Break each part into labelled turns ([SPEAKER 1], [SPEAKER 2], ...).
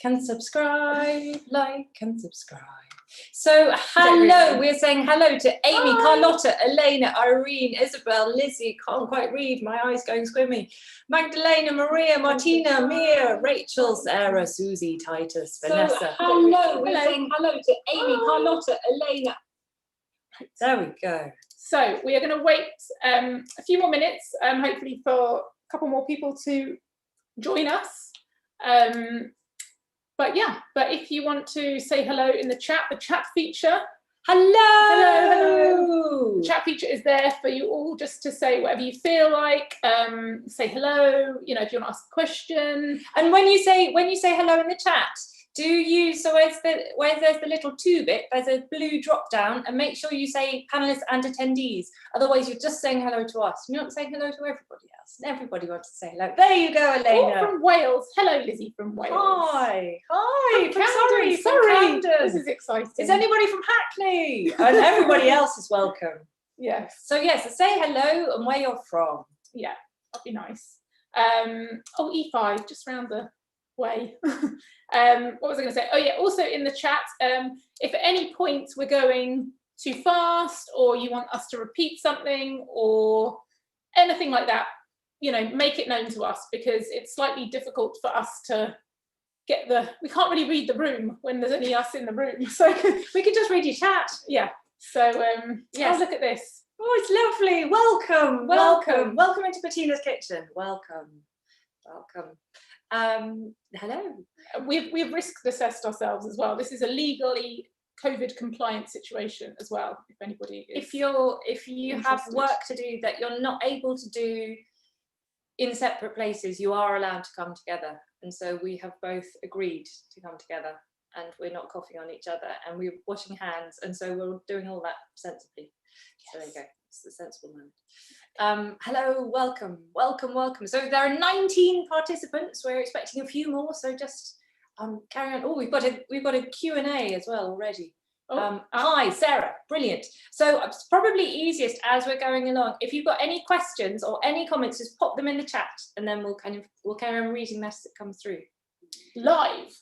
[SPEAKER 1] and subscribe, like and subscribe. So hello, we're saying hello to Amy, Carlotta, Elena, Irene, Isabel, Lizzie, can't quite read, my eyes going squimmy, Magdalena, Maria, Martina, Mia, Rachel, Sarah, Susie, Titus, Vanessa. So hello, we're saying hello to Amy, Carlotta, Elena. There we go.
[SPEAKER 2] So we are going to wait a few more minutes, hopefully for a couple more people to join us. But if you want to say hello in the chat feature.
[SPEAKER 1] Hello.
[SPEAKER 2] The chat feature is there for you all just to say whatever you feel like. Say hello, if you want to ask a question.
[SPEAKER 1] And when you say hello in the chat, where there's the little to bit, there's a blue drop down, and make sure you say panelists and attendees. Otherwise, you're just saying hello to us. You're not saying hello to everybody else. And everybody wants to say hello. There you go, Elena.
[SPEAKER 2] Oh, from Wales. Hello, Lizzie from Wales.
[SPEAKER 1] Hi.
[SPEAKER 2] From
[SPEAKER 1] Camden.
[SPEAKER 2] This is exciting.
[SPEAKER 1] Is anybody from Hackney? And everybody else is welcome.
[SPEAKER 2] Yes.
[SPEAKER 1] So say hello and where you're from.
[SPEAKER 2] Yeah, that'd be nice. E5, just round the way. What was I going to say? Oh yeah, also in the chat, if at any point we're going too fast or you want us to repeat something or anything like that, make it known to us, because it's slightly difficult for us to get we can't really read the room when there's only us in the room, so
[SPEAKER 1] we can just read your chat.
[SPEAKER 2] Yeah, so yes. Oh, look at this.
[SPEAKER 1] Oh, it's lovely. Welcome into Bettina's kitchen. Welcome. Hello.
[SPEAKER 2] We've risk assessed ourselves as well. This is a legally COVID compliant situation as well. If anybody is
[SPEAKER 1] if you have work to do that you're not able to do in separate places, you are allowed to come together. And so we have both agreed to come together, and we're not coughing on each other, and we're washing hands, and so we're doing all that sensibly. Yes. So there you go. It's the sensible moment. Hello, welcome. So there are 19 participants. We're expecting a few more, so just carry on. Oh, we've got a Q&A as well already. Hi, Sarah. Brilliant. So it's probably easiest as we're going along. If you've got any questions or any comments, just pop them in the chat, and then we'll carry on reading that as it comes through.
[SPEAKER 2] Live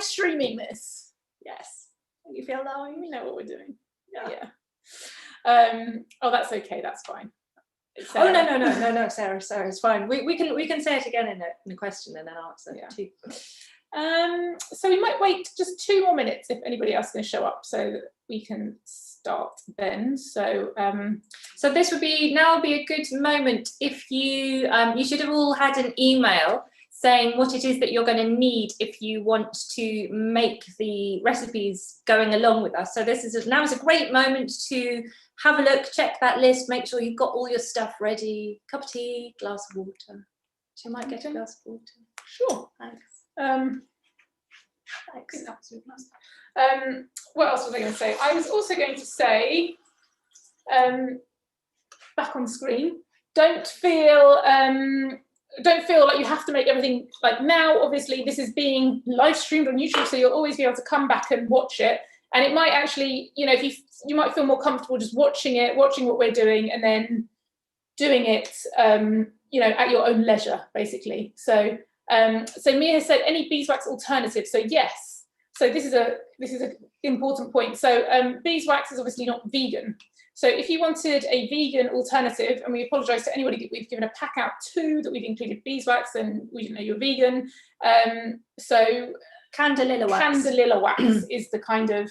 [SPEAKER 2] streaming this.
[SPEAKER 1] Yes. You feel live?
[SPEAKER 2] We know what we're doing.
[SPEAKER 1] Yeah.
[SPEAKER 2] Oh, that's okay. That's fine.
[SPEAKER 1] Oh no, Sarah, it's fine. We can say it again in a question and an answer too.
[SPEAKER 2] So we might wait just 2 more minutes if anybody else is going to show up, so that we can start then. So
[SPEAKER 1] so this would be a good moment if you should have all had an email saying what it is that you're going to need if you want to make the recipes going along with us. So now is a great moment to have a look, check that list, make sure you've got all your stuff ready. Cup of tea, glass of water. So you might get a glass of water.
[SPEAKER 2] Sure.
[SPEAKER 1] Thanks.
[SPEAKER 2] Thanks. What else was I going to say? I was also going to say, back on screen, don't feel like you have to make everything like now. Obviously, this is being live streamed on YouTube, so you'll always be able to come back and watch it. And it might actually, if you might feel more comfortable just watching what we're doing, and then doing it, at your own leisure, basically. So Mia has said any beeswax alternative. So yes. So this is an important point. So beeswax is obviously not vegan. So if you wanted a vegan alternative, and we apologise to anybody that we've given a pack out to that we've included beeswax and we didn't know you were vegan. So
[SPEAKER 1] Candelilla wax
[SPEAKER 2] is the kind of,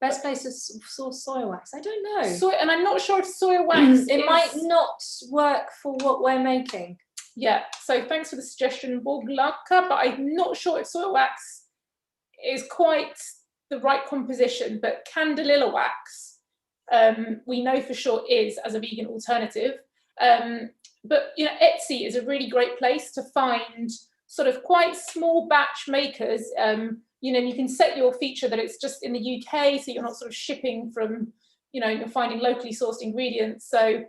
[SPEAKER 1] best place to source soy wax. I don't know.
[SPEAKER 2] And I'm not sure if soy wax
[SPEAKER 1] might not work for what we're making.
[SPEAKER 2] Yeah. So thanks for the suggestion, Borglaka, but I'm not sure if soy wax is quite the right composition. But Candelilla wax, we know for sure is as a vegan alternative. But Etsy is a really great place to find sort of quite small batch makers. You can set your feature that it's just in the UK, so you're not sort of shipping from, you're finding locally sourced ingredients. So,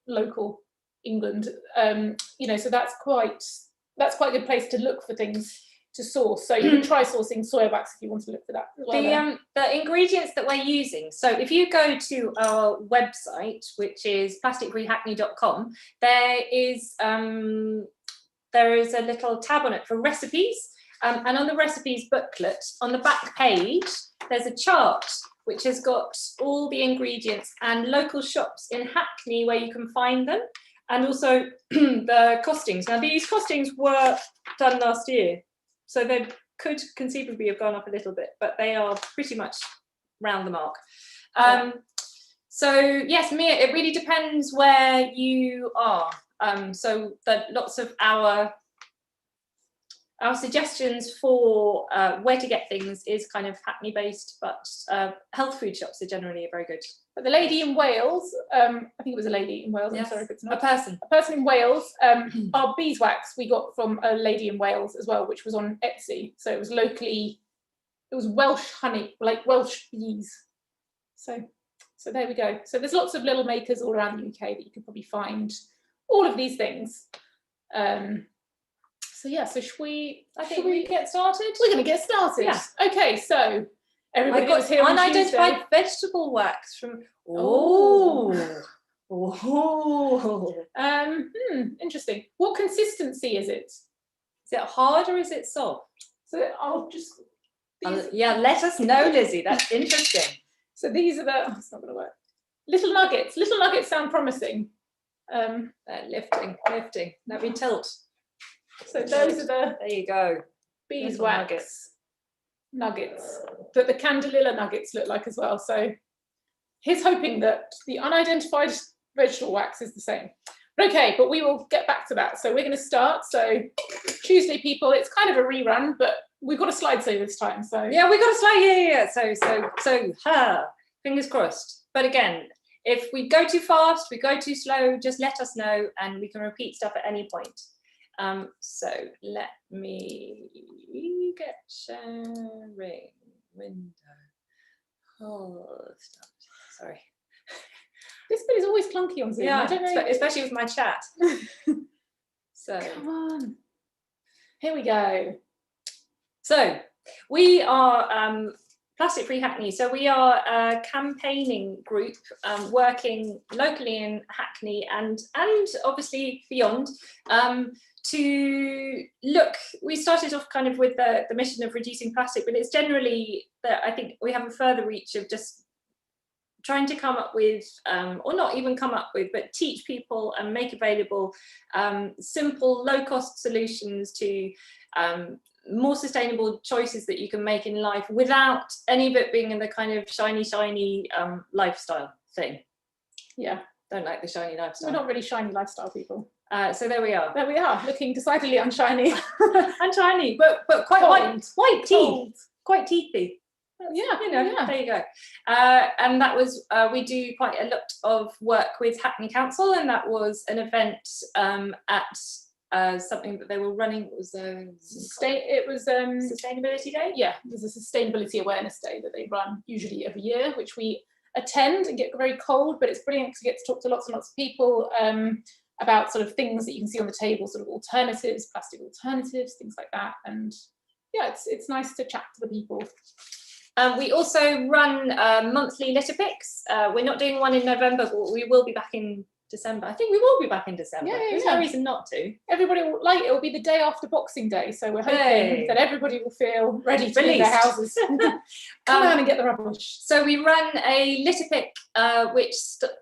[SPEAKER 2] local England, so that's quite a good place to look for things. to source. So you can try sourcing soy wax if you want to look for that as well.
[SPEAKER 1] The ingredients that we're using, so if you go to our website, which is plasticfreehackney.com, there is a little tab on it for recipes, and on the recipes booklet on the back page there's a chart which has got all the ingredients and local shops in Hackney where you can find them, and also the costings. Now these costings were done last year, so they could conceivably have gone up a little bit, but they are pretty much round the mark. So yes, Mia, it really depends where you are. So that lots of our suggestions for where to get things is kind of Hackney based, but health food shops are generally very good.
[SPEAKER 2] But the lady in Wales, I think it was a lady in Wales,
[SPEAKER 1] Yes.
[SPEAKER 2] I'm sorry if it's not.
[SPEAKER 1] A
[SPEAKER 2] person in Wales, our beeswax we got from a lady in Wales as well, which was on Etsy. So it was locally, it was Welsh honey, like Welsh bees. So there we go. So there's lots of little makers all around the UK that you could probably find all of these things. So yeah, so should we
[SPEAKER 1] get started?
[SPEAKER 2] We're going to get started.
[SPEAKER 1] Yeah.
[SPEAKER 2] Okay, so everybody
[SPEAKER 1] got
[SPEAKER 2] was here on
[SPEAKER 1] unidentified
[SPEAKER 2] Tuesday.
[SPEAKER 1] vegetable wax from.
[SPEAKER 2] Interesting. What consistency is it?
[SPEAKER 1] Is it hard or is it soft?
[SPEAKER 2] So I'll just.
[SPEAKER 1] Yeah, let us know, Lizzie. That's interesting.
[SPEAKER 2] So these are the. Oh, it's not going to work. Little nuggets. Little nuggets sound promising.
[SPEAKER 1] Lifting. Let me tilt.
[SPEAKER 2] So those are the.
[SPEAKER 1] There you go.
[SPEAKER 2] Beeswax nuggets that the Candelilla nuggets look like as well. So here's hoping that the unidentified vegetable wax is the same. Okay, but we will get back to that. So we're going to start. So Tuesday, people, it's kind of a rerun, but we've got a slideshow this time. So
[SPEAKER 1] yeah, we've got a slide. Yeah. So fingers crossed. But again, if we go too fast, we go too slow, just let us know, and we can repeat stuff at any point. So let me get sharing window. Oh, stop. Sorry.
[SPEAKER 2] This bit is always clunky on Zoom.
[SPEAKER 1] Yeah,
[SPEAKER 2] I don't know.
[SPEAKER 1] especially with my chat. So
[SPEAKER 2] come on. Here we go.
[SPEAKER 1] So we are Plastic Free Hackney. So we are a campaigning group working locally in Hackney and obviously beyond to look. We started off kind of with the mission of reducing plastic, but it's generally that I think we have a further reach of just trying to come up with, or not even come up with, but teach people and make available simple, low-cost solutions to more sustainable choices that you can make in life without any of it being in the kind of shiny lifestyle thing.
[SPEAKER 2] Yeah.
[SPEAKER 1] Don't like the shiny lifestyle.
[SPEAKER 2] We're not really shiny lifestyle people.
[SPEAKER 1] So there we are.
[SPEAKER 2] There we are, looking decidedly unshiny.
[SPEAKER 1] Unshiny, but quite white teeth. Quite teethy.
[SPEAKER 2] Yeah,
[SPEAKER 1] there you go. And that was, we do quite a lot of work with Hackney Council, and that was an event at something that they were running. It was Sustainability Day?
[SPEAKER 2] Yeah, there's a Sustainability Awareness Day that they run usually every year, which we attend and get very cold, but it's brilliant to get to talk to lots and lots of people about sort of things that you can see on the table, sort of alternatives, plastic alternatives, things like that. And yeah, it's nice to chat to the people.
[SPEAKER 1] We also run monthly litter picks. We're not doing one in November, but we will be back in December. I think we will be back in December. There's no reason not to.
[SPEAKER 2] Everybody will like it. Will be the day after Boxing Day, so we're hoping that everybody will feel ready to leave their houses. Come on and get the rubbish.
[SPEAKER 1] So we run a litter pick, which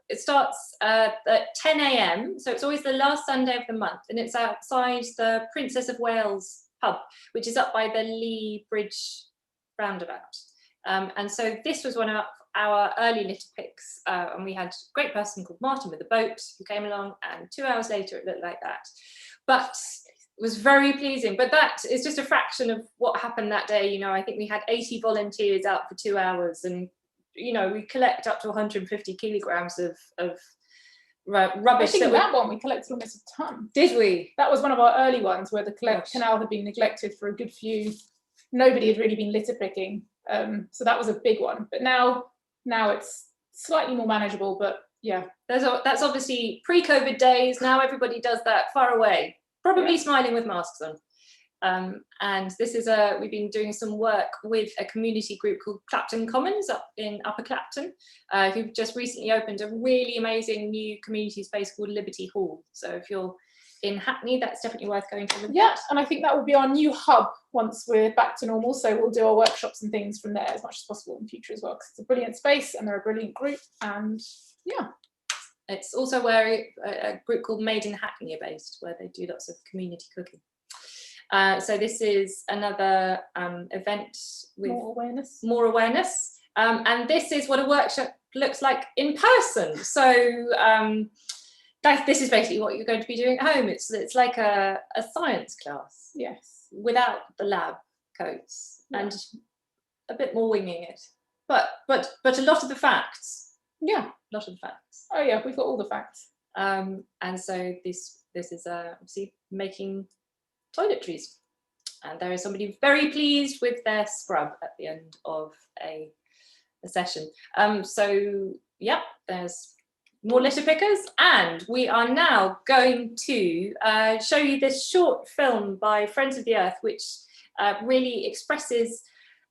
[SPEAKER 1] it starts at 10 a.m. So it's always the last Sunday of the month, and it's outside the Princess of Wales pub, which is up by the Lee Bridge roundabout. And so this was one of our early litter picks, and we had a great person called Martin with a boat who came along, and 2 hours later it looked like that. But it was very pleasing. But that is just a fraction of what happened that day. You know, I think we had 80 volunteers out for 2 hours, and you know, we collect up to 150 kilograms of rubbish.
[SPEAKER 2] I think that one we collected almost a ton.
[SPEAKER 1] Did we?
[SPEAKER 2] That was one of our early ones where the canal had been neglected for a good few. Nobody had really been litter picking. So that was a big one, but now it's slightly more manageable. But yeah,
[SPEAKER 1] that's obviously pre-COVID days. Now everybody does that far away, probably smiling with masks on. And this is we've been doing some work with a community group called Clapton Commons up in Upper Clapton, who've just recently opened a really amazing new community space called Liberty Hall. So if you're in Hackney, that's definitely worth going to.
[SPEAKER 2] Yeah, and I think that will be our new hub once we're back to normal. So we'll do our workshops and things from there as much as possible in future as well, because it's a brilliant space and they're a brilliant group. And yeah.
[SPEAKER 1] It's also where a group called Made in Hackney are based, where they do lots of community cooking. So this is another event with more awareness. And this is what a workshop looks like in person. So this is basically what you're going to be doing at home. It's like a science class.
[SPEAKER 2] Yes.
[SPEAKER 1] Without the lab coats and a bit more winging it. But a lot of the facts.
[SPEAKER 2] Yeah.
[SPEAKER 1] A lot of the facts.
[SPEAKER 2] Oh yeah, we've got all the facts.
[SPEAKER 1] And so this is obviously making toiletries, and there is somebody very pleased with their scrub at the end of a session. So yeah, there's more litter pickers, and we are now going to show you this short film by Friends of the Earth, which really expresses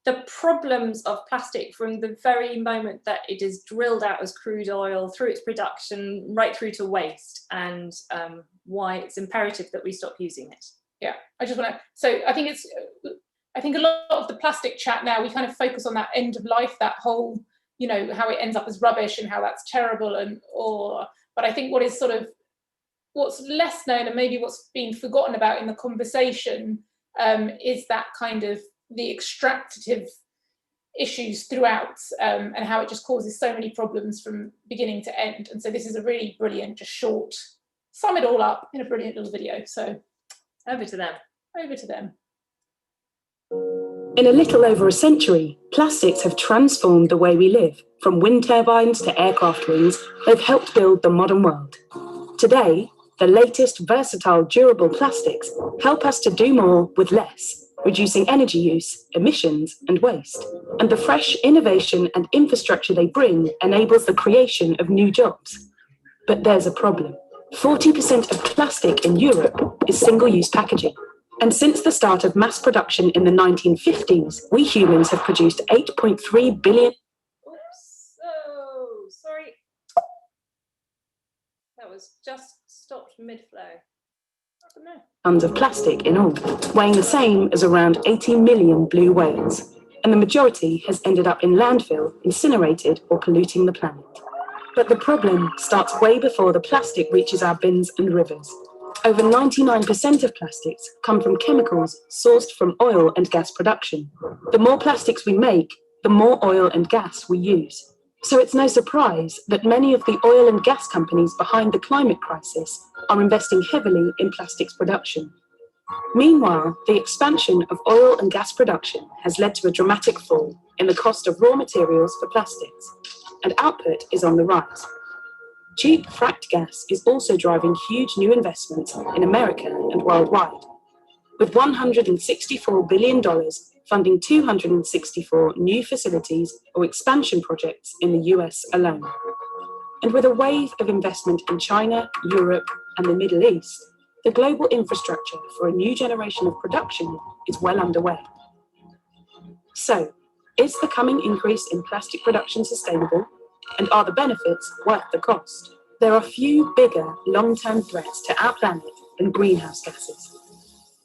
[SPEAKER 1] the problems of plastic from the very moment that it is drilled out as crude oil through its production right through to waste, and why it's imperative that we stop using it.
[SPEAKER 2] Yeah, I just want to, so I think a lot of the plastic chat now, we kind of focus on that end of life, that whole, you know, how it ends up as rubbish and how that's terrible, but I think what's less known and maybe what's been forgotten about in the conversation is that kind of the extractive issues throughout, and how it just causes so many problems from beginning to end. And so this is a really brilliant, just short, sum it all up in a brilliant little video. So
[SPEAKER 1] over to them.
[SPEAKER 2] Over to them.
[SPEAKER 3] In a little over a century, plastics have transformed the way we live. From wind turbines to aircraft wings, they've helped build the modern world. Today, the latest versatile durable plastics help us to do more with less, reducing energy use, emissions and waste. And the fresh innovation and infrastructure they bring enables the creation of new jobs. But there's a problem. 40% of plastic in Europe is single-use packaging. And since the start of mass production in the 1950s, we humans have produced 8.3 billion...
[SPEAKER 1] Oops, oh, sorry. That was just stopped mid-flow.
[SPEAKER 3] Tons of plastic in all, weighing the same as around 80 million blue whales. And the majority has ended up in landfill, incinerated or polluting the planet. But the problem starts way before the plastic reaches our bins and rivers. Over 99% of plastics come from chemicals sourced from oil and gas production. The more plastics we make, the more oil and gas we use. So it's no surprise that many of the oil and gas companies behind the climate crisis are investing heavily in plastics production. Meanwhile, the expansion of oil and gas production has led to a dramatic fall in the cost of raw materials for plastics, and output is on the rise. Cheap fracked gas is also driving huge new investments in America and worldwide, with $164 billion funding 264 new facilities or expansion projects in the US alone. And with a wave of investment in China, Europe, and the Middle East, the global infrastructure for a new generation of production is well underway. So, is the coming increase in plastic production sustainable? And are the benefits worth the cost? There are few bigger long-term threats to our planet than greenhouse gases.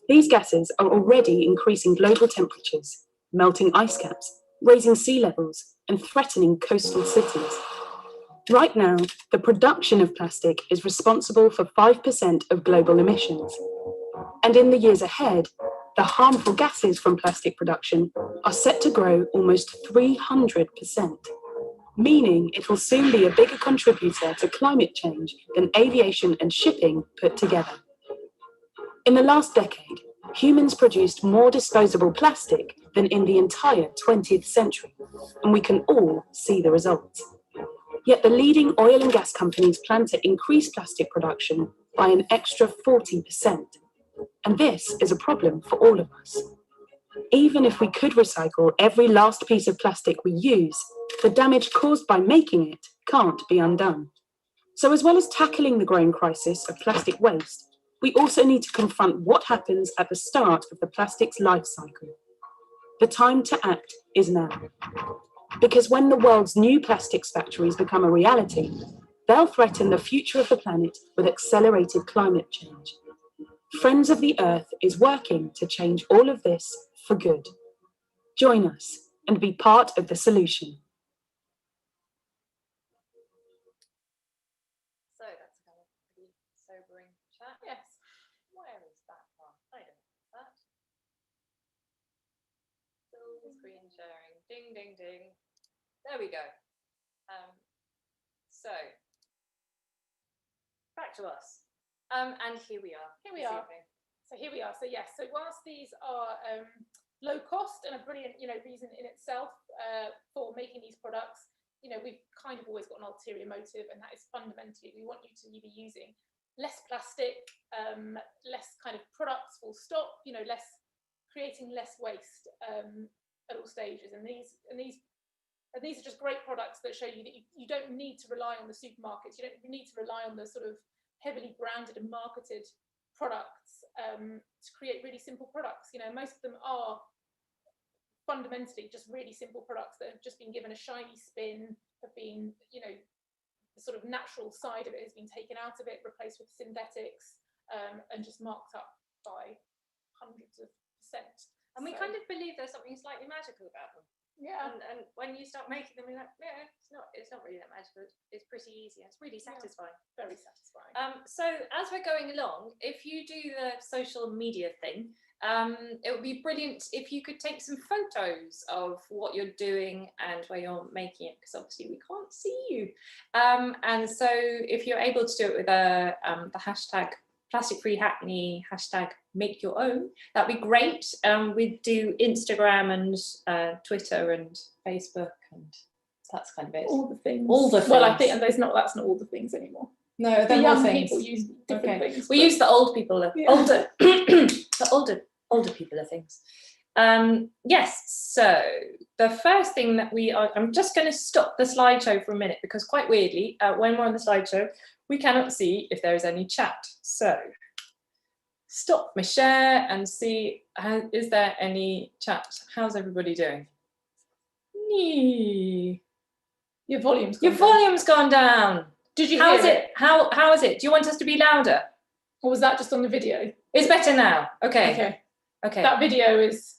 [SPEAKER 3] These gases are already increasing global temperatures, melting ice caps, raising sea levels, and threatening coastal cities. Right now, the production of plastic is responsible for 5% of global emissions. And in the years ahead, the harmful gases from plastic production are set to grow almost 300%, meaning it will soon be a bigger contributor to climate change than aviation and shipping put together. In the last decade, humans produced more disposable plastic than in the entire 20th century, and we can all see the results. Yet the leading oil and gas companies plan to increase plastic production by an extra 40%. And this is a problem for all of us. Even if we could recycle every last piece of plastic we use, the damage caused by making it can't be undone. So as well as tackling the growing crisis of plastic waste, we also need to confront what happens at the start of the plastic's life cycle. The time to act is now. Because when the world's new plastics factories become a reality, they'll threaten the future of the planet with accelerated climate change. Friends of the Earth is working to change all of this for good. Join us and be part of the solution.
[SPEAKER 1] So that's kind of pretty sobering chat.
[SPEAKER 2] Yes.
[SPEAKER 1] Where is that one? I don't know that. Full screen sharing. Ding, ding, ding. There we go. So back to us. And here we are.
[SPEAKER 2] Here we are. So here we are. So yes. So whilst these are low cost and a brilliant, reason in itself for making these products, we've kind of always got an ulterior motive, and that is fundamentally we want you to be using less plastic, less kind of products, full stop. Creating less waste at all stages. And these are just great products that show you that you don't need to rely on the supermarkets. You don't need to rely on the sort of heavily branded and marketed products to create really simple products. Most of them are fundamentally just really simple products that have just been given a shiny spin, have been, the sort of natural side of it has been taken out of it, replaced with synthetics, and just marked up by hundreds of percent.
[SPEAKER 1] And we kind of believe there's something slightly magical about them.
[SPEAKER 2] Yeah.
[SPEAKER 1] And when you start making them, you're like, yeah, it's not really that magical. It's pretty easy. It's really satisfying.
[SPEAKER 2] Yeah, very satisfying.
[SPEAKER 1] So as we're going along, if you do the social media thing, it would be brilliant if you could take some photos of what you're doing and where you're making it, because obviously we can't see you. And so if you're able to do it with the hashtag plastic-free Hackney, hashtag make your own, that'd be great. We do Instagram and Twitter and Facebook, and that's kind of it.
[SPEAKER 2] All the things. Well, I think, and that's not all the things anymore.
[SPEAKER 1] No,
[SPEAKER 2] the young people use different things.
[SPEAKER 1] We use the old people, older, the older people of things. Yes, so the first thing that I'm just going to stop the slideshow for a minute, because quite weirdly, when we're on the slideshow, we cannot see if there is any chat. So stop my share and see, is there any chat? How's everybody doing?
[SPEAKER 2] Your volume's
[SPEAKER 1] gone down.
[SPEAKER 2] Did you
[SPEAKER 1] How
[SPEAKER 2] hear
[SPEAKER 1] is it? How is it? Do you want us to be louder?
[SPEAKER 2] Or was that just on the video?
[SPEAKER 1] It's better now. Okay.
[SPEAKER 2] That video is...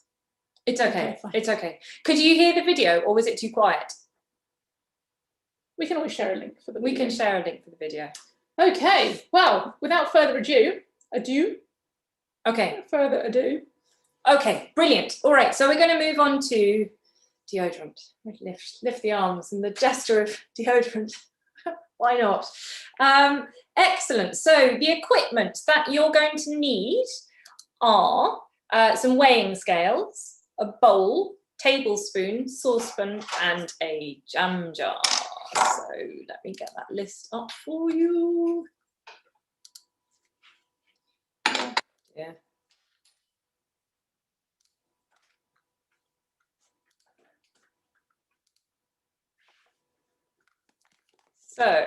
[SPEAKER 1] It's okay. It's okay. Could you hear the video, or was it too quiet?
[SPEAKER 2] We can always share a link for the video.
[SPEAKER 1] We can share a link for the video.
[SPEAKER 2] Okay. Well, without further ado.
[SPEAKER 1] Okay.
[SPEAKER 2] Further ado.
[SPEAKER 1] Okay, brilliant. All right, so we're going to move on to deodorant. Lift the arms and the gesture of deodorant. Why not? Excellent. So the equipment that you're going to need are some weighing scales, a bowl, tablespoon, saucepan, and a jam jar. So let me get that list up for you. Yeah. So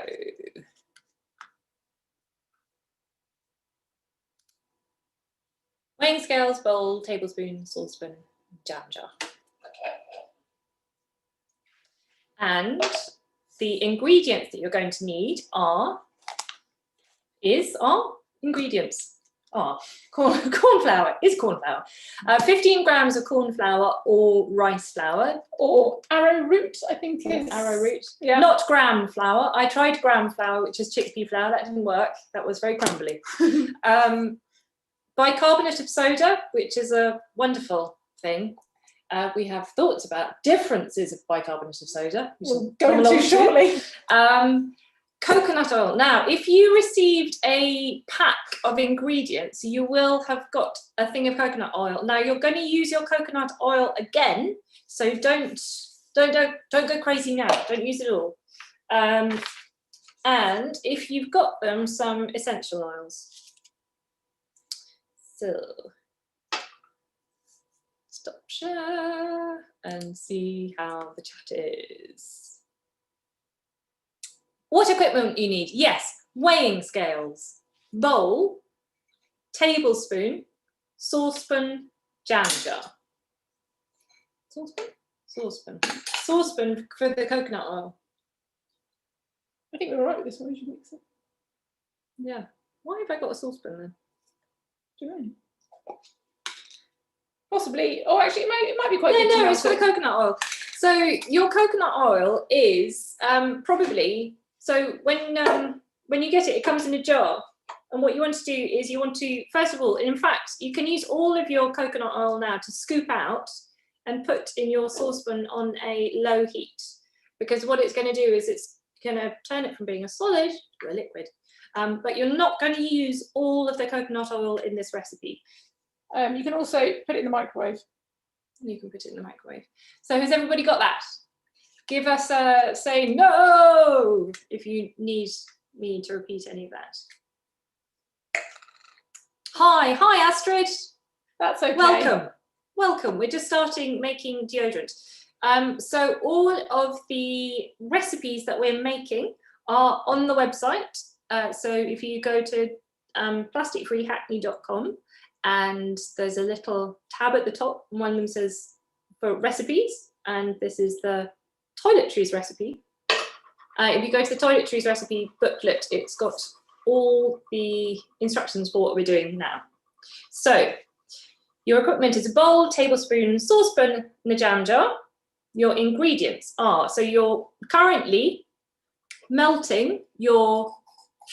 [SPEAKER 1] weighing scales, bowl, tablespoon, saucepan, jam jar. And the ingredients that you're going to need are ingredients. Corn flour is corn flour. 15 grams of corn flour or rice flour.
[SPEAKER 2] Or arrowroot, I think is.
[SPEAKER 1] Arrowroot.
[SPEAKER 2] Yeah.
[SPEAKER 1] Not gram flour. I tried gram flour, which is chickpea flour. That didn't work. That was very crumbly. Bicarbonate of soda, which is a wonderful thing. We have thoughts about differences of bicarbonate of soda.
[SPEAKER 2] We'll go into shortly.
[SPEAKER 1] Coconut oil. Now, if you received a pack of ingredients, you will have got a thing of coconut oil. Now, you're going to use your coconut oil again, so don't go crazy now. Don't use it all. And if you've got them, some essential oils. So, stop share and see how the chat is. What equipment you need? Yes, weighing scales, bowl, tablespoon, saucepan, jam jar. Saucepan? Saucepan. Saucepan for the coconut oil.
[SPEAKER 2] I think we're all right with this one. We should mix it.
[SPEAKER 1] Yeah. Why have I got a saucepan then?
[SPEAKER 2] Do you know? Possibly. Oh, actually, it might be quite
[SPEAKER 1] No,
[SPEAKER 2] good to
[SPEAKER 1] no,
[SPEAKER 2] melt
[SPEAKER 1] it's for the
[SPEAKER 2] it.
[SPEAKER 1] coconut oil. So your coconut oil is probably, so when you get it, it comes in a jar. And what you want to do is you want to, first of all, and in fact, you can use all of your coconut oil now to scoop out and put in your saucepan on a low heat. Because what it's going to do is it's going to turn it from being a solid to a liquid. But you're not going to use all of the coconut oil in this recipe.
[SPEAKER 2] You can also put it in the microwave.
[SPEAKER 1] You can put it in the microwave. So has everybody got that? Give us a say no if you need me to repeat any of that. Hi Astrid.
[SPEAKER 2] That's okay.
[SPEAKER 1] Welcome. We're just starting making deodorant. So all of the recipes that we're making are on the website. So if you go to plasticfreehackney.com, and there's a little tab at the top, and one of them says for recipes, and this is the Toiletries recipe. If you go to the Toiletries recipe booklet, it's got all the instructions for what we're doing now. So your equipment is a bowl, tablespoon, saucepan, and a jam jar. Your ingredients are, so you're currently melting your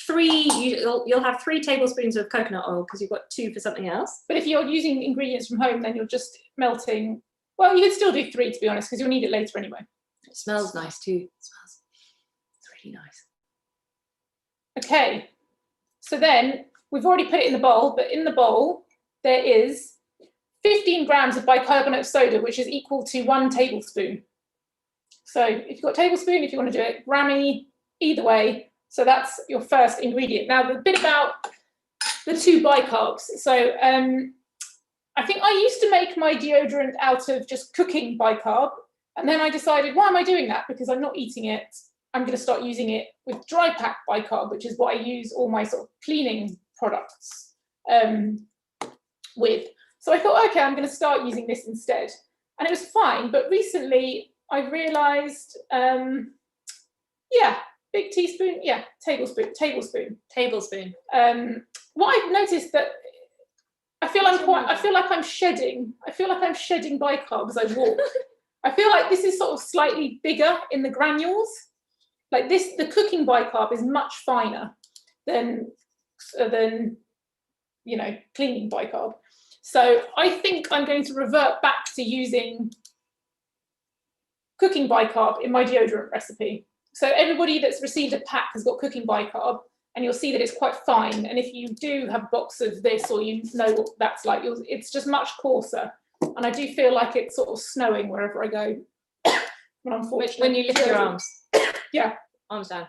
[SPEAKER 1] you'll have 3 tablespoons of coconut oil because you've got 2 for something else.
[SPEAKER 2] But if you're using ingredients from home, then you're just melting. Well, you could still do 3 to be honest, because you'll need it later anyway.
[SPEAKER 1] It smells nice too. It's really nice.
[SPEAKER 2] Okay, so then we've already put it in the bowl, but in the bowl there is 15 grams of bicarbonate of soda, which is equal to 1 tablespoon. So if you've got a tablespoon, if you want to do it grammy, either way. So that's your first ingredient. Now, the bit about the 2 bicarbs. So I think I used to make my deodorant out of just cooking bicarb. And then I decided, why am I doing that? Because I'm not eating it. I'm going to start using it with dry pack bicarb, which is what I use all my sort of cleaning products with. So I thought, okay, I'm going to start using this instead. And it was fine. But recently I realized, big teaspoon, tablespoon. What I've noticed that I feel like I'm shedding bicarb as I walk. I feel like this is sort of slightly bigger in the granules. Like this, the cooking bicarb is much finer than cleaning bicarb. So I think I'm going to revert back to using cooking bicarb in my deodorant recipe. So everybody that's received a pack has got cooking bicarb, and you'll see that it's quite fine. And if you do have a box of this, or you know what that's like, it's just much coarser. And I do feel like it's sort of snowing wherever I go.
[SPEAKER 1] When you lift your arms.
[SPEAKER 2] Yeah.
[SPEAKER 1] Arms down.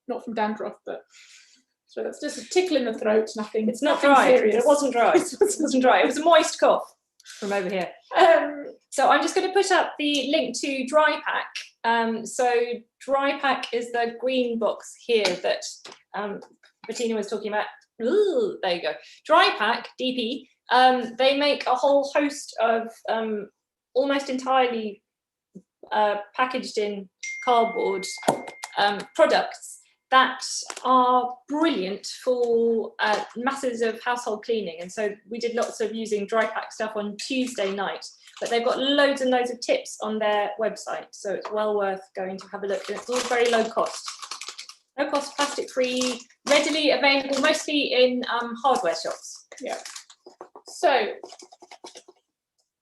[SPEAKER 2] Not from dandruff, but so that's just a tickle in the throat, nothing.
[SPEAKER 1] It's not
[SPEAKER 2] nothing
[SPEAKER 1] dry.
[SPEAKER 2] serious.
[SPEAKER 1] It wasn't dry. It wasn't dry. It was a moist cough from over here. So I'm just going to put up the link to Dry Pack. So Dry Pack is the green box here that Bettina was talking about. Ooh, there you go. Dry Pack, DP. They make a whole host of almost entirely packaged in cardboard products that are brilliant for masses of household cleaning. And so we did lots of using Dry Pack stuff on Tuesday night, but they've got loads and loads of tips on their website. So it's well worth going to have a look. And it's all very low cost. Low cost, plastic free, readily available, mostly in hardware shops.
[SPEAKER 2] Yeah. So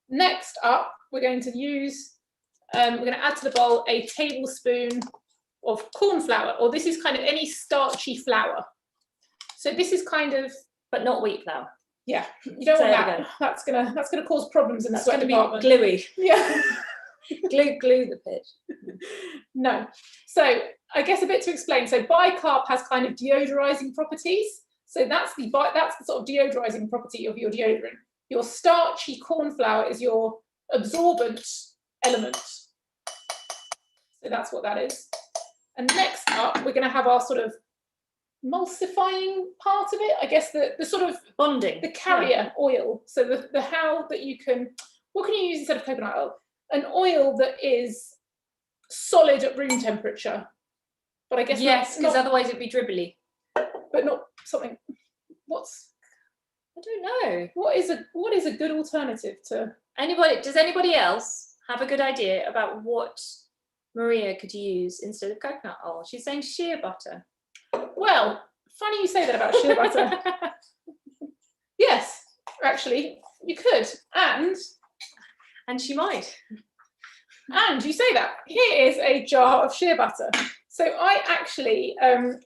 [SPEAKER 2] next up, we're going to use, we're going to add to the bowl a tablespoon of corn flour, or this is kind of any starchy flour. So this is kind of,
[SPEAKER 1] but not wheat flour.
[SPEAKER 2] Yeah, you don't want that. That's gonna cause problems in the sweat department.
[SPEAKER 1] Be gluey.
[SPEAKER 2] Yeah.
[SPEAKER 1] glue the pitch.
[SPEAKER 2] No. So I guess a bit to explain. So bicarb has kind of deodorizing properties. So that's the sort of deodorizing property of your deodorant. Your starchy corn flour is your absorbent element. So that's what that is. And next up, we're going to have our sort of emulsifying part of it. I guess the sort of
[SPEAKER 1] Bonding.
[SPEAKER 2] the carrier oil. So the how that you can, what can you use instead of coconut oil? An oil that is solid at room temperature. But I guess
[SPEAKER 1] yes, because otherwise it'd be dribbly.
[SPEAKER 2] But not something.
[SPEAKER 1] I don't know.
[SPEAKER 2] What is a good alternative to
[SPEAKER 1] anybody? Does anybody else have a good idea about what Maria could use instead of coconut oil? She's saying shea butter.
[SPEAKER 2] Well, funny you say that about shea butter. Yes, actually, you could.
[SPEAKER 1] And she might.
[SPEAKER 2] And you say that. Here is a jar of shea butter. So I actually,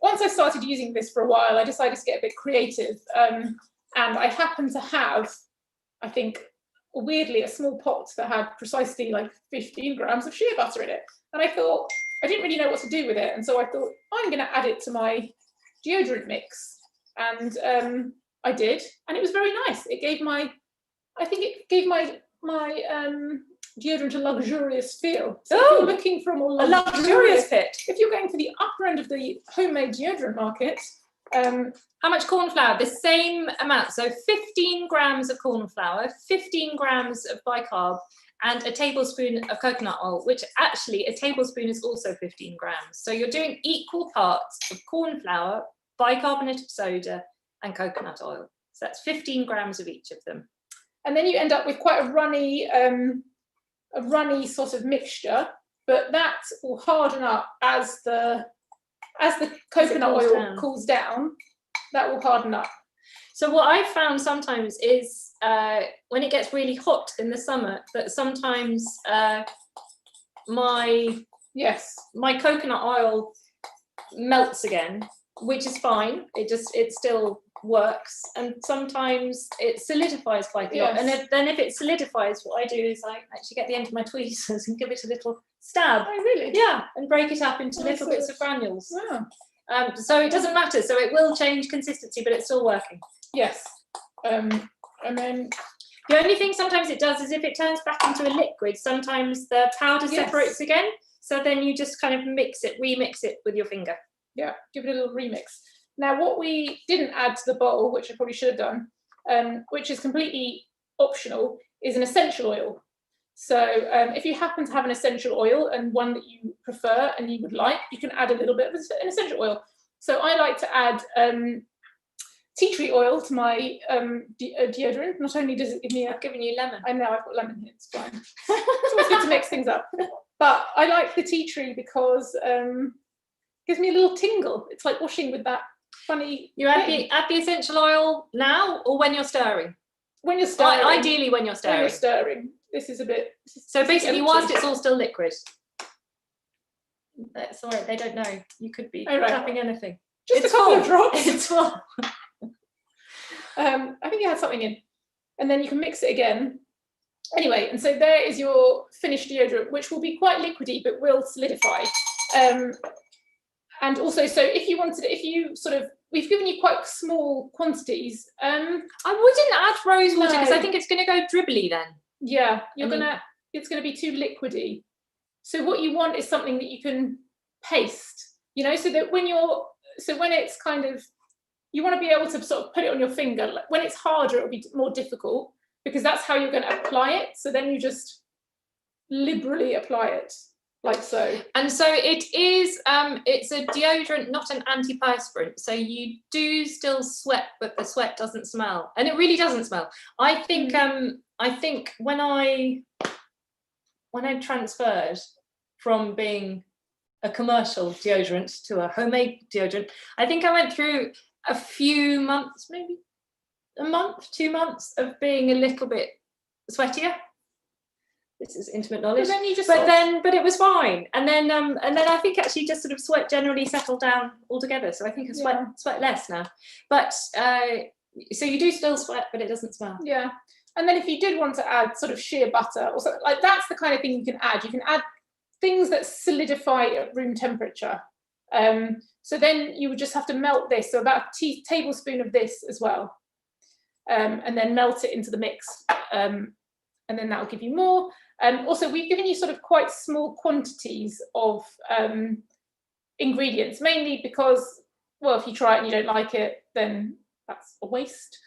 [SPEAKER 2] once I started using this for a while, I decided to get a bit creative. And I happened to have, I think, weirdly, a small pot that had precisely like 15 grams of shea butter in it. And I thought, I didn't really know what to do with it. And so I thought, I'm going to add it to my deodorant mix. And I did. And it was very nice. It gave my deodorant a luxurious feel. So if you're looking for a more
[SPEAKER 1] luxurious fit.
[SPEAKER 2] If you're going for the upper end of the homemade deodorant market,
[SPEAKER 1] how much corn flour? The same amount. So 15 grams of corn flour, 15 grams of bicarb, and a tablespoon of coconut oil, which actually a tablespoon is also 15 grams. So you're doing equal parts of corn flour, bicarbonate of soda, and coconut oil. So that's 15 grams of each of them.
[SPEAKER 2] And then you end up with quite a runny sort of mixture, but that will harden up as the coconut oil cools down. That will harden up.
[SPEAKER 1] So what I've found sometimes is when it gets really hot in the summer, that sometimes my coconut oil melts again, which is fine. It still works, and sometimes it solidifies quite a lot. And then if it solidifies, what I do is I actually get the end of my tweezers and give it a little stab.
[SPEAKER 2] Oh, really?
[SPEAKER 1] Yeah, and break it up into little bits of granules.
[SPEAKER 2] Wow.
[SPEAKER 1] So it doesn't matter. So it will change consistency, but it's still working.
[SPEAKER 2] Yes. And then
[SPEAKER 1] the only thing sometimes it does is if it turns back into a liquid, sometimes the powder separates again. So then you just kind of remix it with your finger.
[SPEAKER 2] Yeah, give it a little remix. Now, what we didn't add to the bowl, which I probably should have done, which is completely optional, is an essential oil. So if you happen to have an essential oil and one that you prefer and you would like, you can add a little bit of an essential oil. So I like to add tea tree oil to my deodorant. Not only does it give me
[SPEAKER 1] I've given you lemon.
[SPEAKER 2] I know, I've got lemon here, it's fine. It's always good to mix things up. But I like the tea tree because it gives me a little tingle. It's like washing with that funny
[SPEAKER 1] add the essential oil now or when you're stirring?
[SPEAKER 2] When you're stirring.
[SPEAKER 1] Ideally when you're stirring.
[SPEAKER 2] When you're stirring. This is a bit...
[SPEAKER 1] So basically, whilst it's all still liquid. That's all right, they don't know. You could be tapping anything.
[SPEAKER 2] Just a couple of drops.
[SPEAKER 1] It's full.
[SPEAKER 2] I think you had something in. And then you can mix it again. Anyway, and so there is your finished deodorant, which will be quite liquidy, but will solidify. And also, so if you we've given you quite small quantities. I
[SPEAKER 1] wouldn't add rose water because I think it's going to go dribbly then.
[SPEAKER 2] Yeah, it's going to be too liquidy. So what you want is something that you can paste, so that when it's kind of, you want to be able to sort of put it on your finger. When it's harder, it'll be more difficult because that's how you're going to apply it. So then you just liberally apply it. Like so. And
[SPEAKER 1] so it is, it's a deodorant, not an antiperspirant. So you do still sweat, but the sweat doesn't smell. And it really doesn't smell. I think when I transferred from being a commercial deodorant to a homemade deodorant, I think I went through a few months, maybe a month, 2 months of being a little bit sweatier. This is intimate knowledge. But it was fine. And then I think actually just sort of sweat generally settled down altogether. So I think I sweat less now. But so you do still sweat, but it doesn't smell.
[SPEAKER 2] Yeah. And then if you did want to add sort of shea butter or something, like that's the kind of thing you can add. You can add things that solidify at room temperature. So then you would just have to melt this. So about a tablespoon of this as well. And then melt it into the mix. And then that will give you more. Also, we've given you sort of quite small quantities of ingredients, mainly because well, if you try it and you don't like it, then that's a waste.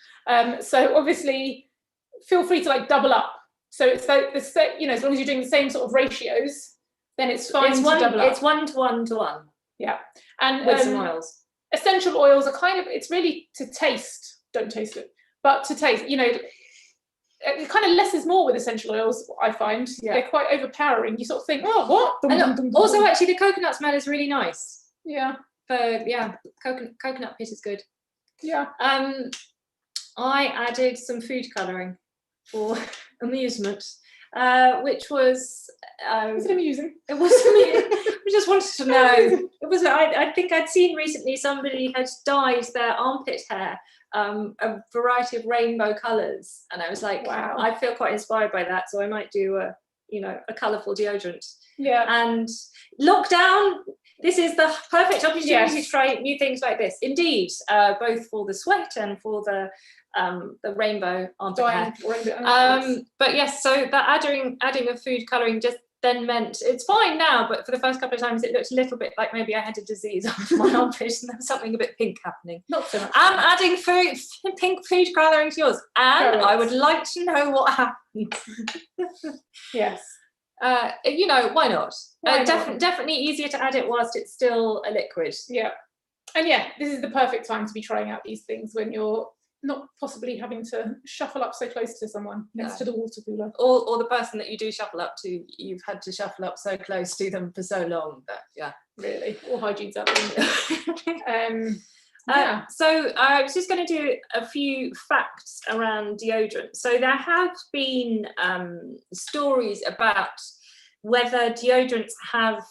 [SPEAKER 2] So obviously, feel free to like double up. So it's like you know, as long as you're doing the same sort of ratios, then it's fine to double up.
[SPEAKER 1] It's 1 to 1 to 1.
[SPEAKER 2] Yeah, and
[SPEAKER 1] with some oils.
[SPEAKER 2] Essential oils are kind of, it's really to taste. Don't taste it, but to taste. You know, it kind of less is more with essential oils. I find they're quite overpowering. You sort of think, oh, what?
[SPEAKER 1] Also, actually, the coconut smell is really nice.
[SPEAKER 2] Yeah.
[SPEAKER 1] Coconut pit is good.
[SPEAKER 2] Yeah.
[SPEAKER 1] I added some food colouring for amusement, which was.
[SPEAKER 2] Was it amusing?
[SPEAKER 1] It was amusing. I just wanted to know. It was. I think I'd seen recently somebody had dyed their armpit hair a variety of rainbow colours, and I was like,
[SPEAKER 2] wow.
[SPEAKER 1] I feel quite inspired by that, so I might do a colourful deodorant.
[SPEAKER 2] Yeah.
[SPEAKER 1] And lockdown. This is the perfect opportunity to try new things like this. Indeed, both for the sweat and for the rainbow armpit hair. But yes, so that adding of food colouring just then meant it's fine now, but for the first couple of times it looked a little bit like maybe I had a disease on my armpit and there was something a bit pink happening.
[SPEAKER 2] Not so much.
[SPEAKER 1] I'm adding pink food colouring to yours, and I would like to know what happened.
[SPEAKER 2] Yes.
[SPEAKER 1] Why not? Definitely easier to add it whilst it's still a liquid.
[SPEAKER 2] Yeah. And yeah, this is the perfect time to be trying out these things when you're not possibly having to shuffle up so close to someone next to the water cooler.
[SPEAKER 1] Or the person that you do shuffle up to, you've had to shuffle up so close to them for so long that,
[SPEAKER 2] really. All hygiene's out
[SPEAKER 1] so I was just going to do a few facts around deodorant. So there have been stories about whether deodorants have,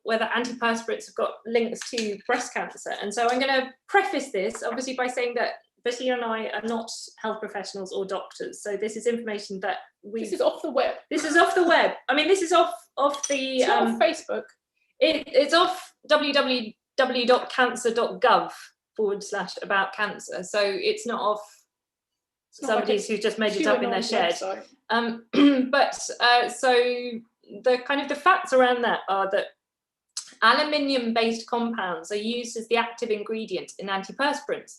[SPEAKER 1] whether antiperspirants have got links to breast cancer. And so I'm going to preface this, obviously, by saying that Betty and I are not health professionals or doctors. So this is information that
[SPEAKER 2] This is off the web.
[SPEAKER 1] This is off the web. I mean, this is off the...
[SPEAKER 2] It's not off Facebook.
[SPEAKER 1] It's off www.cancer.gov/about cancer. So it's not off somebody's who's just made it up in their shed. So the kind of the facts around that are that aluminium-based compounds are used as the active ingredient in antiperspirants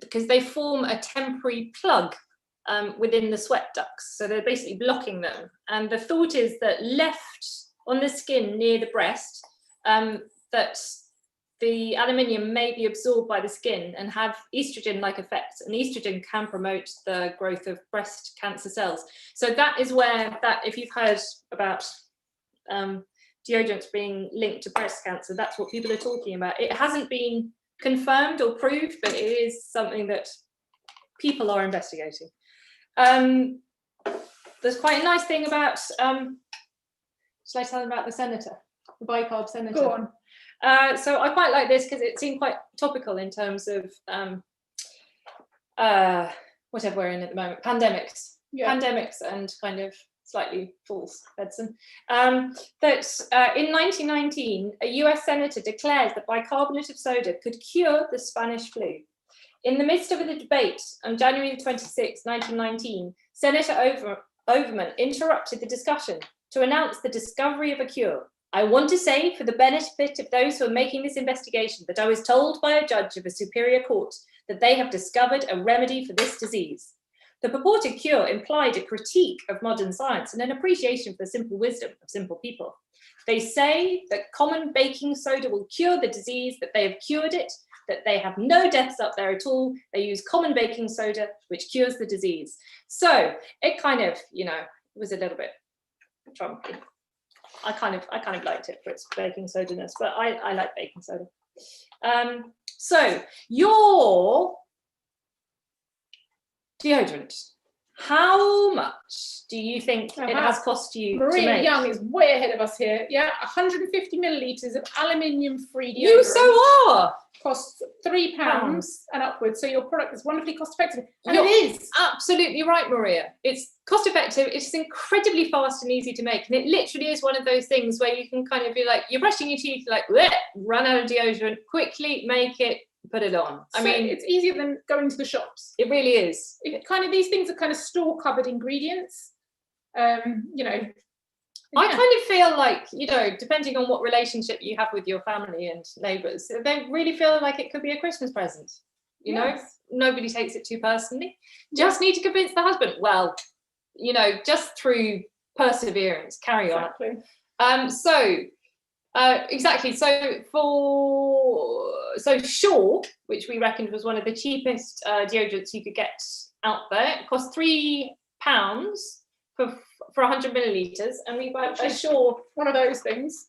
[SPEAKER 1] because they form a temporary plug within the sweat ducts. So they're basically blocking them. And the thought is that left on the skin near the breast, that the aluminium may be absorbed by the skin and have estrogen-like effects, and estrogen can promote the growth of breast cancer cells. So that is where if you've heard about deodorants being linked to breast cancer, that's what people are talking about. It hasn't been confirmed or proved, but it is something that people are investigating. There's quite a nice thing about, shall I tell them about the senator, the bicarb senator?
[SPEAKER 2] Go on.
[SPEAKER 1] So I quite like this because it seemed quite topical in terms of whatever we're in at the moment, pandemics and kind of slightly false medicine. That in 1919, a US senator declares that bicarbonate of soda could cure the Spanish flu. In the midst of the debate on January 26, 1919, Senator Overman interrupted the discussion to announce the discovery of a cure. I want to say, for the benefit of those who are making this investigation, that I was told by a judge of a superior court that they have discovered a remedy for this disease. The purported cure implied a critique of modern science and an appreciation for the simple wisdom of simple people. They say that common baking soda will cure the disease, that they have cured it, that they have no deaths up there at all. They use common baking soda, which cures the disease. So it kind of, was a little bit Trumpy. I kind of liked it for its baking soda-ness, but I like baking soda. So your deodorant, how much do you think it has cost you
[SPEAKER 2] Maria
[SPEAKER 1] to make?
[SPEAKER 2] Young is way ahead of us here. Yeah, 150 millilitres of aluminium-free deodorant.
[SPEAKER 1] You so are!
[SPEAKER 2] Costs £3 and upwards, so your product is wonderfully cost effective. And
[SPEAKER 1] You're
[SPEAKER 2] it is
[SPEAKER 1] absolutely right, Maria. It's cost effective, it's incredibly fast and easy to make, and it literally is one of those things where you can kind of be like, you're brushing your teeth, like, run out of deodorant, quickly make it, put it on. I mean,
[SPEAKER 2] it's easier than going to the shops.
[SPEAKER 1] It really is.
[SPEAKER 2] These things are kind of store cupboard ingredients.
[SPEAKER 1] I kind of feel like, you know, depending on what relationship you have with your family and neighbours, they really feel like it could be a Christmas present. You know, nobody takes it too personally. Just need to convince the husband. Well, you know, just through perseverance, carry on. Exactly. So Shaw, which we reckoned was one of the cheapest deodorants you could get out there, it cost £3 for 100 millilitres, and we got a Shaw, one of those things,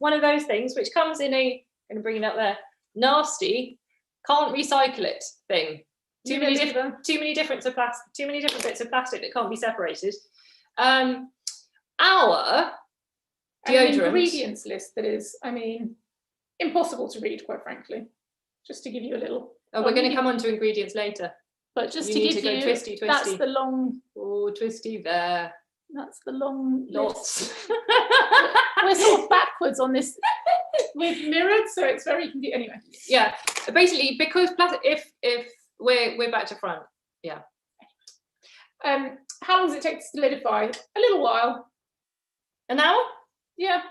[SPEAKER 1] which comes in a, I'm going to bring it up there, nasty, can't recycle it thing. Too many different bits of plastic that can't be separated. Our deodorant,
[SPEAKER 2] an ingredients list that is, I mean, impossible to read, quite frankly. Just to give you a little.
[SPEAKER 1] Oh, we're going to come on to ingredients later.
[SPEAKER 2] But just to give you, twisty. That's the long.
[SPEAKER 1] Oh, twisty there.
[SPEAKER 2] That's the long
[SPEAKER 1] lots.
[SPEAKER 2] We're sort of backwards on this. We've mirrored, so it's very confusing. Anyway.
[SPEAKER 1] Yeah, basically, because plastic. If we're back to front. Yeah.
[SPEAKER 2] How long does it take to solidify? A little while.
[SPEAKER 1] An hour?
[SPEAKER 2] Yeah.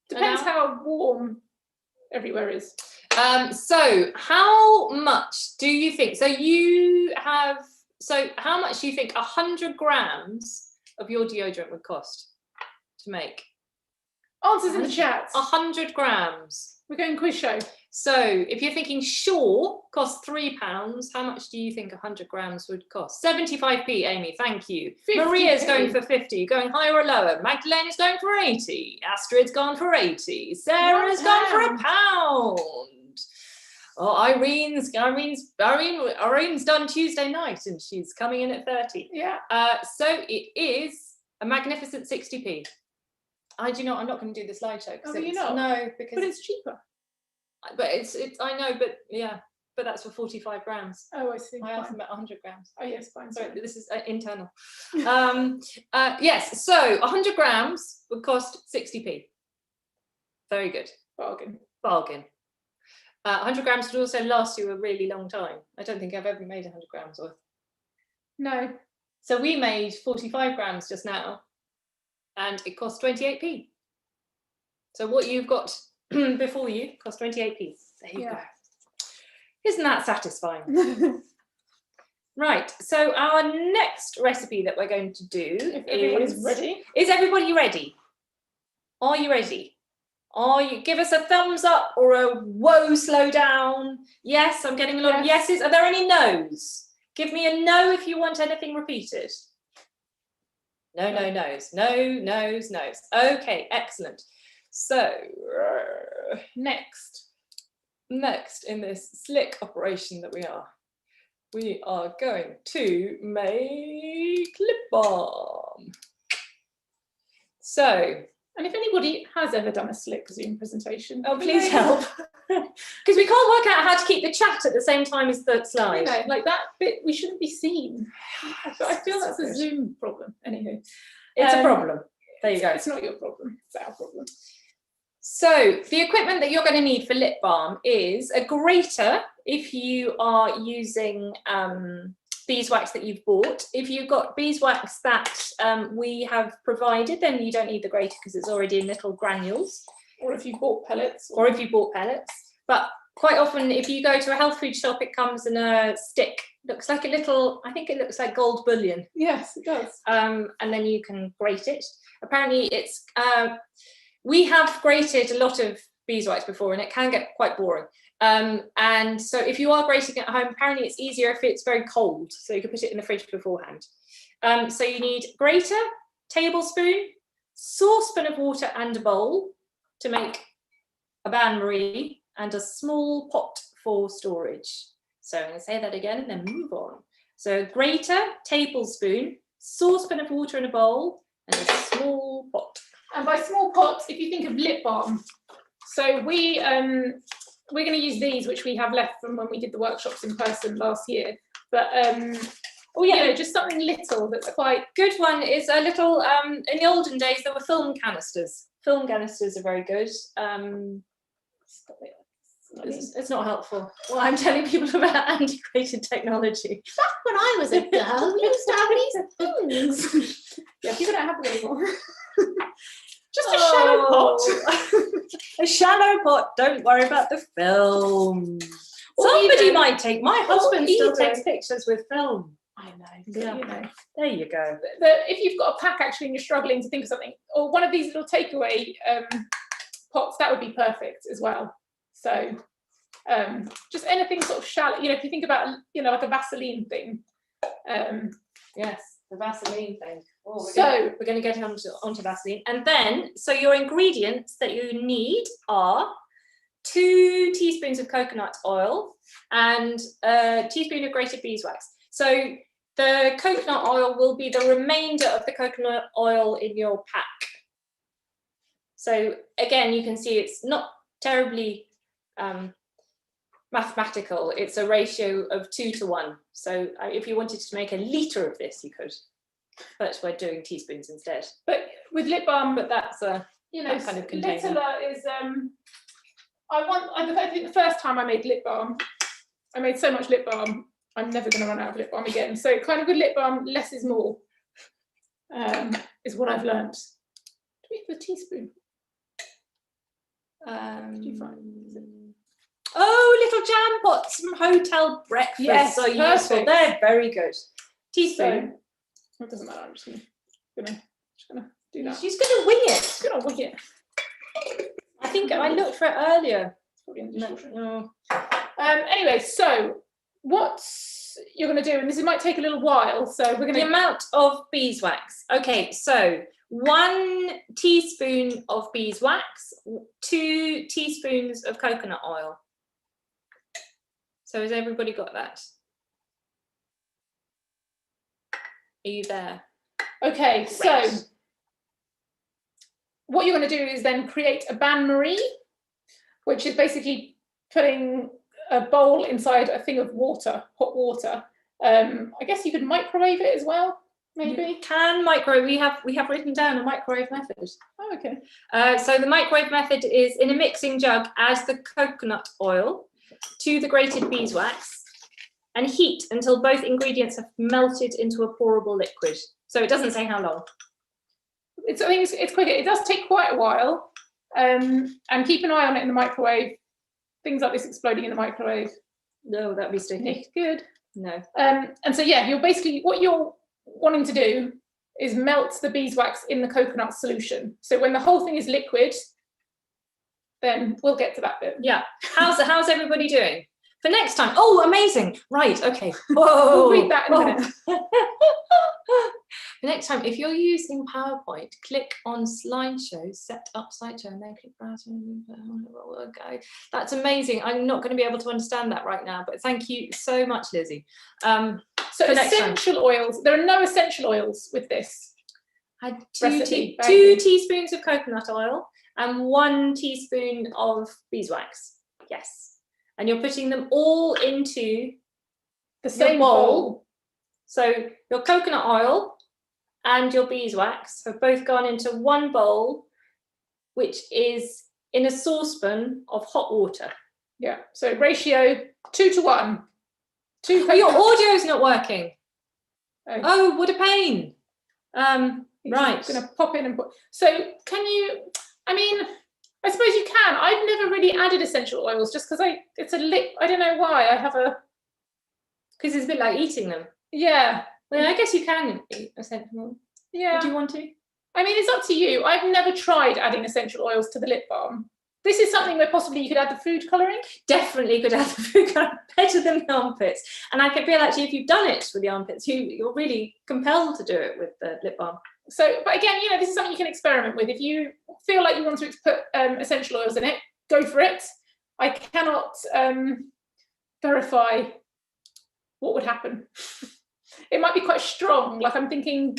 [SPEAKER 2] Depends how warm everywhere is.
[SPEAKER 1] So how much do you think? How much do you think 100 grams of your deodorant would cost to make?
[SPEAKER 2] Answers in the chat.
[SPEAKER 1] 100 grams.
[SPEAKER 2] We're going quiz show.
[SPEAKER 1] So if you're thinking Shaw costs £3, how much do you think 100 grams would cost? 75p, Amy, thank you.
[SPEAKER 2] 50p.
[SPEAKER 1] Maria's going for 50, going higher or lower. Magdalena's going for 80. Astrid's gone for 80. Sarah's gone for £1. Oh, Irene's done Tuesday night and she's coming in at 30.
[SPEAKER 2] Yeah.
[SPEAKER 1] So it is a magnificent 60p. I'm not going to do the slideshow.
[SPEAKER 2] Oh, you're not?
[SPEAKER 1] No, because
[SPEAKER 2] but it's cheaper.
[SPEAKER 1] But it's I know, but yeah, but that's for 45 grams.
[SPEAKER 2] Oh, I see.
[SPEAKER 1] I asked them about 100 grams.
[SPEAKER 2] Oh, yes, fine.
[SPEAKER 1] Sorry, this is internal. Yes, so 100 grams would cost 60p. Very good.
[SPEAKER 2] Bargain.
[SPEAKER 1] 100 grams would also last you a really long time. I don't think I've ever made 100 grams worth.
[SPEAKER 2] No.
[SPEAKER 1] So we made 45 grams just now, and it cost 28p. So what you've got before you cost 28p. There you go. Isn't that satisfying? Right, so our next recipe that we're going to do
[SPEAKER 2] is ready.
[SPEAKER 1] Is everybody ready? Are you ready? Give us a thumbs up or a whoa, slow down. Yes, I'm getting a lot of yeses. Are there any no's? Give me a no if you want anything repeated. No, no, no's. No, no's, no's. Okay, excellent. So, next in this slick operation that we are going to make lip balm. So,
[SPEAKER 2] and if anybody has ever done a slick Zoom presentation,
[SPEAKER 1] oh, please help. Because we can't work out how to keep the chat at the same time as the slide.
[SPEAKER 2] You know, like that bit, we shouldn't be seen. But I feel that's a Zoom problem. Anyway,
[SPEAKER 1] it's a problem. There you go.
[SPEAKER 2] It's not your problem. It's our problem.
[SPEAKER 1] So the equipment that you're going to need for lip balm is a grater if you are using beeswax that you've bought. If you've got beeswax that we have provided, then you don't need the grater because it's already in little granules.
[SPEAKER 2] Or if you bought pellets.
[SPEAKER 1] But quite often if you go to a health food shop, it comes in a stick. Looks like a little, I think it looks like gold bullion.
[SPEAKER 2] Yes, it does.
[SPEAKER 1] And then you can grate it. Apparently it's... we have grated a lot of beeswax before and it can get quite boring. And so if you are grating at home, apparently it's easier if it's very cold. So you can put it in the fridge beforehand. So you need grater, tablespoon, saucepan of water and a bowl to make a bain-marie and a small pot for storage. So I'm going to say that again and then move on. So grater, tablespoon, saucepan of water in a bowl and a small pot.
[SPEAKER 2] And by small pots, if you think of lip balm, so we're going to use these, which we have left from when we did the workshops in person last year. But just something little that's quite
[SPEAKER 1] good. One is a little. In the olden days, there were film canisters. Film canisters are very good. It's not helpful. Well, I'm telling people about antiquated technology.
[SPEAKER 4] Back when I was a girl, we used to have these things.
[SPEAKER 2] Yeah, people don't have them anymore. Just a shallow pot.
[SPEAKER 4] A shallow pot. Don't worry about the film.
[SPEAKER 2] Or
[SPEAKER 4] Somebody
[SPEAKER 2] even-
[SPEAKER 4] might take. My husband still
[SPEAKER 2] even-
[SPEAKER 4] takes pictures with film.
[SPEAKER 2] I know,
[SPEAKER 4] Yeah.
[SPEAKER 2] you know.
[SPEAKER 4] There you go.
[SPEAKER 2] If you've got a pack actually and you're struggling to think of something, or one of these little takeaway pots, that would be perfect as well. So just anything sort of shallow, you know, if you think about, you know, like a Vaseline thing.
[SPEAKER 1] Yes, the Vaseline thing. Oh,
[SPEAKER 2] So-
[SPEAKER 1] we're going to get onto Vaseline. And then, so your ingredients that you need are 2 teaspoons of coconut oil and a teaspoon of grated beeswax. So the coconut oil will be the remainder of the coconut oil in your pack. So again, you can see it's not terribly mathematical. It's a ratio of 2 to 1. So if you wanted to make a litre of this, you could, but we're doing teaspoons instead.
[SPEAKER 2] But with lip balm,
[SPEAKER 1] But that's a,
[SPEAKER 2] you know,
[SPEAKER 1] that kind of container.
[SPEAKER 2] littler is I think the first time I made lip balm, I made so much lip balm, I'm never going to run out of lip balm again. So kind of with lip balm, less is more, is what I've learned. Do we have a teaspoon? Did you find? Is it?
[SPEAKER 4] Oh, little jam pots from hotel breakfast.
[SPEAKER 2] Yes,
[SPEAKER 4] So useful.
[SPEAKER 2] perfect.
[SPEAKER 4] They're very good. Teaspoon.
[SPEAKER 2] So it doesn't matter. I'm just gonna do that.
[SPEAKER 4] She's going to wing it.
[SPEAKER 2] Just gonna wing it.
[SPEAKER 1] I think I looked for it earlier.
[SPEAKER 2] It's probably in the dishwasher.
[SPEAKER 1] No.
[SPEAKER 2] Anyway, so what you're going to do, and this might take a little while, so we're going
[SPEAKER 1] The
[SPEAKER 2] to.
[SPEAKER 1] amount of beeswax. Okay, so 1 teaspoon of beeswax, 2 teaspoons of coconut oil. So has everybody got that? Are you there?
[SPEAKER 2] Okay, so
[SPEAKER 1] Great.
[SPEAKER 2] what you're going to do is then create a bain-marie, which is basically putting a bowl inside a thing of water, hot water. I guess you could microwave it as well, maybe.
[SPEAKER 1] You can microwave. We have written down a microwave method.
[SPEAKER 2] Oh, okay.
[SPEAKER 1] So the microwave method is in a mixing jug, add the coconut oil to the grated beeswax and heat until both ingredients have melted into a pourable liquid. So it doesn't say how long.
[SPEAKER 2] I think it's quicker. It does take quite a while, and keep an eye on it in the microwave. Things like this exploding in the microwave.
[SPEAKER 1] No, that'd be sticky.
[SPEAKER 2] Good.
[SPEAKER 1] No.
[SPEAKER 2] And so yeah, you're basically what you're wanting to do is melt the beeswax in the coconut solution. So when the whole thing is liquid, then we'll get to that bit.
[SPEAKER 1] Yeah. How's everybody doing? For next time. Oh, amazing. Right. Okay. Whoa.
[SPEAKER 2] We'll read that in a minute.
[SPEAKER 1] For next time, if you're using PowerPoint, click on slideshow, set up slideshow, and then click browser. Okay. That's amazing. I'm not going to be able to understand that right now, but thank you so much, Lizzie.
[SPEAKER 2] So
[SPEAKER 1] for next
[SPEAKER 2] essential oils. There are no essential oils with this.
[SPEAKER 1] Had
[SPEAKER 2] Recipe,
[SPEAKER 1] two teaspoons of coconut oil and 1 teaspoon of beeswax. Yes. And you're putting them all into
[SPEAKER 2] The same
[SPEAKER 1] bowl.
[SPEAKER 2] bowl.
[SPEAKER 1] So your coconut oil and your beeswax have both gone into one bowl, which is in a saucepan of hot water.
[SPEAKER 2] Yeah. So ratio 2 to 1.
[SPEAKER 1] Oh, your audio's not working.
[SPEAKER 2] Oh.
[SPEAKER 1] Oh, what a pain. Right.
[SPEAKER 2] Going to pop in and put. So can you? I mean, I suppose you can. I've never really added essential oils just because it's a lip. I don't know why. I have a.
[SPEAKER 1] Because it's a bit like eating them.
[SPEAKER 2] Yeah.
[SPEAKER 1] Well, I guess you can eat essential oil.
[SPEAKER 2] Yeah.
[SPEAKER 1] Do you want to?
[SPEAKER 2] I mean, it's up to you. I've never tried adding essential oils to the lip balm. This is something where possibly you could add the food colouring.
[SPEAKER 1] Definitely could add the food colour better than the armpits. And I can feel actually if you've done it with the armpits, you're really compelled to do it with the lip balm.
[SPEAKER 2] So, but again, you know, this is something you can experiment with. If you feel like you want to put essential oils in it, go for it. I cannot verify what would happen. It might be quite strong. Like I'm thinking,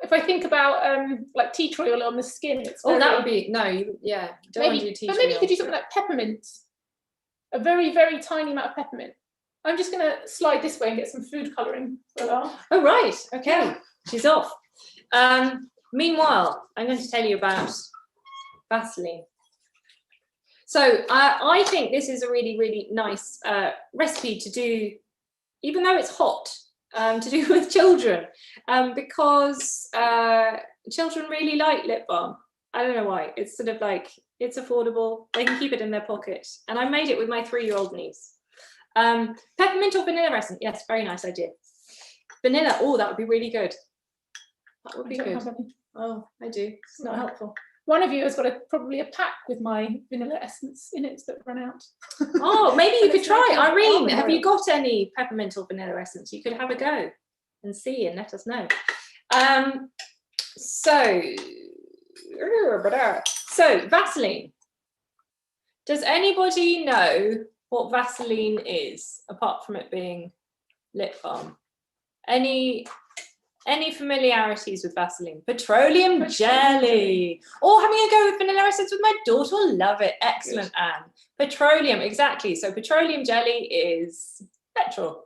[SPEAKER 2] if I think about like tea tree oil on the skin, it's
[SPEAKER 1] Oh,
[SPEAKER 2] very,
[SPEAKER 1] that would be, no, yeah, don't want to do
[SPEAKER 2] maybe,
[SPEAKER 1] tea
[SPEAKER 2] but
[SPEAKER 1] tree
[SPEAKER 2] maybe you
[SPEAKER 1] oil.
[SPEAKER 2] could do something like peppermint. A very, very tiny amount of peppermint. I'm just going to slide this way and get some food colouring.
[SPEAKER 1] Oh, right, okay, she's off. Meanwhile, I'm going to tell you about Vaseline. So I think this is a really, really nice recipe to do, even though it's hot, to do with children, because children really like lip balm. I don't know why. It's sort of like, it's affordable. They can keep it in their pocket. And I made it with my 3-year-old niece. Peppermint or vanilla essence? Yes, very nice idea. Vanilla, oh, that would be really good. That would be
[SPEAKER 2] I don't
[SPEAKER 1] good.
[SPEAKER 2] have any.
[SPEAKER 1] Oh, I do. It's not helpful.
[SPEAKER 2] One of you has got probably a pack with my vanilla essence in it that run out.
[SPEAKER 1] Oh, maybe you
[SPEAKER 2] And
[SPEAKER 1] could
[SPEAKER 2] it's
[SPEAKER 1] try.
[SPEAKER 2] like an
[SPEAKER 1] Irene,
[SPEAKER 2] almond
[SPEAKER 1] have
[SPEAKER 2] oil.
[SPEAKER 1] you got any peppermint or vanilla essence? You could have a go and see and let us know. So Vaseline. Does anybody know what Vaseline is, apart from it being lip balm? Any familiarities with Vaseline? Petroleum jelly. Or having a go with vanilla essence with my daughter. Love it. Excellent, Anne. Petroleum, exactly. So petroleum jelly is petrol.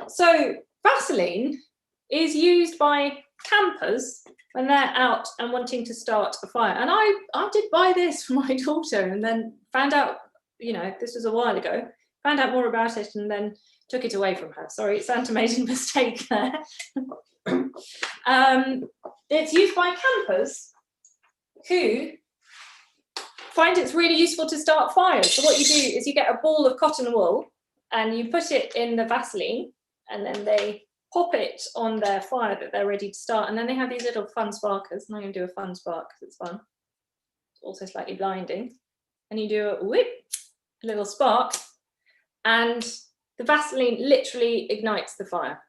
[SPEAKER 1] So Vaseline is used by campers when they're out and wanting to start a fire. And I did buy this for my daughter and then found out, you know, this was a while ago, found out more about it and then took it away from her. Sorry, Santa made a mistake there. It's used by campers who find it's really useful to start fires. So what you do is you get a ball of cotton wool and you put it in the Vaseline and then they pop it on their fire that they're ready to start. And then they have these little fun sparkers. And I'm going to do a fun spark because it's fun. It's also slightly blinding. And you do a whip, a little spark, and the Vaseline literally ignites the fire.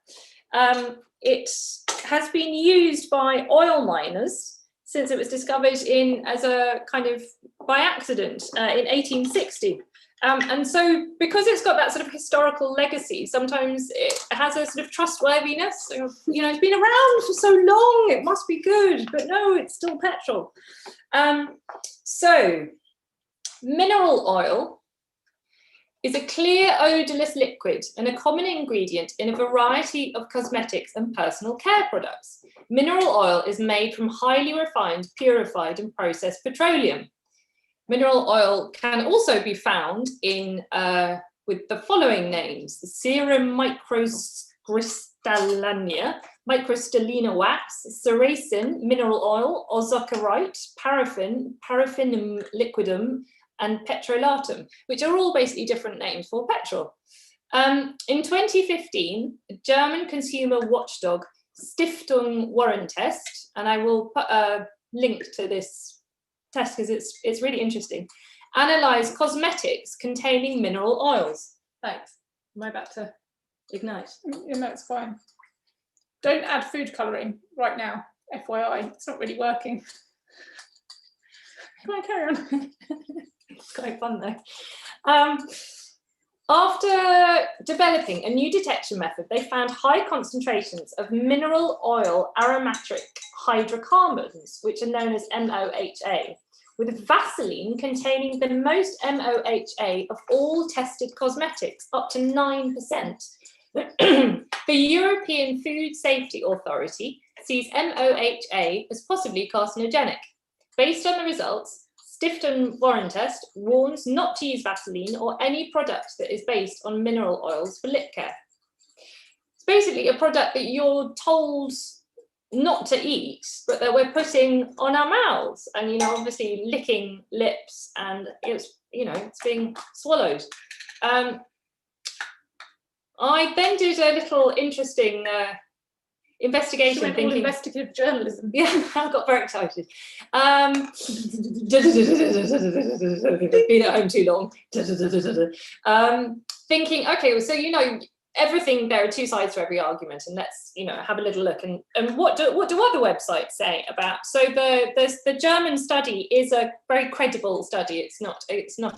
[SPEAKER 1] It has been used by oil miners since it was discovered as a kind of by accident in 1860. And so because it's got that sort of historical legacy, sometimes it has a sort of trustworthiness. You know, it's been around for so long, it must be good, but no, it's still petrol. So mineral oil is a clear odorless liquid and a common ingredient in a variety of cosmetics and personal care products. Mineral oil is made from highly refined, purified and processed petroleum. Mineral oil can also be found in with the following names: the serum microcrystallina wax, seracin mineral oil, ozocerite, paraffinum liquidum, and petrolatum, which are all basically different names for petrol. In 2015, German consumer watchdog Stiftung Warentest, and I will put a link to this test because it's really interesting, analysed cosmetics containing mineral oils. Thanks. Am I about to ignite?
[SPEAKER 2] Yeah, no, it's fine. Don't add food colouring right now, FYI. It's not really working. Come on, carry on.
[SPEAKER 1] It's quite fun though. After developing a new detection method, they found high concentrations of mineral oil aromatic hydrocarbons, which are known as MOHA, with Vaseline containing the most MOHA of all tested cosmetics, up to 9%. The European Food Safety Authority sees MOHA as possibly carcinogenic. Based on the results, Stiftung Warentest warns not to use Vaseline or any product that is based on mineral oils for lip care. It's basically a product that you're told not to eat, but that we're putting on our mouths and, you know, obviously licking lips, and it's, you know, it's being swallowed. I then did a little interesting investigation.
[SPEAKER 2] She went all investigative journalism.
[SPEAKER 1] Yeah, I got very excited. Been at home too long. Thinking, okay, so, you know, everything, there are two sides to every argument, and let's, you know, have a little look. And what do other websites say about? So the German study is a very credible study. It's not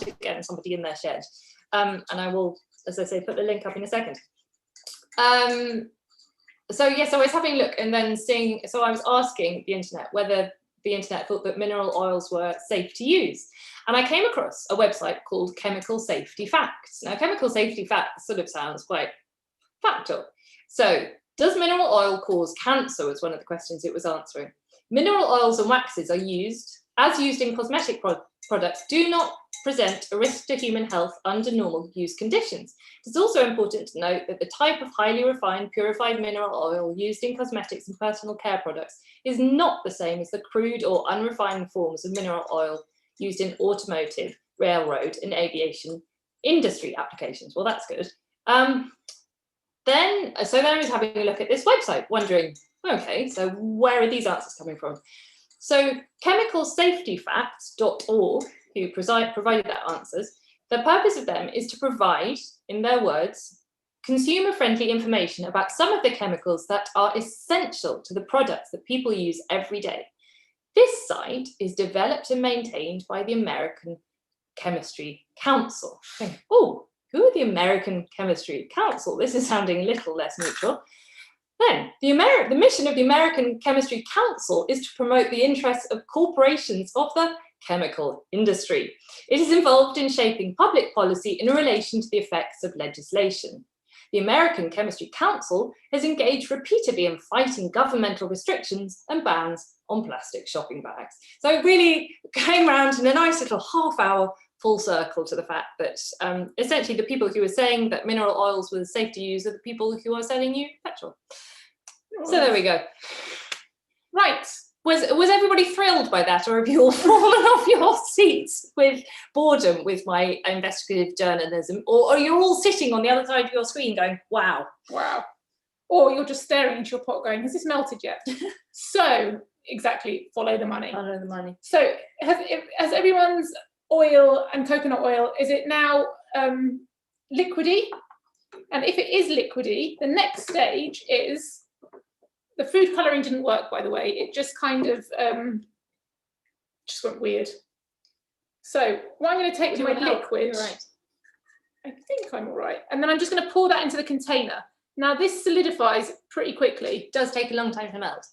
[SPEAKER 1] again somebody in their shed. And I will, as I say, put the link up in a second. So yes, I was having a look and then seeing, so I was asking the internet whether the internet thought that mineral oils were safe to use. And I came across a website called Chemical Safety Facts. Now, Chemical Safety Facts sort of sounds quite factual. So, does mineral oil cause cancer was one of the questions it was answering. Mineral oils and waxes are used in cosmetic products do not present a risk to human health under normal use conditions. It's also important to note that the type of highly refined, purified mineral oil used in cosmetics and personal care products is not the same as the crude or unrefined forms of mineral oil used in automotive, railroad, and aviation industry applications. Well, that's good. Then I was having a look at this website, wondering, okay, so where are these answers coming from? So chemicalsafetyfacts.org, who provided that answers, the purpose of them is to provide, in their words, consumer-friendly information about some of the chemicals that are essential to the products that people use every day. This site is developed and maintained by the American Chemistry Council. Oh, who are the American Chemistry Council? This is sounding a little less neutral. Then, the mission of the American Chemistry Council is to promote the interests of corporations of the chemical industry. It is involved in shaping public policy in relation to the effects of legislation. The American Chemistry Council has engaged repeatedly in fighting governmental restrictions and bans on plastic shopping bags. So it really came around in a nice little half-hour full circle to the fact that essentially the people who were saying that mineral oils were safe to use are the people who are selling you petrol. So there we go. Right. Was everybody thrilled by that, or have you all fallen off your seats with boredom with my investigative journalism, or are you all sitting on the other side of your screen going, wow.
[SPEAKER 2] Wow. Or you're just staring into your pot going, has this melted yet? So, exactly, follow the money.
[SPEAKER 1] Follow the money.
[SPEAKER 2] So, has everyone's oil and coconut oil, is it now liquidy? And if it is liquidy, the next stage is, the food colouring didn't work, by the way. It just kind of just went weird. So what I'm going to take with my liquid,
[SPEAKER 1] right.
[SPEAKER 2] I think I'm all right. And then I'm just going to pour that into the container. Now this solidifies pretty quickly.
[SPEAKER 1] It does take a long time to melt.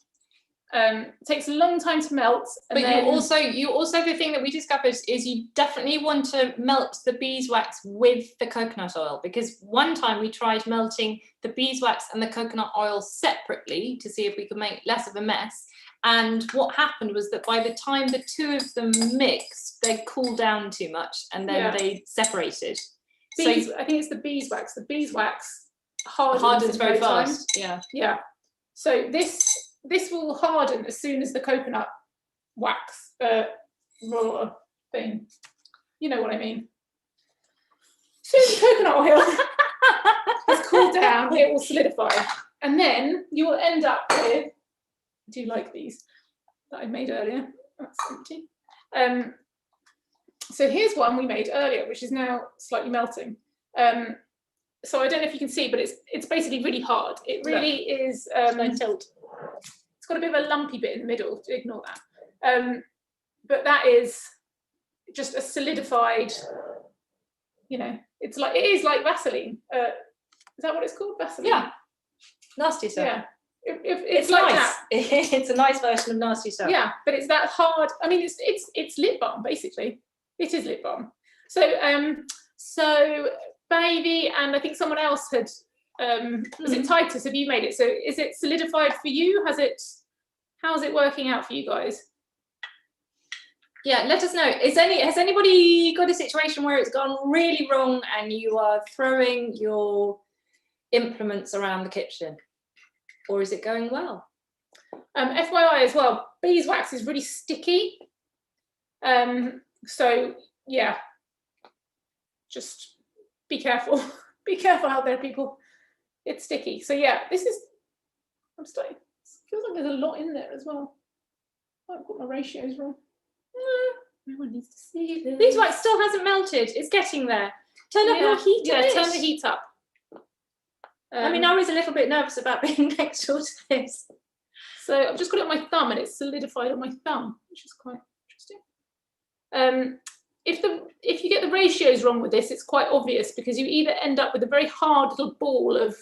[SPEAKER 2] It takes a long time to melt.
[SPEAKER 1] But you also, the thing that we discovered is you definitely want to melt the beeswax with the coconut oil, because one time we tried melting the beeswax and the coconut oil separately to see if we could make less of a mess. And what happened was that by the time the two of them mixed, they cooled down too much and then they separated.
[SPEAKER 2] I think it's the beeswax. The beeswax hardens
[SPEAKER 1] very
[SPEAKER 2] time.
[SPEAKER 1] fast. Yeah.
[SPEAKER 2] Yeah. So this will harden as soon as the coconut wax thing. You know what I mean. As soon as the coconut oil has cooled down, it will solidify. And then you will end up with, do you like these that I made earlier? That's empty. So here's one we made earlier, which is now slightly melting. So I don't know if you can see, but it's basically really hard. It really is tilt. It's got a bit of a lumpy bit in the middle, ignore that. But that is just a solidified, it is like Vaseline. Is that what it's called? Vaseline?
[SPEAKER 1] Yeah. Nasty stuff.
[SPEAKER 2] Yeah. It's like
[SPEAKER 1] nice.
[SPEAKER 2] that.
[SPEAKER 1] It's a nice version of nasty stuff.
[SPEAKER 2] Yeah, but it's that hard. I mean, it's lip balm, basically. It is lip balm. So Baby, and I think someone else had, was it Titus? Have you made it? So is it solidified for you? How's it working out for you guys?
[SPEAKER 1] Yeah, let us know. Has anybody got a situation where it's gone really wrong and you are throwing your implements around the kitchen? Or is it going well?
[SPEAKER 2] FYI as well, beeswax is really sticky. So yeah, just be careful. Be careful out there, people. It's sticky. So yeah, I'm starting. Feels like there's a lot in there as well. I've got my ratios wrong. No one needs to see this.
[SPEAKER 1] Beeswax still hasn't melted. It's getting there. Turn up your heat.
[SPEAKER 2] Yeah, turn the heat up.
[SPEAKER 1] I mean, I was a little bit nervous about being next door to this.
[SPEAKER 2] So I've just got it on my thumb and it's solidified on my thumb, which is quite interesting. If you get the ratios wrong with this, it's quite obvious because you either end up with a very hard little ball of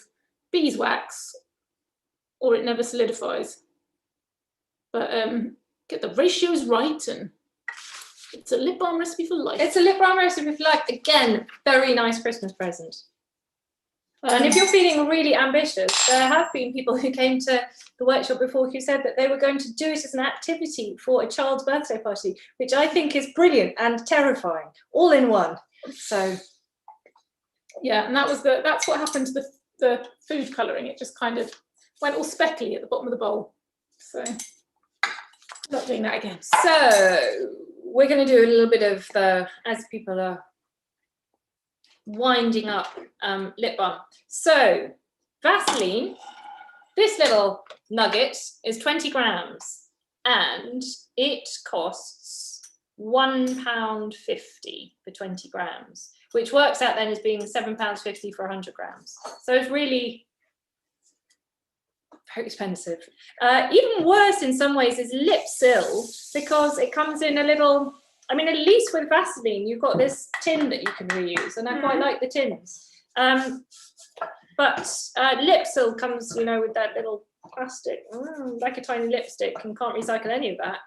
[SPEAKER 2] beeswax or it never solidifies. But get the ratios right and it's a lip balm recipe for life.
[SPEAKER 1] It's a lip balm recipe for life. Again, very nice Christmas present. And if you're feeling really ambitious, there have been people who came to the workshop before who said that they were going to do it as an activity for a child's birthday party, which I think is brilliant and terrifying, all in one. So,
[SPEAKER 2] yeah, and that's what happened to the food colouring. It just kind of went all speckly at the bottom of the bowl. So, not doing that again.
[SPEAKER 1] So we're going to do a little bit of the, as people are winding up, lip balm. So Vaseline, this little nugget is 20 grams and it costs £1.50 for 20 grams, which works out then as being £7.50 for 100 grams. So it's really very expensive. Even worse in some ways is Lipsil, because it comes in a little, I mean, at least with Vaseline, you've got this tin that you can reuse, and I quite like the tins. But Lipsil comes, you know, with that little plastic, like a tiny lipstick, and can't recycle any of that.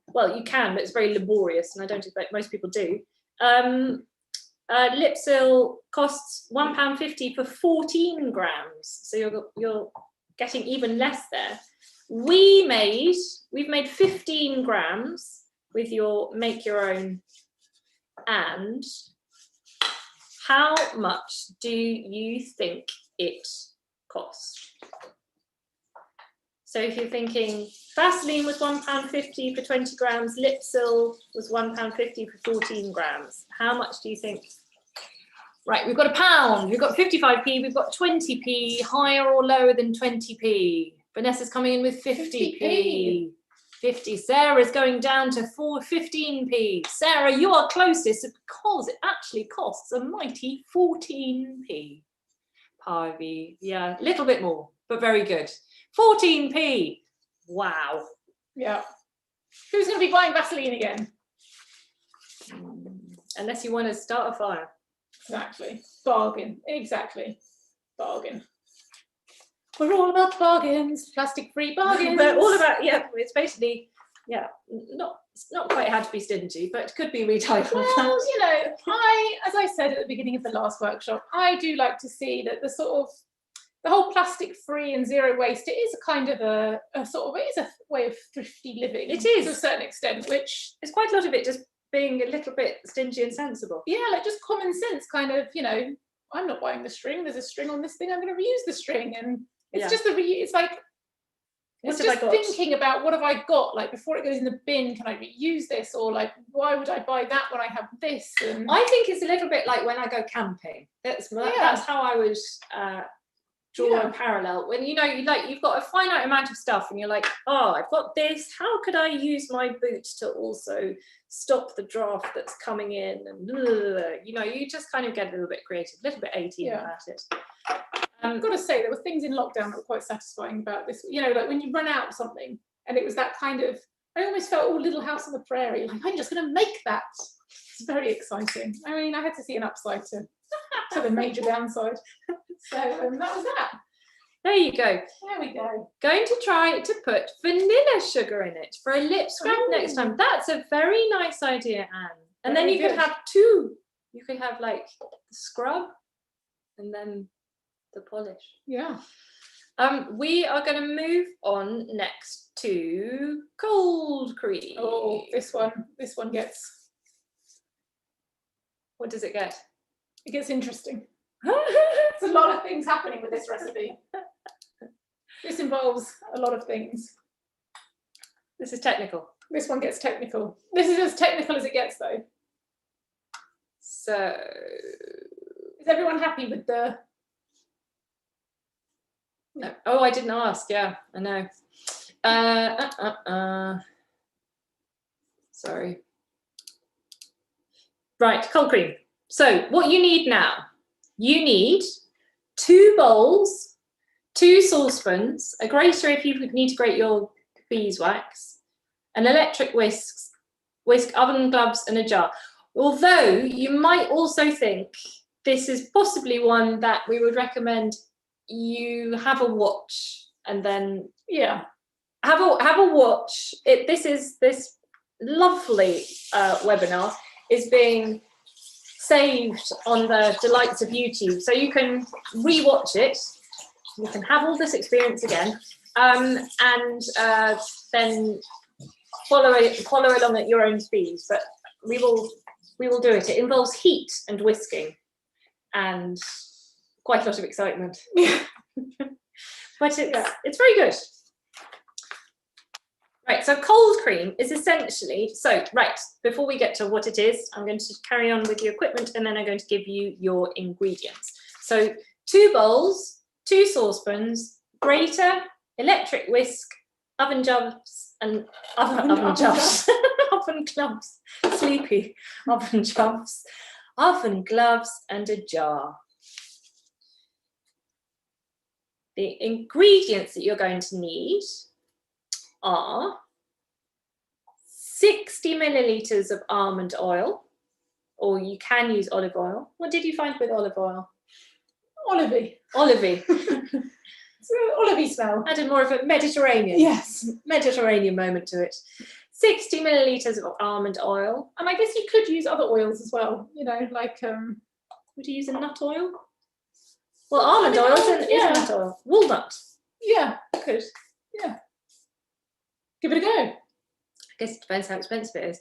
[SPEAKER 1] Well, you can, but it's very laborious, and I don't expect most people do. Lipsil costs £1.50 for 14 grams, so you're getting even less there. We've made 15 grams with your make your own. And how much do you think it cost? So if you're thinking Vaseline was £1.50 for 20 grams, Lipsil was £1.50 for 14 grams. How much do you think? Right, we've got £1, we've got 55p, we've got 20p, higher or lower than 20p. Vanessa's coming in with 50p. 50. Sarah's going down to 15p. Sarah, you are closest because it actually costs a mighty 14p. Pivy, yeah, a little bit more, but very good. 14p. Wow.
[SPEAKER 2] Yeah. Who's going to be buying Vaseline again?
[SPEAKER 1] Unless you want to start a fire.
[SPEAKER 2] Exactly. Bargain. Exactly. Bargain. We're all about bargains, plastic-free bargains.
[SPEAKER 1] We're all about, yeah, it's basically, yeah, it's not quite how to be stingy, but it could be retitled.
[SPEAKER 2] Well, you know, as I said at the beginning of the last workshop, I do like to see that the whole plastic-free and zero waste, it is a kind of a way of thrifty living.
[SPEAKER 1] It is.
[SPEAKER 2] To a certain extent, which
[SPEAKER 1] is quite a lot of it just being a little bit stingy and sensible.
[SPEAKER 2] Yeah, like just common sense kind of, you know, I'm not buying the string, there's a string on this thing, I'm going to reuse the string. And it's just it's like, it's just thinking about what have I got, like before it goes in the bin, can I reuse this? Or like, why would I buy that when I have this? And
[SPEAKER 1] I think it's a little bit like when I go camping. That's how I would draw a parallel. When you know, you've got a finite amount of stuff and you're like, oh, I've got this, how could I use my boot to also stop the draft that's coming in? And you know, you just kind of get a little bit creative, a little bit 18 about it.
[SPEAKER 2] I've got to say, there were things in lockdown that were quite satisfying about this. You know, like when you run out of something and it was that kind of, I almost felt all Little House on the Prairie, like I'm just going to make that. It's very exciting. I mean, I had to see an upside to the major downside. So that was that.
[SPEAKER 1] There you go.
[SPEAKER 2] There we go.
[SPEAKER 1] Going to try to put vanilla sugar in it for a lip scrub next time. That's a very nice idea, Anne. And then you could have two. You could have like the scrub and then the polish.
[SPEAKER 2] Yeah.
[SPEAKER 1] We are going to move on next to cold cream.
[SPEAKER 2] Oh, this one gets.
[SPEAKER 1] What does it get?
[SPEAKER 2] It gets interesting. There's a lot of things happening with this recipe. This involves a lot of things.
[SPEAKER 1] This is technical.
[SPEAKER 2] This one gets technical. This is as technical as it gets, though.
[SPEAKER 1] So,
[SPEAKER 2] is everyone happy with the?
[SPEAKER 1] No. Oh, I didn't ask. Yeah, I know. Sorry. Right, cold cream. So what you need now, you need 2 bowls, 2 saucepans, a grater if you need to grate your beeswax, an electric whisk, oven gloves and a jar. Although you might also think this is possibly one that we would recommend you have a watch and then have a watch. This lovely webinar is being saved on the Delights of YouTube, so you can re-watch it. You can have all this experience again, and then follow along at your own speed. But we will do it. It involves heat and whisking, and quite a lot of excitement. But it's very good. Right, so cold cream is essentially, before we get to what it is, I'm going to carry on with your equipment and then I'm going to give you your ingredients. So 2 bowls, 2 saucepans, grater, electric whisk, oven gloves, and oven gloves, oven gloves, sleepy, oven gloves, and a jar. The ingredients that you're going to need are 60 millilitres of almond oil, or you can use olive oil. What did you find with olive oil?
[SPEAKER 2] Olivey. It's an olivey smell.
[SPEAKER 1] Added more of a Mediterranean.
[SPEAKER 2] Yes.
[SPEAKER 1] Mediterranean moment to it. 60 millilitres of almond oil.
[SPEAKER 2] And I guess you could use other oils as well, you know, like
[SPEAKER 1] would you use a nut oil? Well, almond oil is a nut oil. Walnut.
[SPEAKER 2] Yeah, could. Yeah. Give it a go.
[SPEAKER 1] I guess it depends how expensive it is.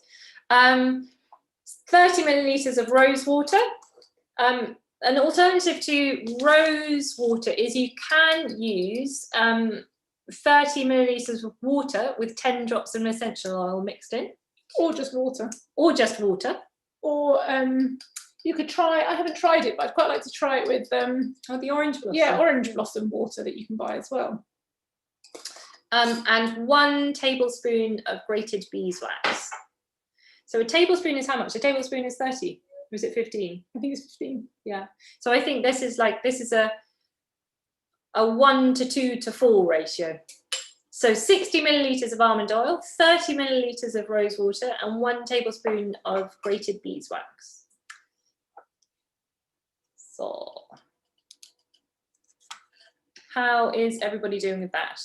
[SPEAKER 1] 30 millilitres of rose water. An alternative to rose water is you can use 30 millilitres of water with 10 drops of essential oil mixed in.
[SPEAKER 2] Or just water.
[SPEAKER 1] Or just water.
[SPEAKER 2] Or you could try, I haven't tried it, but I'd quite like to try it with
[SPEAKER 1] the orange blossom.
[SPEAKER 2] Yeah, orange blossom water that you can buy as well.
[SPEAKER 1] And 1 tablespoon of grated beeswax. So a tablespoon is how much? A tablespoon is 30. Or is it 15?
[SPEAKER 2] I think it's 15.
[SPEAKER 1] Yeah. So I think this is a 1 to 2 to 4 ratio. So 60 millilitres of almond oil, 30 millilitres of rose water, and 1 tablespoon of grated beeswax. So how is everybody doing with that?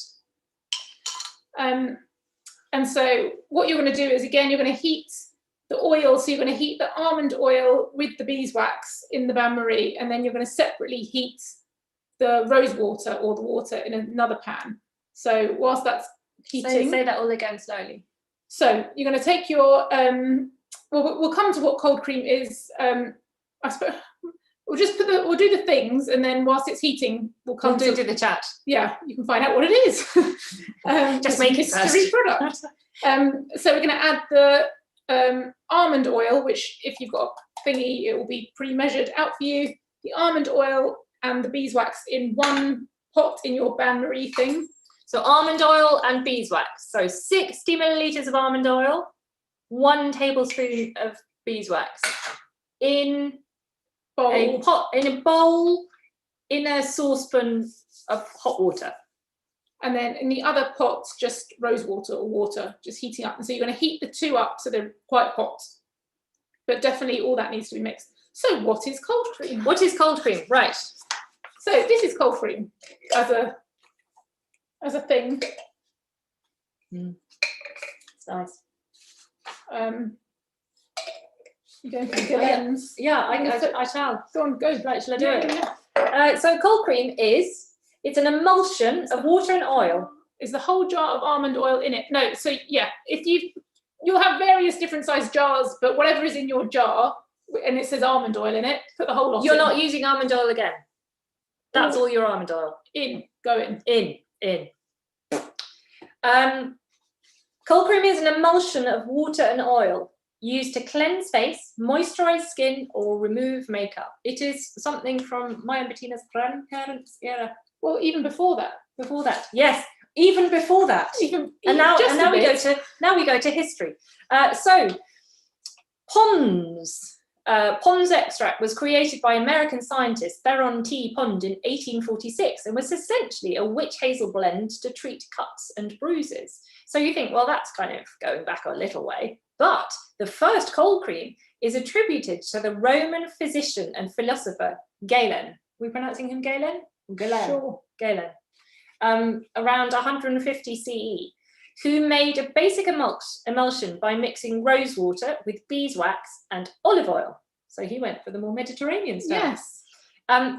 [SPEAKER 2] And so what you're going to do is, again, you're going to heat the oil. So you're going to heat the almond oil with the beeswax in the bain-marie, and then you're going to separately heat the rose water or the water in another pan. So whilst that's heating...
[SPEAKER 1] Say that all again slowly.
[SPEAKER 2] So you're going to take your... we'll come to what cold cream is. I suppose we'll do the things, and then whilst it's heating, we'll
[SPEAKER 1] do the chat.
[SPEAKER 2] Yeah, you can find out what it is.
[SPEAKER 1] Just make it
[SPEAKER 2] mystery product. So we're going to add the almond oil, which if you've got a thingy, it will be pre-measured out for you. The almond oil and the beeswax in 1 pot in your bain-marie thing.
[SPEAKER 1] So almond oil and beeswax. So 60 millilitres of almond oil, 1 tablespoon of beeswax in a pot, in a bowl, in a saucepan of hot water.
[SPEAKER 2] And then in the other pot, just rose water or water, just heating up. And so you're going to heat the 2 up so they're quite hot. But definitely all that needs to be mixed. So what is cold cream?
[SPEAKER 1] What is cold cream? Right.
[SPEAKER 2] So this is cold cream as a thing.
[SPEAKER 1] It's nice.
[SPEAKER 2] You going for the lens?
[SPEAKER 1] Yeah, I shall.
[SPEAKER 2] Go on, go.
[SPEAKER 1] Right, shall I do it?
[SPEAKER 2] Yeah.
[SPEAKER 1] So cold cream it's an emulsion of water and oil.
[SPEAKER 2] Is the whole jar of almond oil in it? No, so yeah, if you'll have various different sized jars, but whatever is in your jar, and it says almond oil in it, put the whole lot in.
[SPEAKER 1] You're not using almond oil again. That's all your almond oil.
[SPEAKER 2] Go in.
[SPEAKER 1] In. Cold cream is an emulsion of water and oil used to cleanse face, moisturize skin, or remove makeup. It is something from my and Bettina's grandparents' era.
[SPEAKER 2] Well, even before that.
[SPEAKER 1] Before that, yes, even before that. Now we go to history. So Pond's extract was created by American scientist Theron T. Pond in 1846 and was essentially a witch hazel blend to treat cuts and bruises. So you think, well, that's kind of going back a little way. But the first cold cream is attributed to the Roman physician and philosopher Galen. Are we pronouncing him Galen?
[SPEAKER 2] Sure.
[SPEAKER 1] Galen. Around 150 CE, who made a basic emulsion by mixing rose water with beeswax and olive oil. So he went for the more Mediterranean stuff.
[SPEAKER 2] Yes.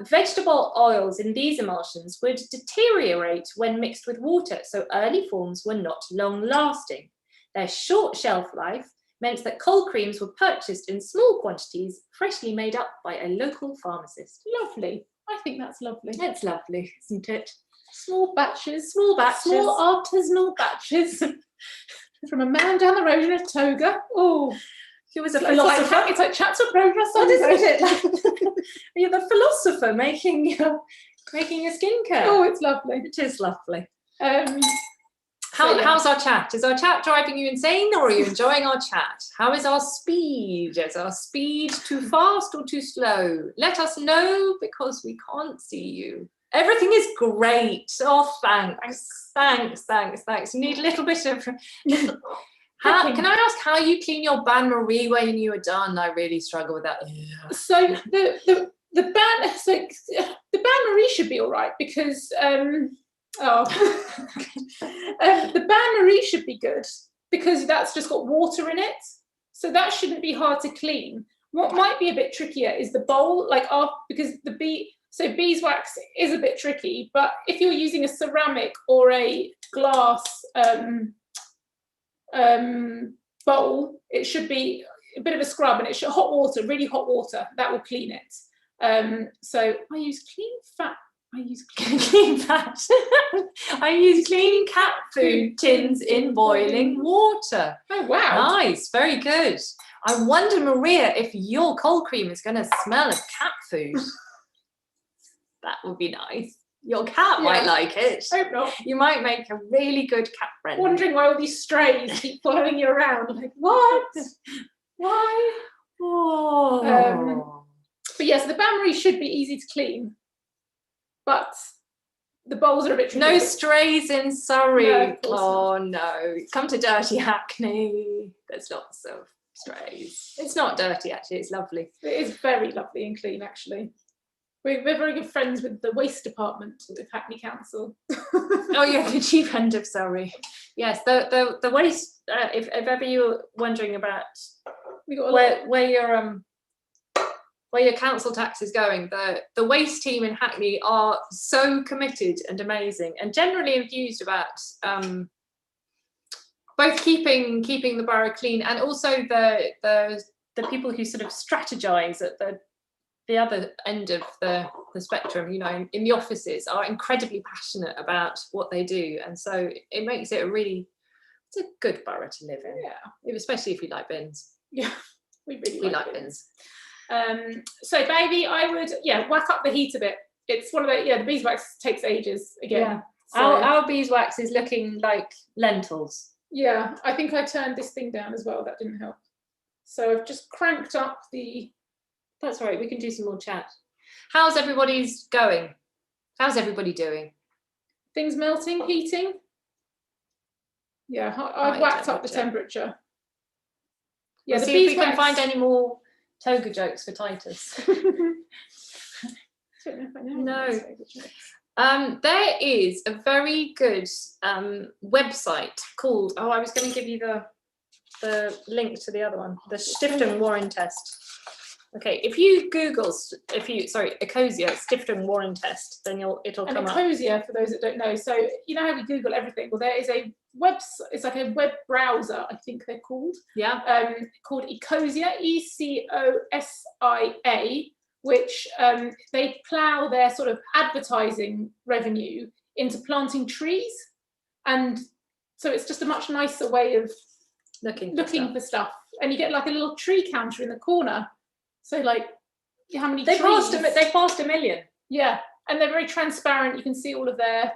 [SPEAKER 1] Vegetable oils in these emulsions would deteriorate when mixed with water, so early forms were not long-lasting. Their short shelf life meant that cold creams were purchased in small quantities, freshly made up by a local pharmacist.
[SPEAKER 2] Lovely. I think that's lovely.
[SPEAKER 1] It's lovely, isn't it?
[SPEAKER 2] Small batches.
[SPEAKER 1] Small batches.
[SPEAKER 2] Small artisanal batches. From a man down the road in a toga. Oh,
[SPEAKER 1] He was a
[SPEAKER 2] it's
[SPEAKER 1] philosopher.
[SPEAKER 2] it's like chapter progress.
[SPEAKER 1] What isn't it? You're the philosopher making your skincare.
[SPEAKER 2] Oh, it's lovely.
[SPEAKER 1] It is lovely.
[SPEAKER 2] So, yeah.
[SPEAKER 1] How's our chat? Is our chat driving you insane, or are you enjoying our chat? How is our speed? Is our speed too fast or too slow? Let us know, because we can't see you. Everything is great. Oh, thanks. You need a little bit of... Can I ask how you clean your bain marie when you are done? I really struggle with that. Yeah.
[SPEAKER 2] So the bain marie should be all right, because the bain marie should be good, because that's just got water in it, so that shouldn't be hard to clean. What might be a bit trickier is the bowl, because beeswax is a bit tricky, but if you're using a ceramic or a glass bowl, it should be a bit of a scrub, and it should really hot water, that will clean it. So I use clean fat. I use clean fat.
[SPEAKER 1] I use clean cat food tins in boiling water.
[SPEAKER 2] Oh wow!
[SPEAKER 1] Nice, very good. I wonder, Maria, if your cold cream is going to smell of cat food. That would be nice. Your cat might like it.
[SPEAKER 2] Hope not.
[SPEAKER 1] You might make a really good cat friend.
[SPEAKER 2] Wondering why all these strays keep following you around. Like, what? Why?
[SPEAKER 1] Oh.
[SPEAKER 2] But yes, the bain marie should be easy to clean, but the bowls are a bit tricky.
[SPEAKER 1] No strays in Surrey.
[SPEAKER 2] No,
[SPEAKER 1] oh no. Come to dirty Hackney. There's lots of strays. It's not dirty, actually. It's lovely.
[SPEAKER 2] It is very lovely and clean, actually. We're very good friends with the waste department with Hackney Council.
[SPEAKER 1] Oh yeah, the cheap end of Surrey. Yes, the waste. If ever you're wondering about where your council tax is going, the waste team in Hackney are so committed and amazing, and generally enthused about both keeping the borough clean, and also the people who sort of strategise at the other end of the spectrum, in the offices, are incredibly passionate about what they do, and so it makes it it's a good borough to live in.
[SPEAKER 2] Yeah,
[SPEAKER 1] especially if you like bins.
[SPEAKER 2] Yeah, we like bins. So baby, I would whack up the heat a bit. It's one of the beeswax takes ages again.
[SPEAKER 1] Yeah.
[SPEAKER 2] So,
[SPEAKER 1] our beeswax is looking like lentils.
[SPEAKER 2] Yeah, I think I turned this thing down as well. That didn't help. So I've just cranked up the.
[SPEAKER 1] That's all right. We can do some more chat. How's everybody's going? How's everybody doing?
[SPEAKER 2] Things melting, heating. Yeah, I've whacked up the temperature. Yeah,
[SPEAKER 1] we'll see if we can find any more toga jokes for Titus.
[SPEAKER 2] I don't know if I know.
[SPEAKER 1] No. There is a very good website called. Oh, I was going to give you the link to the other one, the Stiftung Warentest. Okay, if you Google, Ecosia Stiftung Warentest, then it'll come up.
[SPEAKER 2] Ecosia, for those that don't know, so you know how we Google everything. Well, there is a website. It's like a web browser, I think they're called.
[SPEAKER 1] Yeah.
[SPEAKER 2] Called Ecosia, ECOSIA, which they plough their sort of advertising revenue into planting trees, and so it's just a much nicer way of looking for stuff. And you get like a little tree counter in the corner. So like, how many trees?
[SPEAKER 1] They passed 1 million.
[SPEAKER 2] Yeah, and they're very transparent. You can see all of their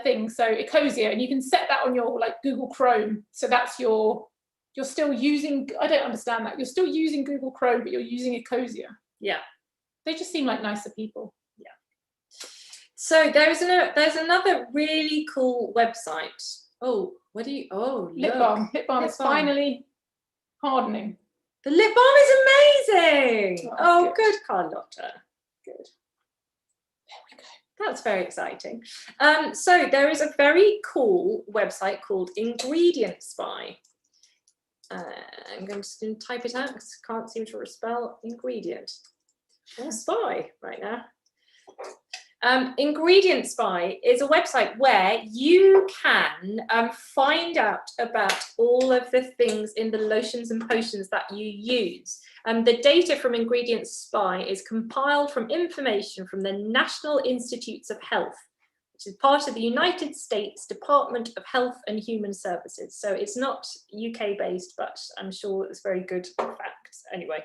[SPEAKER 2] things. So Ecosia, and you can set that on your like Google Chrome. So that's you're still using. I don't understand that. You're still using Google Chrome, but you're using Ecosia.
[SPEAKER 1] Yeah,
[SPEAKER 2] they just seem like nicer people.
[SPEAKER 1] Yeah. So there's another really cool website. Oh, what do you? Oh,
[SPEAKER 2] lip balm. Lip balm is finally hardening.
[SPEAKER 1] The lip balm is amazing. Oh, good, Carlotta. Good. There we go. That's very exciting. So there is a very cool website called Ingredient Spy. I'm just going to type it out because I can't seem to spell ingredient or spy right now. Ingredient Spy is a website where you can find out about all of the things in the lotions and potions that you use. The data from Ingredient Spy is compiled from information from the National Institutes of Health, which is part of the United States Department of Health and Human Services. So it's not UK based, but I'm sure it's very good facts anyway.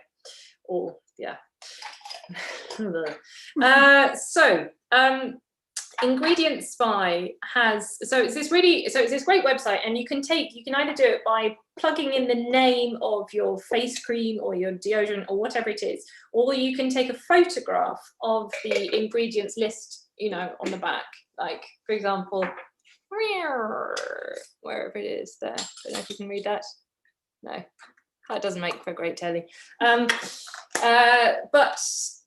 [SPEAKER 1] Or yeah. Ingredient Spy has, it's this great website, and you can either do it by plugging in the name of your face cream or your deodorant or whatever it is, or you can take a photograph of the ingredients list, you know, on the back, like for example, wherever it is there. I don't know if you can read that. No, that doesn't make for great telly.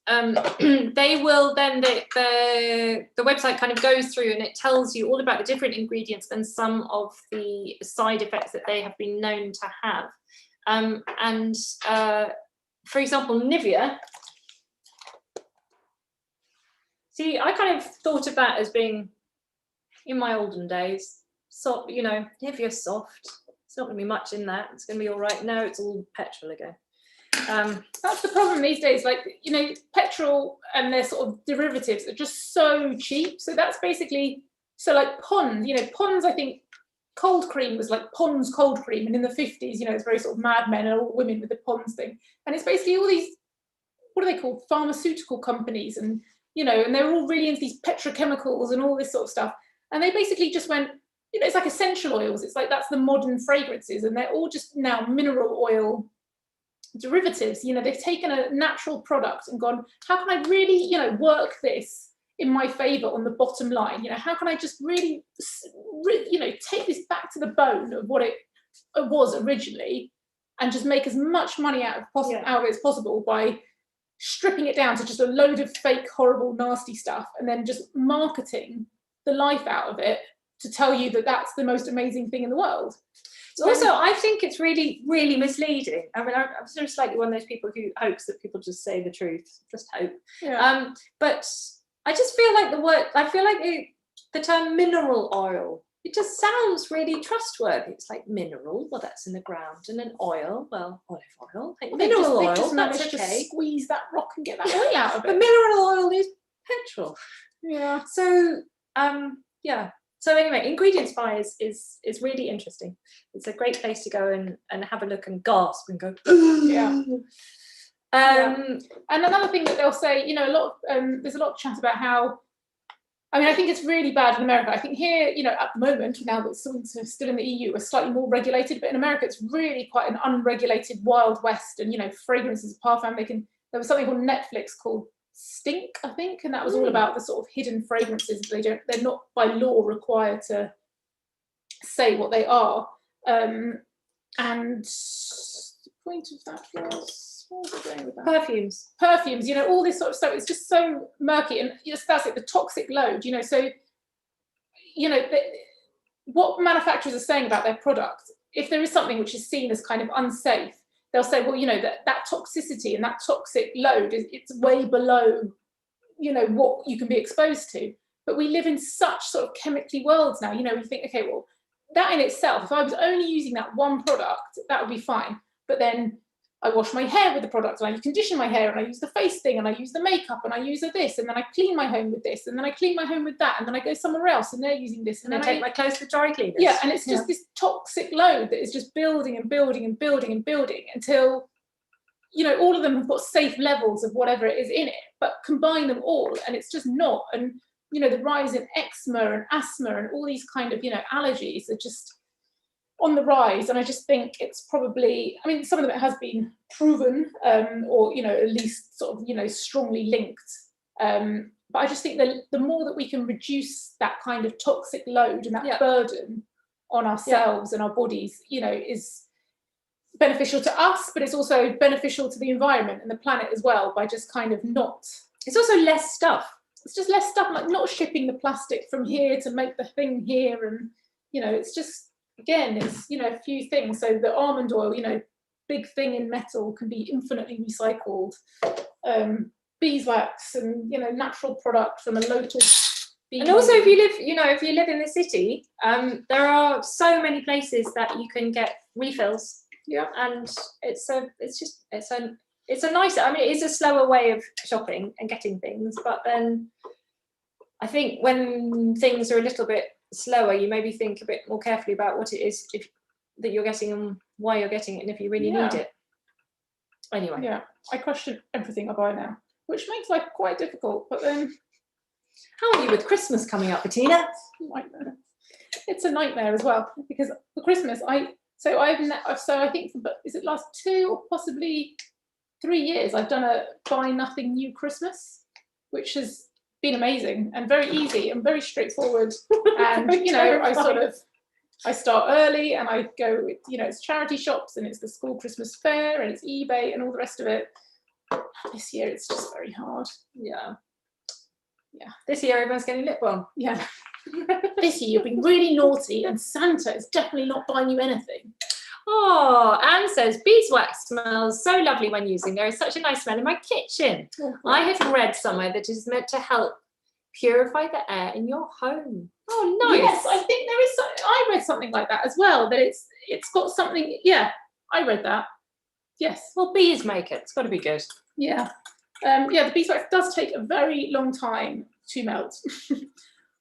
[SPEAKER 1] They will then, the website kind of goes through and it tells you all about the different ingredients and some of the side effects that they have been known to have. For example, Nivea. See, I kind of thought of that as being, in my olden days, so, you know, Nivea soft. It's not going to be much in that. It's going to be all right. No, it's all petrol again.
[SPEAKER 2] That's the problem these days, like, you know, petrol and their sort of derivatives are just so cheap. So that's basically, so like Pond's, you know, Pond's, I think cold cream was like Pond's cold cream, and in the 50s, you know, it's very sort of Mad Men and all women with the Pond's thing, and it's basically all these, what are they called, pharmaceutical companies, and you know, and they're all really into these petrochemicals and all this sort of stuff, and they basically just went, you know, it's like essential oils, it's like that's the modern fragrances, and they're all just now mineral oil derivatives. You know, they've taken a natural product and gone, how can I really, you know, work this in my favor on the bottom line? You know, how can I just really, you know, take this back to the bone of what it was originally, and just make as much money out of it as possible by stripping it down to just a load of fake, horrible, nasty stuff, and then just marketing the life out of it to tell you that that's the most amazing thing in the world.
[SPEAKER 1] Also, I think it's really, really misleading. I mean, I'm sort of slightly one of those people who hopes that people just say the truth, just hope.
[SPEAKER 2] Yeah.
[SPEAKER 1] But I just feel like the term mineral oil, it just sounds really trustworthy. It's like mineral, well, that's in the ground, and an oil, well, olive oil, like mineral oil,
[SPEAKER 2] just
[SPEAKER 1] that's
[SPEAKER 2] managed
[SPEAKER 1] okay.
[SPEAKER 2] to squeeze that rock and get that oil out of it.
[SPEAKER 1] But mineral oil is petrol.
[SPEAKER 2] Yeah.
[SPEAKER 1] So, yeah. So anyway, Ingredient Spy is really interesting. It's a great place to go and have a look and gasp and go,
[SPEAKER 2] yeah. And another thing that they'll say, you know, there's a lot of chat about how, I mean, I think it's really bad in America. I think here, you know, at the moment, now that it's still in the EU, we're slightly more regulated, but in America, it's really quite an unregulated Wild West. And, you know, fragrances, parfum, there was something on Netflix called Stink, I think, and that was all about the sort of hidden fragrances. They're not by law required to say what they are. And the point of that was, what was I going with that? Perfumes, you know, all this sort of stuff. It's just so murky, and just that's it. The toxic load, you know. So, you know, what manufacturers are saying about their product, if there is something which is seen as kind of unsafe, they'll say, well, you know, that toxicity and that toxic load it's way below, you know, what you can be exposed to. But we live in such sort of chemically worlds now. You know, we think, okay, well, that in itself, if I was only using that one product, that would be fine. But then I wash my hair with the product, and I condition my hair, and I use the face thing, and I use the makeup, and I use this, and then I clean my home with this, and then I clean my home with that, and then I go somewhere else, and they're using this,
[SPEAKER 1] and then I take my clothes to dry cleaners.
[SPEAKER 2] Yeah, and it's just this toxic load that is just building and building and building and building until, you know, all of them have got safe levels of whatever it is in it, but combine them all, and it's just not. And, you know, the rise in eczema and asthma and all these kind of, you know, allergies are just on the rise. And I just think it's probably, I mean, some of it has been proven, or, you know, at least sort of, you know, strongly linked. But I just think that the more that we can reduce that kind of toxic load and that burden on ourselves and our bodies, you know, is beneficial to us, but it's also beneficial to the environment and the planet as well, by just kind of not.
[SPEAKER 1] It's also less stuff.
[SPEAKER 2] It's just less stuff, like not shipping the plastic from here to make the thing here, and, you know, it's just, again, it's, you know, a few things. So the almond oil, you know, big thing in metal, can be infinitely recycled. Beeswax and, you know, natural product from a local bee.
[SPEAKER 1] And also, if you live, you know, if you live in the city, there are so many places that you can get refills.
[SPEAKER 2] Yeah.
[SPEAKER 1] And it's a nice, I mean, it is a slower way of shopping and getting things, but then I think when things are a little bit slower, you maybe think a bit more carefully about what it is that you're getting and why you're getting it, and if you really need it. Anyway.
[SPEAKER 2] Yeah, I question everything I buy now, which makes life quite difficult. But then,
[SPEAKER 1] how are you with Christmas coming up, Bettina?
[SPEAKER 2] Nightmare. It's a nightmare as well, because for Christmas, I think, but is it last 2 or possibly 3 years, I've done a buy nothing new Christmas, which has been amazing and very easy and very straightforward. And you know, I start early and I go with, you know, it's charity shops and it's the school Christmas fair and it's eBay and all the rest of it. This year it's just very hard.
[SPEAKER 1] Yeah. This year everyone's getting lip balm.
[SPEAKER 2] Yeah. This year you've been really naughty and Santa is definitely not buying you anything.
[SPEAKER 1] Oh, Anne says beeswax smells so lovely when using. There is such a nice smell in my kitchen. I have read somewhere that it is meant to help purify the air in your home. Oh, nice.
[SPEAKER 2] Yes, I think there is. I read something like that as well. That it's got something. Yeah, I read that. Yes.
[SPEAKER 1] Well, bees make it. It's got to be good.
[SPEAKER 2] Yeah. Yeah. The beeswax does take a very long time to melt.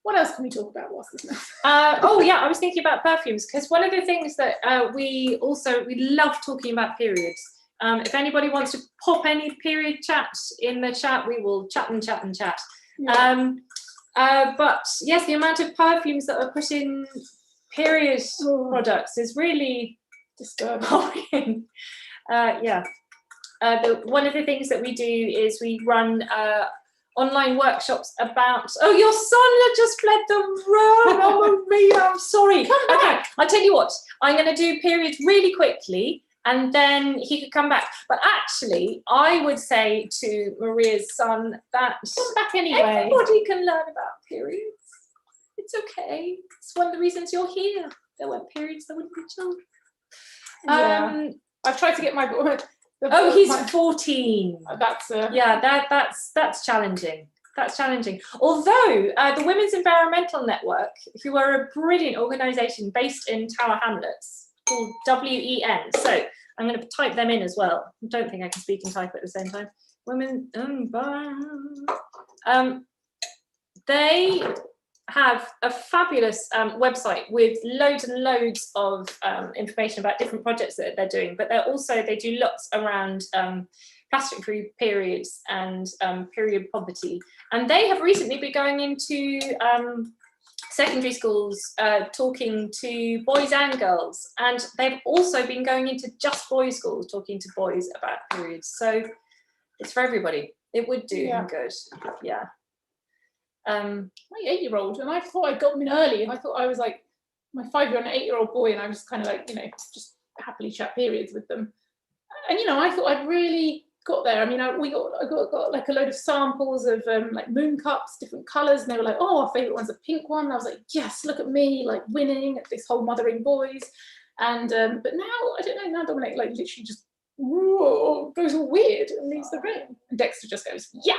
[SPEAKER 2] What else can we talk about whilst this melts?
[SPEAKER 1] Oh yeah, I was thinking about perfumes, because one of the things that we love talking about periods. If anybody wants to pop any period chats in the chat, we will chat and chat and chat. Yeah. But yes, the amount of perfumes that are put in period products is really disturbing. One of the things that we do is we run online workshops about. Oh, your son just fled the room. Oh, Maria, I'm sorry. Okay, I'll tell you what. I'm going to do periods really quickly, and then he could come back. But actually, I would say to Maria's son that
[SPEAKER 2] come back anyway.
[SPEAKER 1] Everybody can learn about periods. It's okay. It's one of the reasons you're here. There weren't periods, there wouldn't be children.
[SPEAKER 2] Yeah. I've tried to get my boy.
[SPEAKER 1] He's 14. That's challenging. That's challenging. Although the Women's Environmental Network, who are a brilliant organisation based in Tower Hamlets called WEN, so I'm going to type them in as well. I don't think I can speak and type at the same time. Women, they have a fabulous website with loads and loads of information about different projects that they're doing, but they do lots around plastic-free periods and period poverty. And they have recently been going into secondary schools talking to boys and girls, and they've also been going into just boys' schools talking to boys about periods. So it's for everybody. It would do them good. Yeah.
[SPEAKER 2] My 8-year-old, and I thought I got them in early, and I thought I was like my 5-year-old and 8-year-old boy, and I was kind of like, you know, just happily chat periods with them. And you know, I thought I'd really got there. I mean, I got like a load of samples of like moon cups, different colours, and they were like, oh, our favourite one's a pink one. And I was like, yes, look at me, like winning at this whole mothering boys. And but now I don't know. Now Dominic like literally just goes all weird and leaves the room, and Dexter just goes yuck.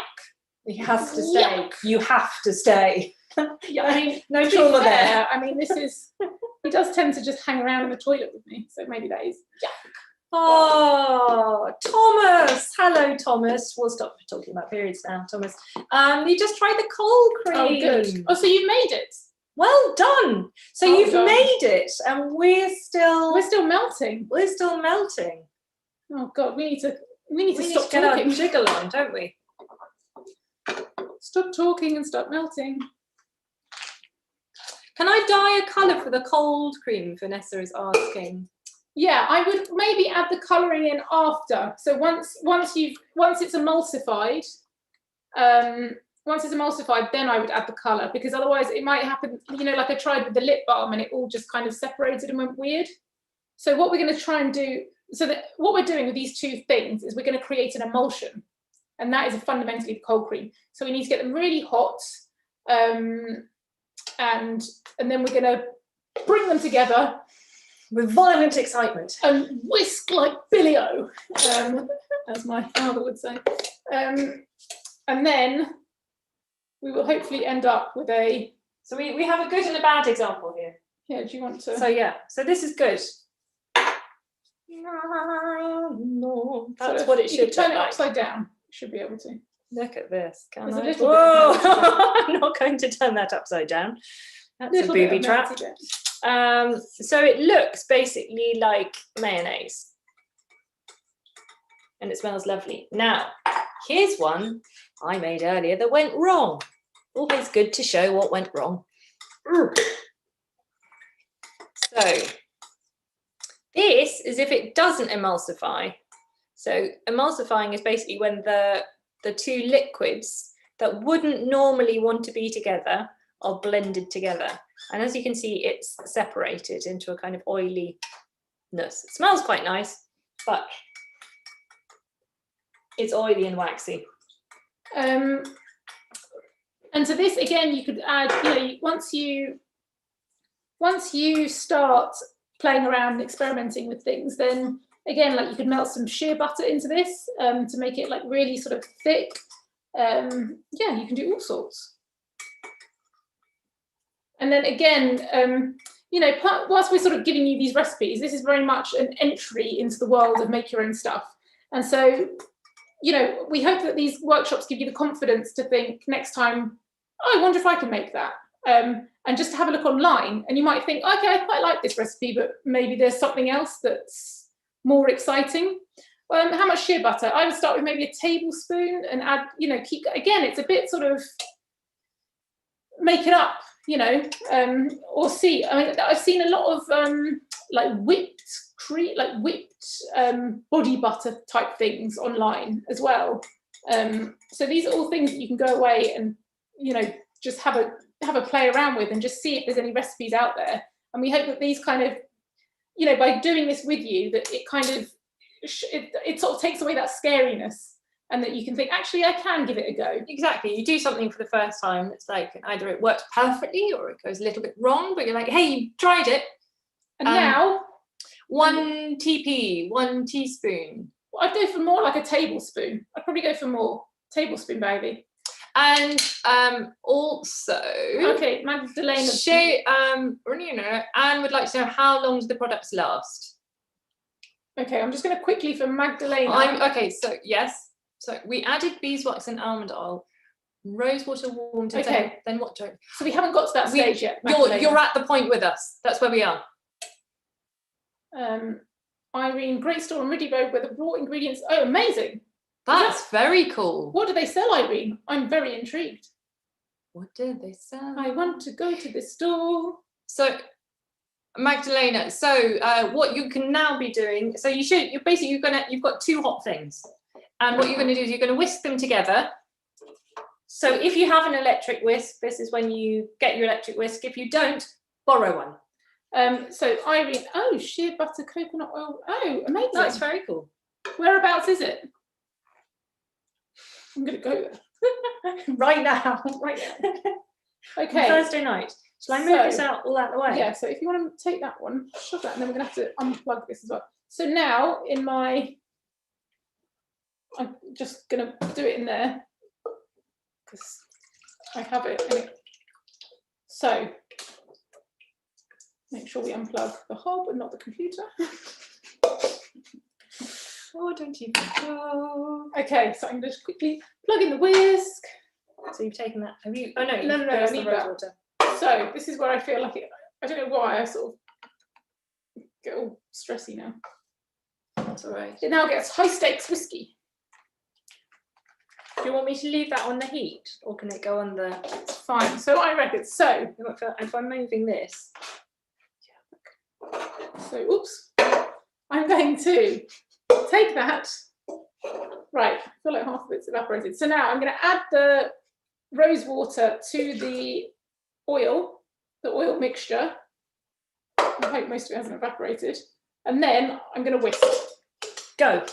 [SPEAKER 1] You have to stay. Yuck. You have to stay.
[SPEAKER 2] Yeah, I mean,
[SPEAKER 1] no trauma there.
[SPEAKER 2] I mean, he does tend to just hang around in the toilet with me, so maybe that is yuck.
[SPEAKER 1] Oh, Thomas. Hello, Thomas. We'll stop talking about periods now, Thomas. You just tried the cold cream.
[SPEAKER 2] Oh, good. Oh, so you've made it.
[SPEAKER 1] Well done. So you've made it, and we're still melting. We're still melting.
[SPEAKER 2] Oh God, we need to stop
[SPEAKER 1] get
[SPEAKER 2] talking.
[SPEAKER 1] Our jiggle on, don't we?
[SPEAKER 2] Stop talking and start melting.
[SPEAKER 1] Can I dye a colour for the cold cream? Vanessa is asking.
[SPEAKER 2] Yeah, I would maybe add the colouring in after. So once it's emulsified, then I would add the colour, because otherwise it might happen. You know, like I tried with the lip balm, and it all just kind of separated and went weird. So what we're going to try and do, what we're doing with these two things is we're going to create an emulsion. And that is fundamentally the cold cream. So we need to get them really hot, and then we're going to bring them together
[SPEAKER 4] with violent excitement.
[SPEAKER 2] And whisk like Billy-O, as my father would say. And then we will hopefully end up with a...
[SPEAKER 1] So we have a good and a bad example here.
[SPEAKER 2] Yeah, do you want to...
[SPEAKER 1] So yeah, so this is good. That's what it
[SPEAKER 2] You
[SPEAKER 1] should
[SPEAKER 2] can turn
[SPEAKER 1] look
[SPEAKER 2] it
[SPEAKER 1] like.
[SPEAKER 2] upside down. You should be able to.
[SPEAKER 1] Look at this. Can
[SPEAKER 2] There's a
[SPEAKER 1] I?
[SPEAKER 2] little
[SPEAKER 1] Whoa!
[SPEAKER 2] bit of melty.
[SPEAKER 1] I'm not going to turn that upside down. That's
[SPEAKER 2] Little
[SPEAKER 1] a
[SPEAKER 2] bit
[SPEAKER 1] booby
[SPEAKER 2] of
[SPEAKER 1] trap.
[SPEAKER 2] melty bit.
[SPEAKER 1] So it looks basically like mayonnaise. And it smells lovely. Now, here's one I made earlier that went wrong. Always good to show what went wrong. So this is if it doesn't emulsify. So emulsifying is basically when the two liquids that wouldn't normally want to be together are blended together. And as you can see, it's separated into a kind of oiliness. It smells quite nice, but it's oily and waxy.
[SPEAKER 2] And to this, again, you could add, once you start playing around and experimenting with things, then again, like you could melt some shea butter into this to make it like really sort of thick. Yeah, you can do all sorts. And then again, whilst we're sort of giving you these recipes, this is very much an entry into the world of make your own stuff. And so, we hope that these workshops give you the confidence to think next time, oh, I wonder if I can make that. And just to have a look online, and you might think, okay, I quite like this recipe, but maybe there's something else that's more exciting. How much shea butter? I would start with maybe a tablespoon and add, again, it's a bit sort of make it up, or see. I mean, I've seen a lot of whipped body butter type things online as well. So these are all things that you can go away and, just have a play around with and just see if there's any recipes out there. And we hope that these kind of, by doing this with you, that it kind of, it sort of takes away that scariness and that you can think, actually, I can give it a go.
[SPEAKER 1] Exactly. You do something for the first time. It's like either it works perfectly or it goes a little bit wrong, but you're like, hey, you tried it.
[SPEAKER 2] And now,
[SPEAKER 1] 1 teaspoon.
[SPEAKER 2] I'd go for more like a tablespoon. I'd probably go for more. Tablespoon, baby.
[SPEAKER 1] And also,
[SPEAKER 2] okay, Magdalena.
[SPEAKER 1] Anne would like to know, how long do the products last?
[SPEAKER 2] Okay, I'm just going to quickly for Magdalena.
[SPEAKER 1] Okay, so yes. So we added beeswax and almond oil, rose water warmed.
[SPEAKER 2] Okay.
[SPEAKER 1] Then what, Joe?
[SPEAKER 2] So we haven't got to that stage yet.
[SPEAKER 1] You're at the point with us. That's where we are.
[SPEAKER 2] Irene, great store on Ridley Road where the raw ingredients. Oh, amazing.
[SPEAKER 1] That's very cool.
[SPEAKER 2] What do they sell, Irene? I'm very intrigued.
[SPEAKER 1] What do they sell?
[SPEAKER 2] I want to go to this store.
[SPEAKER 1] So, Magdalena, what you can now be doing, so you've got 2 hot things. And what you're going to do is you're going to whisk them together. So if you have an electric whisk, this is when you get your electric whisk. If you don't, borrow one.
[SPEAKER 2] So Irene, shea butter, coconut oil. Oh, amazing.
[SPEAKER 1] That's very cool.
[SPEAKER 2] Whereabouts is it? I'm going to go there.
[SPEAKER 1] Right now.
[SPEAKER 2] Okay.
[SPEAKER 1] Thursday night. Shall I move this all out the way?
[SPEAKER 2] Yeah, so if you want to take that one, shove that, and then we're going to have to unplug this as well. So now I'm just going to do it in there because I have it in it. So make sure we unplug the hob and not the computer.
[SPEAKER 1] Oh, don't you go.
[SPEAKER 2] Okay, so I'm just quickly plug in the whisk.
[SPEAKER 1] So you've taken that. Have you? Oh no,
[SPEAKER 2] No, I need that.
[SPEAKER 1] Water.
[SPEAKER 2] So this is where I feel like it. I don't know why I sort of get all stressy now.
[SPEAKER 1] That's all right.
[SPEAKER 2] It now gets high stakes whiskey.
[SPEAKER 1] Do you want me to leave that on the heat, or can it go on the?
[SPEAKER 2] It's fine. So I reckon. So
[SPEAKER 1] if I'm moving this.
[SPEAKER 2] So oops. I'm going to take that. Right. I feel like half of it's evaporated. So now I'm going to add the rose water to the oil mixture. I hope most of it hasn't evaporated. And then I'm going to whisk.
[SPEAKER 1] Go.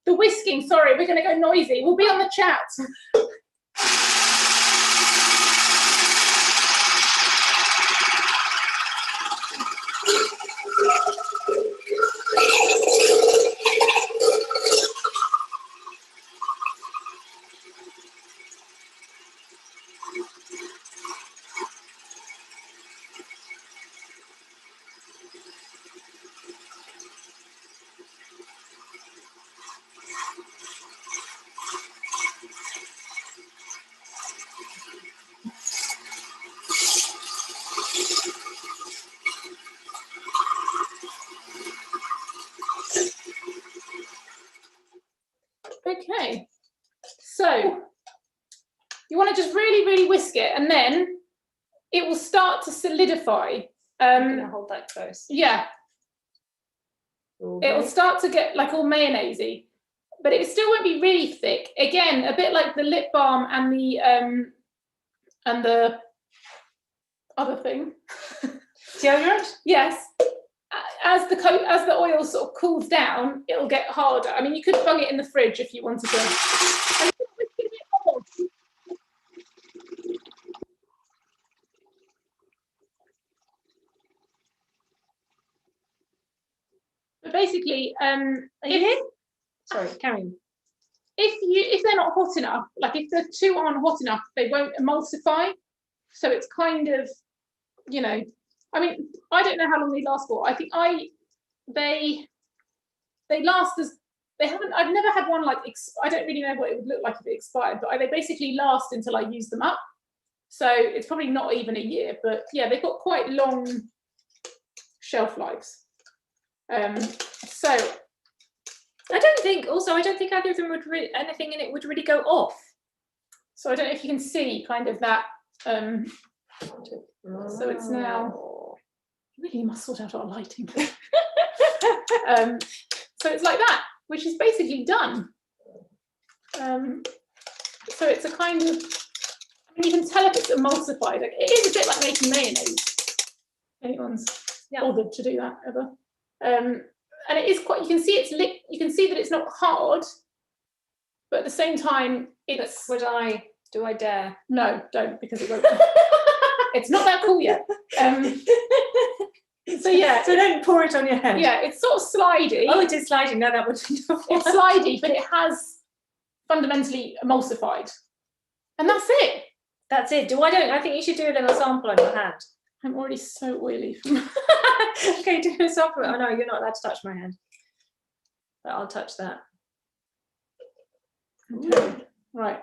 [SPEAKER 2] the whisking, sorry, we're going to go noisy. We'll be on the chat. Okay, so you want to just really, really whisk it, and then it will start to solidify.
[SPEAKER 1] I'm gonna hold that close.
[SPEAKER 2] Yeah,
[SPEAKER 1] Okay.
[SPEAKER 2] it will start to get like all mayonnaisey, but it still won't be really thick. Again, a bit like the lip balm and the other thing.
[SPEAKER 4] Deodorant?
[SPEAKER 2] Yes. As the oil sort of cools down, it'll get harder. I mean, you could bung it in the fridge if you wanted to. And it's a bit odd. But basically,
[SPEAKER 4] Are you here? Sorry, carry on.
[SPEAKER 2] if they're not hot enough, like if the two aren't hot enough, they won't emulsify. So it's kind of, you know, I mean, I don't know how long they last for. I think they last as they haven't. I've never had one like I don't really know what it would look like if it expired, but they basically last until I use them up. So it's probably not even a year, but yeah, they've got quite long shelf lives. So
[SPEAKER 1] I don't think either of them would anything in it would really go off.
[SPEAKER 2] So I don't know if you can see kind of that. So it's now. Really must sort out our lighting. So it's like that, which is basically done. So it's a kind of, I mean, you can tell if it's emulsified. Like, it is a bit like making mayonnaise. Anyone's bothered to do that ever? And it is quite. You can see it's you can see that it's not hard, but at the same time, it's.
[SPEAKER 1] Do I dare?
[SPEAKER 2] No, don't, because it won't. It's not that cool yet. So yeah,
[SPEAKER 4] so don't pour it on your head.
[SPEAKER 2] Yeah, it's sort of slidey.
[SPEAKER 4] Oh, it is sliding. No, that would be.
[SPEAKER 2] It's slidey, but it has fundamentally emulsified, and that's it.
[SPEAKER 1] That's it. I think you should do a little sample on your hand.
[SPEAKER 2] I'm already so oily.
[SPEAKER 1] Okay, do a sample. Oh no, you're not allowed to touch my hand. But I'll touch that.
[SPEAKER 2] Okay. Right.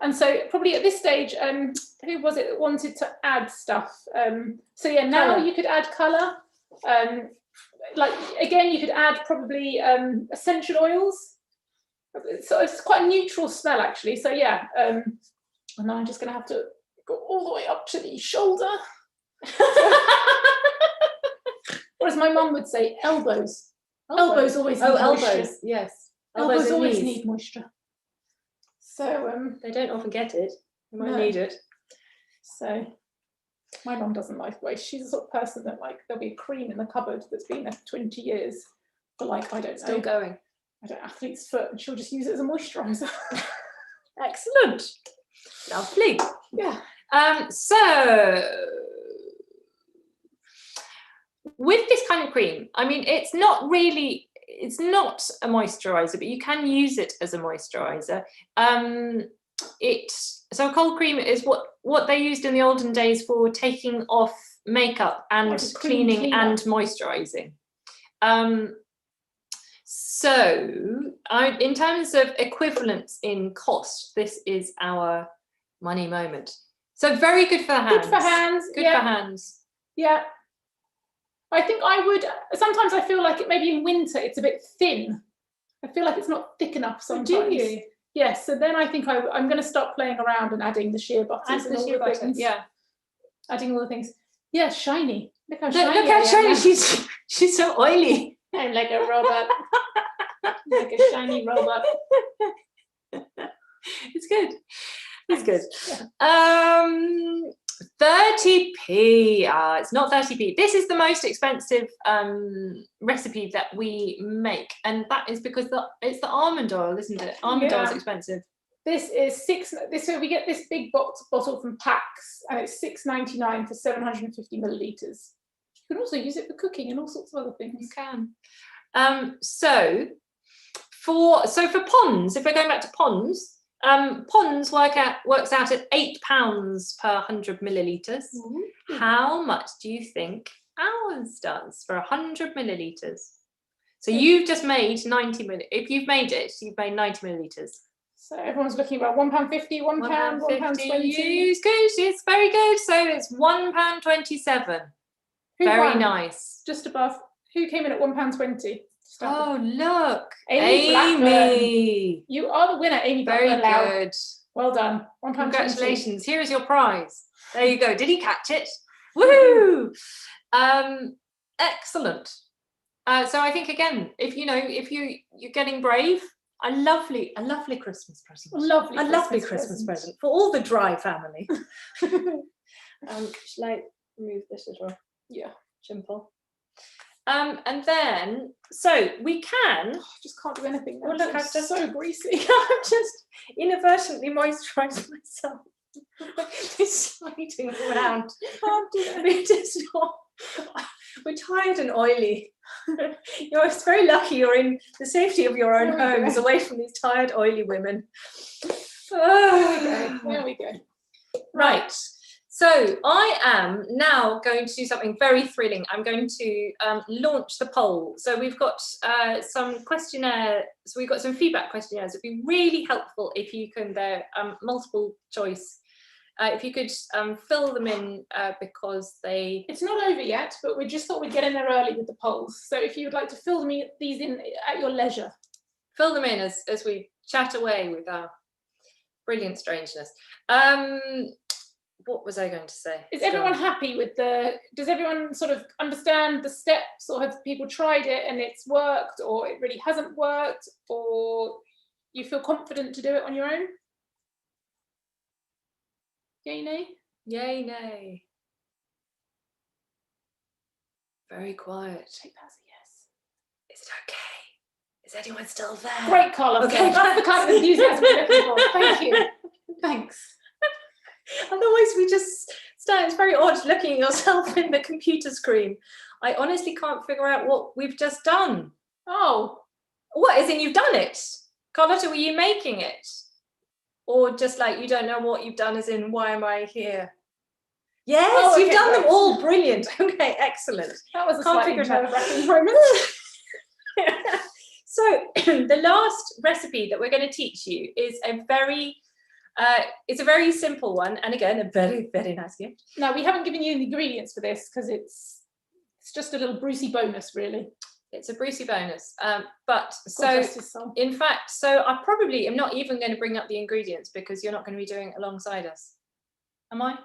[SPEAKER 2] And so probably at this stage, who was it that wanted to add stuff? So yeah, now
[SPEAKER 1] colour.
[SPEAKER 2] you could add colour. Like again, you could add probably essential oils. So it's quite a neutral smell actually. So yeah, and then I'm just going to have to go all the way up to the shoulder. Or as my mum would say, elbows. Elbows always need moisture.
[SPEAKER 1] Elbows, yes.
[SPEAKER 2] Elbows always
[SPEAKER 1] knees.
[SPEAKER 2] need moisture. So
[SPEAKER 1] they don't often get it. You might
[SPEAKER 2] No.
[SPEAKER 1] need it.
[SPEAKER 2] So my mum doesn't like waste. She's the sort of person that like there'll be a cream in the cupboard that's been there for 20 years, but like I don't
[SPEAKER 1] Still
[SPEAKER 2] know.
[SPEAKER 1] going.
[SPEAKER 2] I don't athlete's foot, and she'll just use it as a moisturiser.
[SPEAKER 1] Excellent. Lovely.
[SPEAKER 2] Yeah.
[SPEAKER 1] So with this kind of cream, I mean, it's not a moisturizer, but you can use it as a moisturizer. So a cold cream is what they used in the olden days for taking off makeup and
[SPEAKER 2] Like a cream
[SPEAKER 1] cleaning
[SPEAKER 2] cleaner.
[SPEAKER 1] and moisturizing. So in terms of equivalence in cost, this is our money moment. So very good for hands.
[SPEAKER 2] Good for hands.
[SPEAKER 1] Good
[SPEAKER 2] yeah.
[SPEAKER 1] for hands.
[SPEAKER 2] Yeah. I think I would. Sometimes I feel like it maybe in winter it's a bit thin. I feel like it's not thick enough sometimes.
[SPEAKER 1] Do you?
[SPEAKER 2] Yes. So then I think I'm going to start playing around and adding the sheer butters
[SPEAKER 1] Add
[SPEAKER 2] and
[SPEAKER 1] the
[SPEAKER 2] all
[SPEAKER 1] sheer
[SPEAKER 2] the
[SPEAKER 1] butter.
[SPEAKER 2] things.
[SPEAKER 1] Yeah.
[SPEAKER 2] Adding all the things. Yeah, shiny. Look how
[SPEAKER 1] Look
[SPEAKER 2] shiny.
[SPEAKER 1] how
[SPEAKER 2] I am
[SPEAKER 1] shiny
[SPEAKER 2] now.
[SPEAKER 1] she's so oily.
[SPEAKER 2] I'm like a robot. Like a shiny robot.
[SPEAKER 1] It's good. It's good.
[SPEAKER 2] Yeah.
[SPEAKER 1] 30p. It's not 30p. This is the most expensive recipe that we make, and that is because it's the almond oil, isn't it? Almond oil is expensive.
[SPEAKER 2] This is so we get this big bottle from Pax, and it's $6.99 for 750 millilitres. You can also use it for cooking and all sorts of other things.
[SPEAKER 1] You can. So for ponds, if we're going back to ponds, ponds works out at £8 per 100 millilitres. Mm-hmm. How much do you think ours does for 100 millilitres? So you've just made 90 millilitres. If you've made it, you've made 90 millilitres.
[SPEAKER 2] So everyone's looking about £1.50, £1, £1.20.
[SPEAKER 1] It's good. It's very good. So it's £1.27. Very
[SPEAKER 2] won?
[SPEAKER 1] Nice.
[SPEAKER 2] Just above. Who came in at £1.20?
[SPEAKER 1] Oh, look.
[SPEAKER 2] Amy. You are the winner, Amy.
[SPEAKER 1] Very good.
[SPEAKER 2] Well done. £1.20.
[SPEAKER 1] Congratulations. Here is your prize. There you go. Did he catch it? Woohoo! Excellent. So I think, again, if you're getting brave, a lovely Christmas present.
[SPEAKER 4] A lovely Christmas present for all the Dry family.
[SPEAKER 1] Shall I remove this little chimple? And then, so we can.
[SPEAKER 2] I just can't do anything now.
[SPEAKER 1] Oh, look, I'm just
[SPEAKER 2] so greasy.
[SPEAKER 1] I'm just inadvertently moisturising myself. It's sliding around.
[SPEAKER 2] Can't do it.
[SPEAKER 1] We're tired and oily. It's very lucky you're in the safety of your own homes, away from these tired, oily women.
[SPEAKER 2] There we go.
[SPEAKER 1] Right. So I am now going to do something very thrilling. I'm going to launch the poll. So we've got some questionnaires. So we've got some feedback questionnaires. It'd be really helpful if you can, they're multiple choice. If you could fill them in because
[SPEAKER 2] It's not over yet, but we just thought we'd get in there early with the polls. So if you would like to fill these in at your leisure.
[SPEAKER 1] Fill them in as we chat away with our brilliant strangeness. What was I going to say?
[SPEAKER 2] Is everyone happy with does everyone sort of understand the steps, or have people tried it and it's worked, or it really hasn't worked, or you feel confident to do it on your own? Yay, nay?
[SPEAKER 1] Yay, nay. Very quiet.
[SPEAKER 2] Take that as a yes.
[SPEAKER 1] Is it okay? Is anyone still there?
[SPEAKER 2] Great, Carla.
[SPEAKER 1] Okay.
[SPEAKER 2] That's the kind of enthusiasm we're looking for. Thank you. Thanks.
[SPEAKER 1] Otherwise we just start, it's very odd looking at yourself in the computer screen. I honestly can't figure out what we've just done.
[SPEAKER 2] Oh.
[SPEAKER 1] What, as in you've done it? Carlotta, were you making it? Or just like you don't know what you've done, as in why am I here? Yes, you've done them all. Brilliant. Okay, excellent.
[SPEAKER 2] That was a slightly nerve-wracking moment.
[SPEAKER 1] So the last recipe that we're going to teach you is it's a very simple one, and again, a very, very nice gift.
[SPEAKER 2] Now, we haven't given you the ingredients for this because it's just a little Brucey bonus, really.
[SPEAKER 1] It's a Brucey bonus. But so, in fact, so I probably am not even going to bring up the ingredients because you're not going to be doing it alongside us. Am I?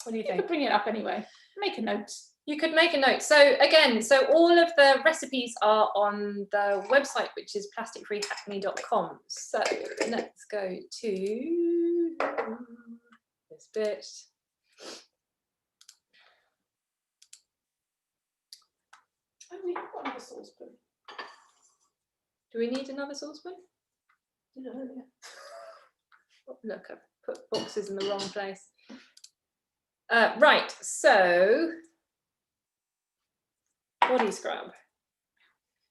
[SPEAKER 1] What do you think?
[SPEAKER 2] You could bring it up anyway. Make a note.
[SPEAKER 1] You could make a note. So again, so all of the recipes are on the website, which is plasticfreehackney.com. So let's go to this bit.
[SPEAKER 2] Oh, we have got another saucepan.
[SPEAKER 1] Do we need another saucepan?
[SPEAKER 2] Yeah.
[SPEAKER 1] Look, I've put boxes in the wrong place. Right, so body scrub.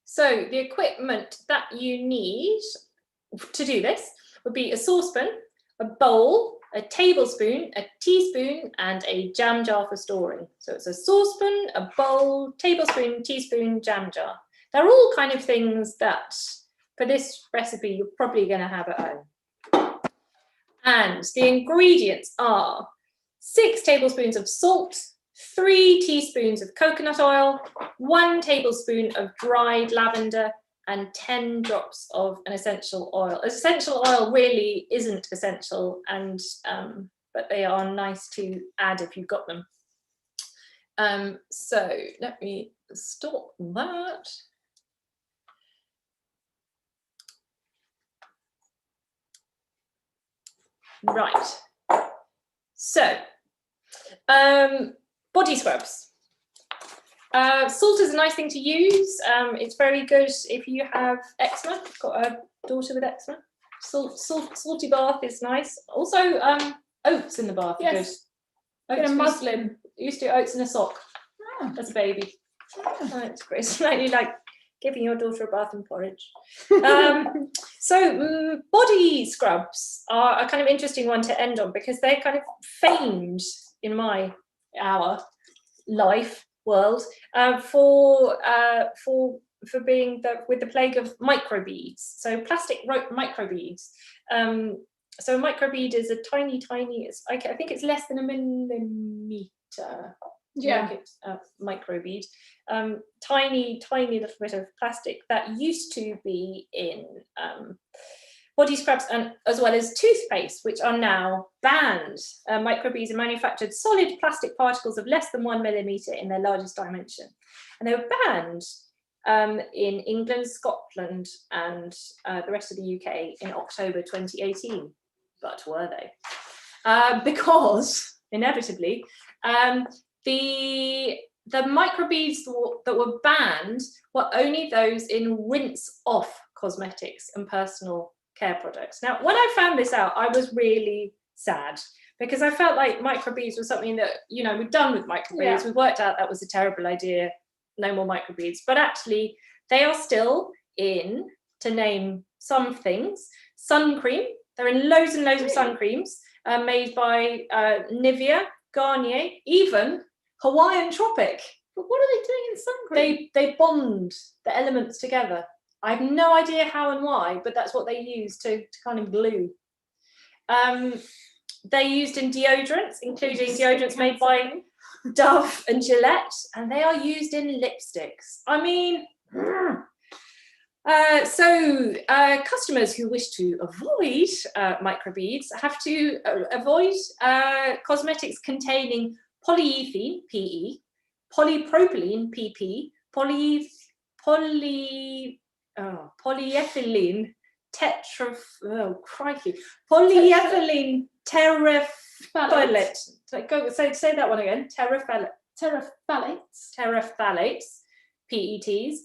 [SPEAKER 1] So the equipment that you need to do this would be a saucepan, a bowl, a tablespoon, a teaspoon, and a jam jar for storing. So it's a saucepan, a bowl, tablespoon, teaspoon, jam jar. They're all kind of things that, for this recipe, you're probably going to have at home. And the ingredients are 6 tablespoons of salt, 3 teaspoons of coconut oil, 1 tablespoon of dried lavender, and 10 drops of an essential oil. Essential oil really isn't essential, and but they are nice to add if you've got them. So let me stop that. Right. So Body scrubs. Salt is a nice thing to use. It's very good if you have eczema. I've got a daughter with eczema. Salty bath is nice. Also, oats in the bath are good. Oats,
[SPEAKER 2] muslin.
[SPEAKER 1] Used to do oats in a sock as a baby. Oh, it's great. It's slightly like giving your daughter a bath and porridge. So body scrubs are a kind of interesting one to end on because they're kind of famed in our life world for being with the plague of microbeads. So plastic microbeads. So a microbead is a tiny, I think it's less than a millimeter. Microbead. Tiny little bit of plastic that used to be in body scrubs and as well as toothpaste, which are now banned. Microbeads are manufactured solid plastic particles of less than 1 millimeter in their largest dimension. And they were banned in England, Scotland, and the rest of the UK in October 2018. But were they? Because, inevitably, the microbeads that were banned were only those in rinse-off cosmetics and personal care products. Now, when I found this out, I was really sad because I felt like microbeads was something that, we'd done with microbeads. Yeah. We worked out that was a terrible idea, no more microbeads. But actually, they are still in, to name some things, sun cream. They're in loads and loads of sun creams made by Nivea, Garnier, even Hawaiian Tropic.
[SPEAKER 2] But what are they doing in sun cream?
[SPEAKER 1] They bond the elements together. I have no idea how and why, but that's what they use to kind of glue. They're used in deodorants, including deodorants made by Dove and Gillette, and they are used in lipsticks. I mean, so customers who wish to avoid microbeads have to avoid cosmetics containing polyethylene, PE, polypropylene, PP, polyethylene polyethylene terephthalate. Say that one again. Terephthalates, PETs.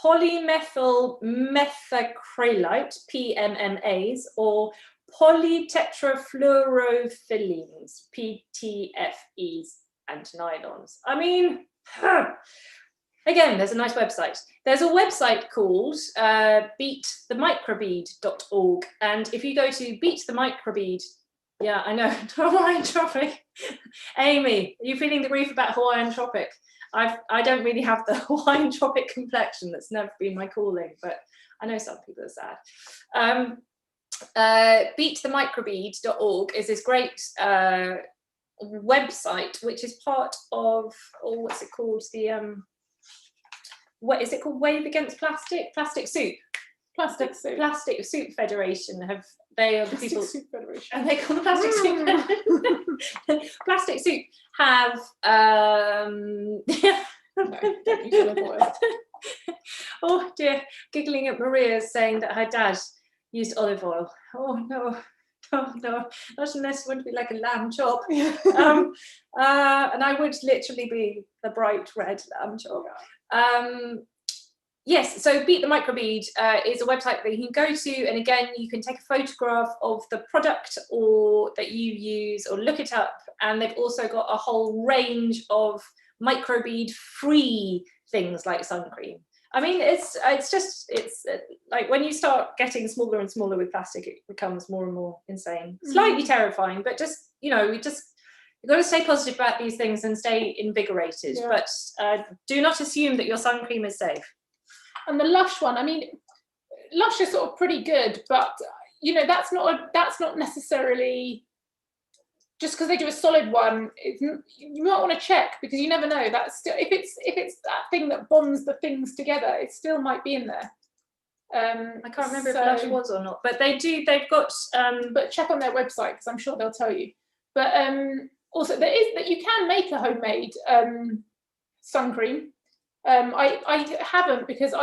[SPEAKER 1] Polymethyl methacrylate, PMMAs, or polytetrafluorophyllenes, PTFEs, and nylons. I mean, again, there's a nice website. There's a website called beatthemicrobead.org, and if you go to Beat the Microbead, yeah, I know, Hawaiian Tropic. Amy, are you feeling the grief about Hawaiian Tropic? I don't really have the Hawaiian Tropic complexion. That's never been my calling, but I know some people are sad. Beatthemicrobead.org is this great website, which is part of, what's it called? What is it called? Wave Against Plastic? Plastic Soup Federation. They are the people. Plastic Soup Federation. And they call the Plastic Soup Federation. Plastic Soup have. Oh dear, giggling at Maria's saying that her dad used olive oil. Oh no, not unless it would be like a lamb chop. And I would literally be the bright red lamb chop. Yes, so Beat the Microbead is a website that you can go to, and again, you can take a photograph of the product or that you use or look it up, and they've also got a whole range of microbead-free things like sun cream. I mean, it's like when you start getting smaller and smaller with plastic, it becomes more and more insane. Slightly terrifying, but just, you've got to stay positive about these things and stay invigorated. Yeah. But do not assume that your sun cream is safe.
[SPEAKER 2] And the Lush one, I mean, Lush is sort of pretty good, but that's not necessarily just because they do a solid one. You might want to check because you never know. That's still if it's that thing that bonds the things together, it still might be in there.
[SPEAKER 1] I can't remember if Lush was or not, but they've got.
[SPEAKER 2] But check on their website because I'm sure they'll tell you. But also there is that you can make a homemade sun cream. I haven't because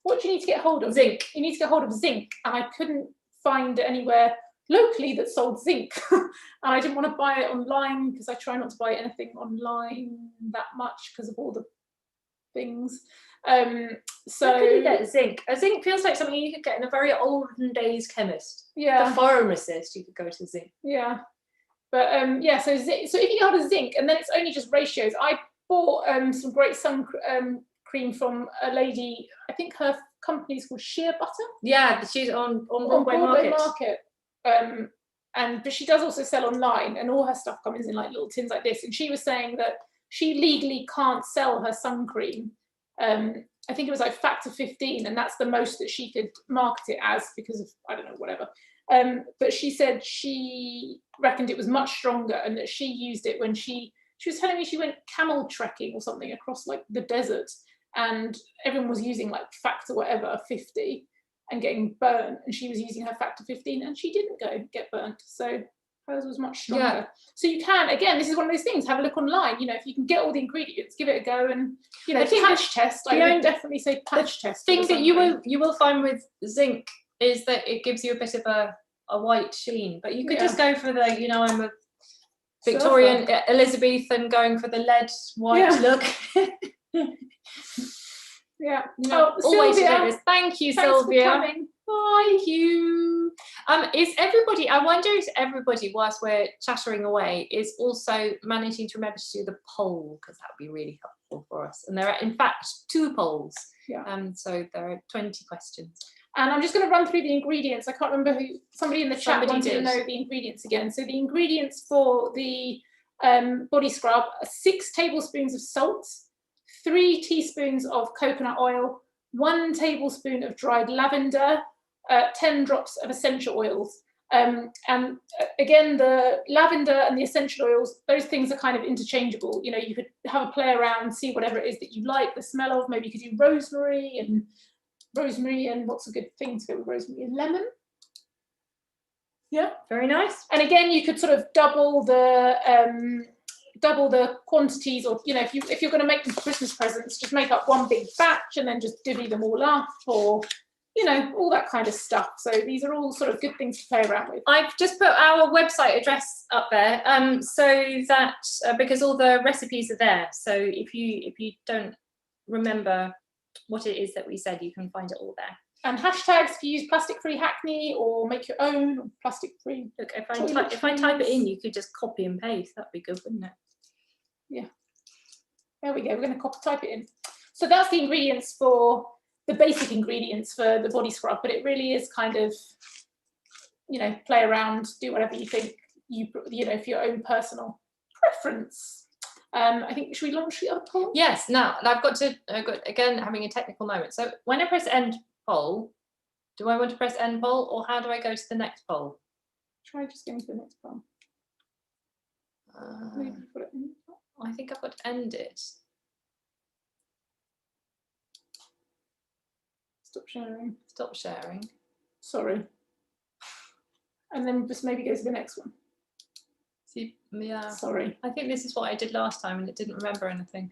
[SPEAKER 2] what do you need to get hold of?
[SPEAKER 1] Zinc.
[SPEAKER 2] You need to get hold of zinc, and I couldn't find it anywhere locally that sold zinc, and I didn't want to buy it online because I try not to buy anything online that much because of all the things. So
[SPEAKER 1] Where could you get zinc? A zinc feels like something you could get in a very olden days chemist.
[SPEAKER 2] yeah,
[SPEAKER 1] The pharmacist, you could go to zinc.
[SPEAKER 2] yeah, but yeah. So if you got a zinc, and then it's only just ratios. I bought some great sun cream from a lady. I think her company's called Sheer Butter.
[SPEAKER 1] Yeah, she's on Broadway
[SPEAKER 2] Market. But she does also sell online, and all her stuff comes in like little tins like this. And she was saying that she legally can't sell her sun cream. I think it was like factor 15, and that's the most that she could market it as because of, I don't know, whatever. But she said she reckoned it was much stronger, and that she used it when she was telling me she went camel trekking or something across like the desert, and everyone was using like factor whatever 50 and getting burnt, and she was using her factor 15 and she didn't get burnt. So hers was much stronger. Yeah. So you can, again, this is one of those things, have a look online, you know, if you can get all the ingredients, give it a go, and, you know, patch test. I would definitely say patch test.
[SPEAKER 1] The thing that you will find with zinc is that it gives you a bit of a white sheen, but you could just go for the, you know, I'm a Victorian Elizabethan going for the lead white look.
[SPEAKER 2] Yeah.
[SPEAKER 1] You know, always do this. Thank you,
[SPEAKER 2] Thanks
[SPEAKER 1] Sylvia.
[SPEAKER 2] For coming.
[SPEAKER 1] Thank you. Is everybody, I wonder if everybody, whilst we're chattering away, is also managing to remember to do the poll, because that would be really helpful for us. And there are, in fact, 2 polls.
[SPEAKER 2] Yeah.
[SPEAKER 1] So there are 20 questions.
[SPEAKER 2] And I'm just going to run through the ingredients. I can't remember who, somebody in the chat wanted to know the ingredients again. So the ingredients for the body scrub are 6 tablespoons of salt, 3 teaspoons of coconut oil, 1 tablespoon of dried lavender, 10 drops of essential oils. And again, the lavender and the essential oils, those things are kind of interchangeable. You know, you could have a play around, see whatever it is that you like the smell of. Maybe you could do rosemary and what's a good thing to go with rosemary? And lemon. Yeah,
[SPEAKER 1] very nice.
[SPEAKER 2] And again, you could sort of double the quantities, or, you know, if you're going to make them for Christmas presents, just make up one big batch and then just divvy them all up, or, you know, all that kind of stuff. So these are all sort of good things to play around with.
[SPEAKER 1] I've just put our website address up there, so that because all the recipes are there. So if you don't remember what it is that we said, you can find it all there.
[SPEAKER 2] And hashtags, if you use plastic-free Hackney or make your own, or plastic-free.
[SPEAKER 1] Look, if I type it in, you could just copy and paste. That'd be good, wouldn't it?
[SPEAKER 2] Yeah. There we go. We're going to type it in. So that's the ingredients for the basic ingredients for the body scrub, but it really is kind of, you know, play around, do whatever you think you know, for your own personal preference. I think, should we launch the other poll?
[SPEAKER 1] Yes. Now, I've got again having a technical moment. So when I press end poll, do I want to press end poll, or how do I go to the next poll?
[SPEAKER 2] Try just going to the next poll. Maybe put it in.
[SPEAKER 1] I think I've got to end it.
[SPEAKER 2] Stop sharing.
[SPEAKER 1] Stop sharing.
[SPEAKER 2] Sorry. And then just maybe go to the next one.
[SPEAKER 1] See, yeah.
[SPEAKER 2] Sorry.
[SPEAKER 1] I think this is what I did last time and it didn't remember anything.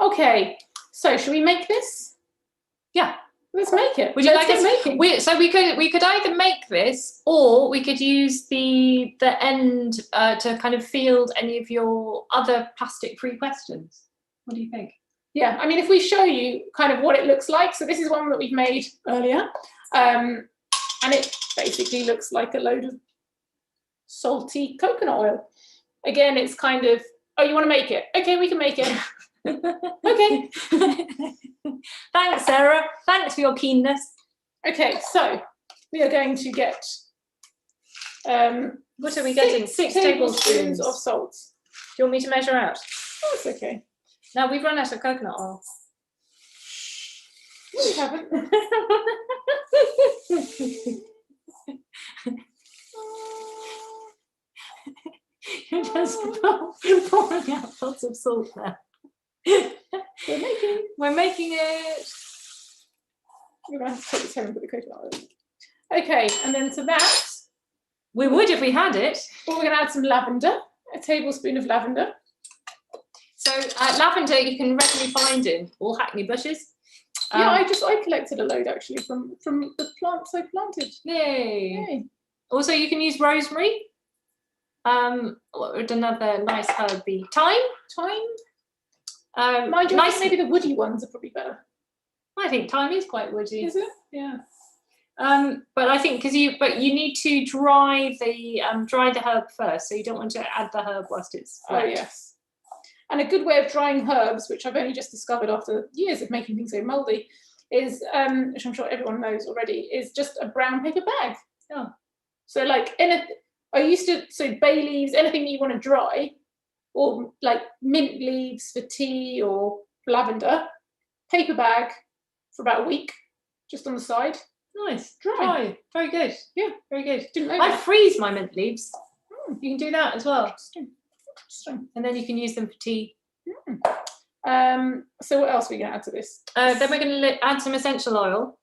[SPEAKER 2] Okay. So should we make this?
[SPEAKER 1] Yeah.
[SPEAKER 2] Let's make it.
[SPEAKER 1] Would you like us? So we could either make this, or we could use the end to kind of field any of your other plastic-free questions. What do you think?
[SPEAKER 2] Yeah, I mean, if we show you kind of what it looks like, so this is one that we've made earlier, and it basically looks like a load of salty coconut oil. Again, it's kind of, oh, you want to make it? Okay, we can make it. Okay.
[SPEAKER 1] Thanks, Sarah. Thanks for your keenness.
[SPEAKER 2] Okay, so we are going to get
[SPEAKER 1] what are we getting? 6 tablespoons
[SPEAKER 2] of salt.
[SPEAKER 1] Do you want me to measure out?
[SPEAKER 2] Oh, it's okay.
[SPEAKER 1] No, we've run out of coconut oil.
[SPEAKER 2] We haven't.
[SPEAKER 1] You're just pouring out lots of salt there. We're making it.
[SPEAKER 2] We're going to have to take this home and put the coconut oil. Okay, and then to that,
[SPEAKER 1] we would if we had it.
[SPEAKER 2] Well, we're going to add some lavender, a tablespoon of lavender.
[SPEAKER 1] So lavender you can readily find in all Hackney bushes.
[SPEAKER 2] Yeah, I collected a load actually from the plants I planted.
[SPEAKER 1] Yay.
[SPEAKER 2] Yay.
[SPEAKER 1] Also, you can use rosemary. What would another nice herb be? Thyme.
[SPEAKER 2] Mind you, I think maybe the woody ones are probably better.
[SPEAKER 1] I think thyme is quite woody.
[SPEAKER 2] Is it?
[SPEAKER 1] Yeah. But I think you need to dry the herb first, so you don't want to add the herb whilst it's wet.
[SPEAKER 2] Oh yes. And a good way of drying herbs, which I've only just discovered after years of making things so mouldy, is which I'm sure everyone knows already, is just a brown paper bag.
[SPEAKER 1] Oh.
[SPEAKER 2] So like bay leaves, anything that you want to dry, or like mint leaves for tea or lavender, paper bag for about a week, just on the side.
[SPEAKER 1] Nice.
[SPEAKER 2] Dry.
[SPEAKER 1] Very good.
[SPEAKER 2] Yeah.
[SPEAKER 1] Very good.
[SPEAKER 2] Didn't know
[SPEAKER 1] I
[SPEAKER 2] that.
[SPEAKER 1] freeze my mint leaves. You can do that as well.
[SPEAKER 2] Interesting.
[SPEAKER 1] And then you can use them for tea.
[SPEAKER 2] So what else are we going to add to this?
[SPEAKER 1] Then we're going to add some essential oil.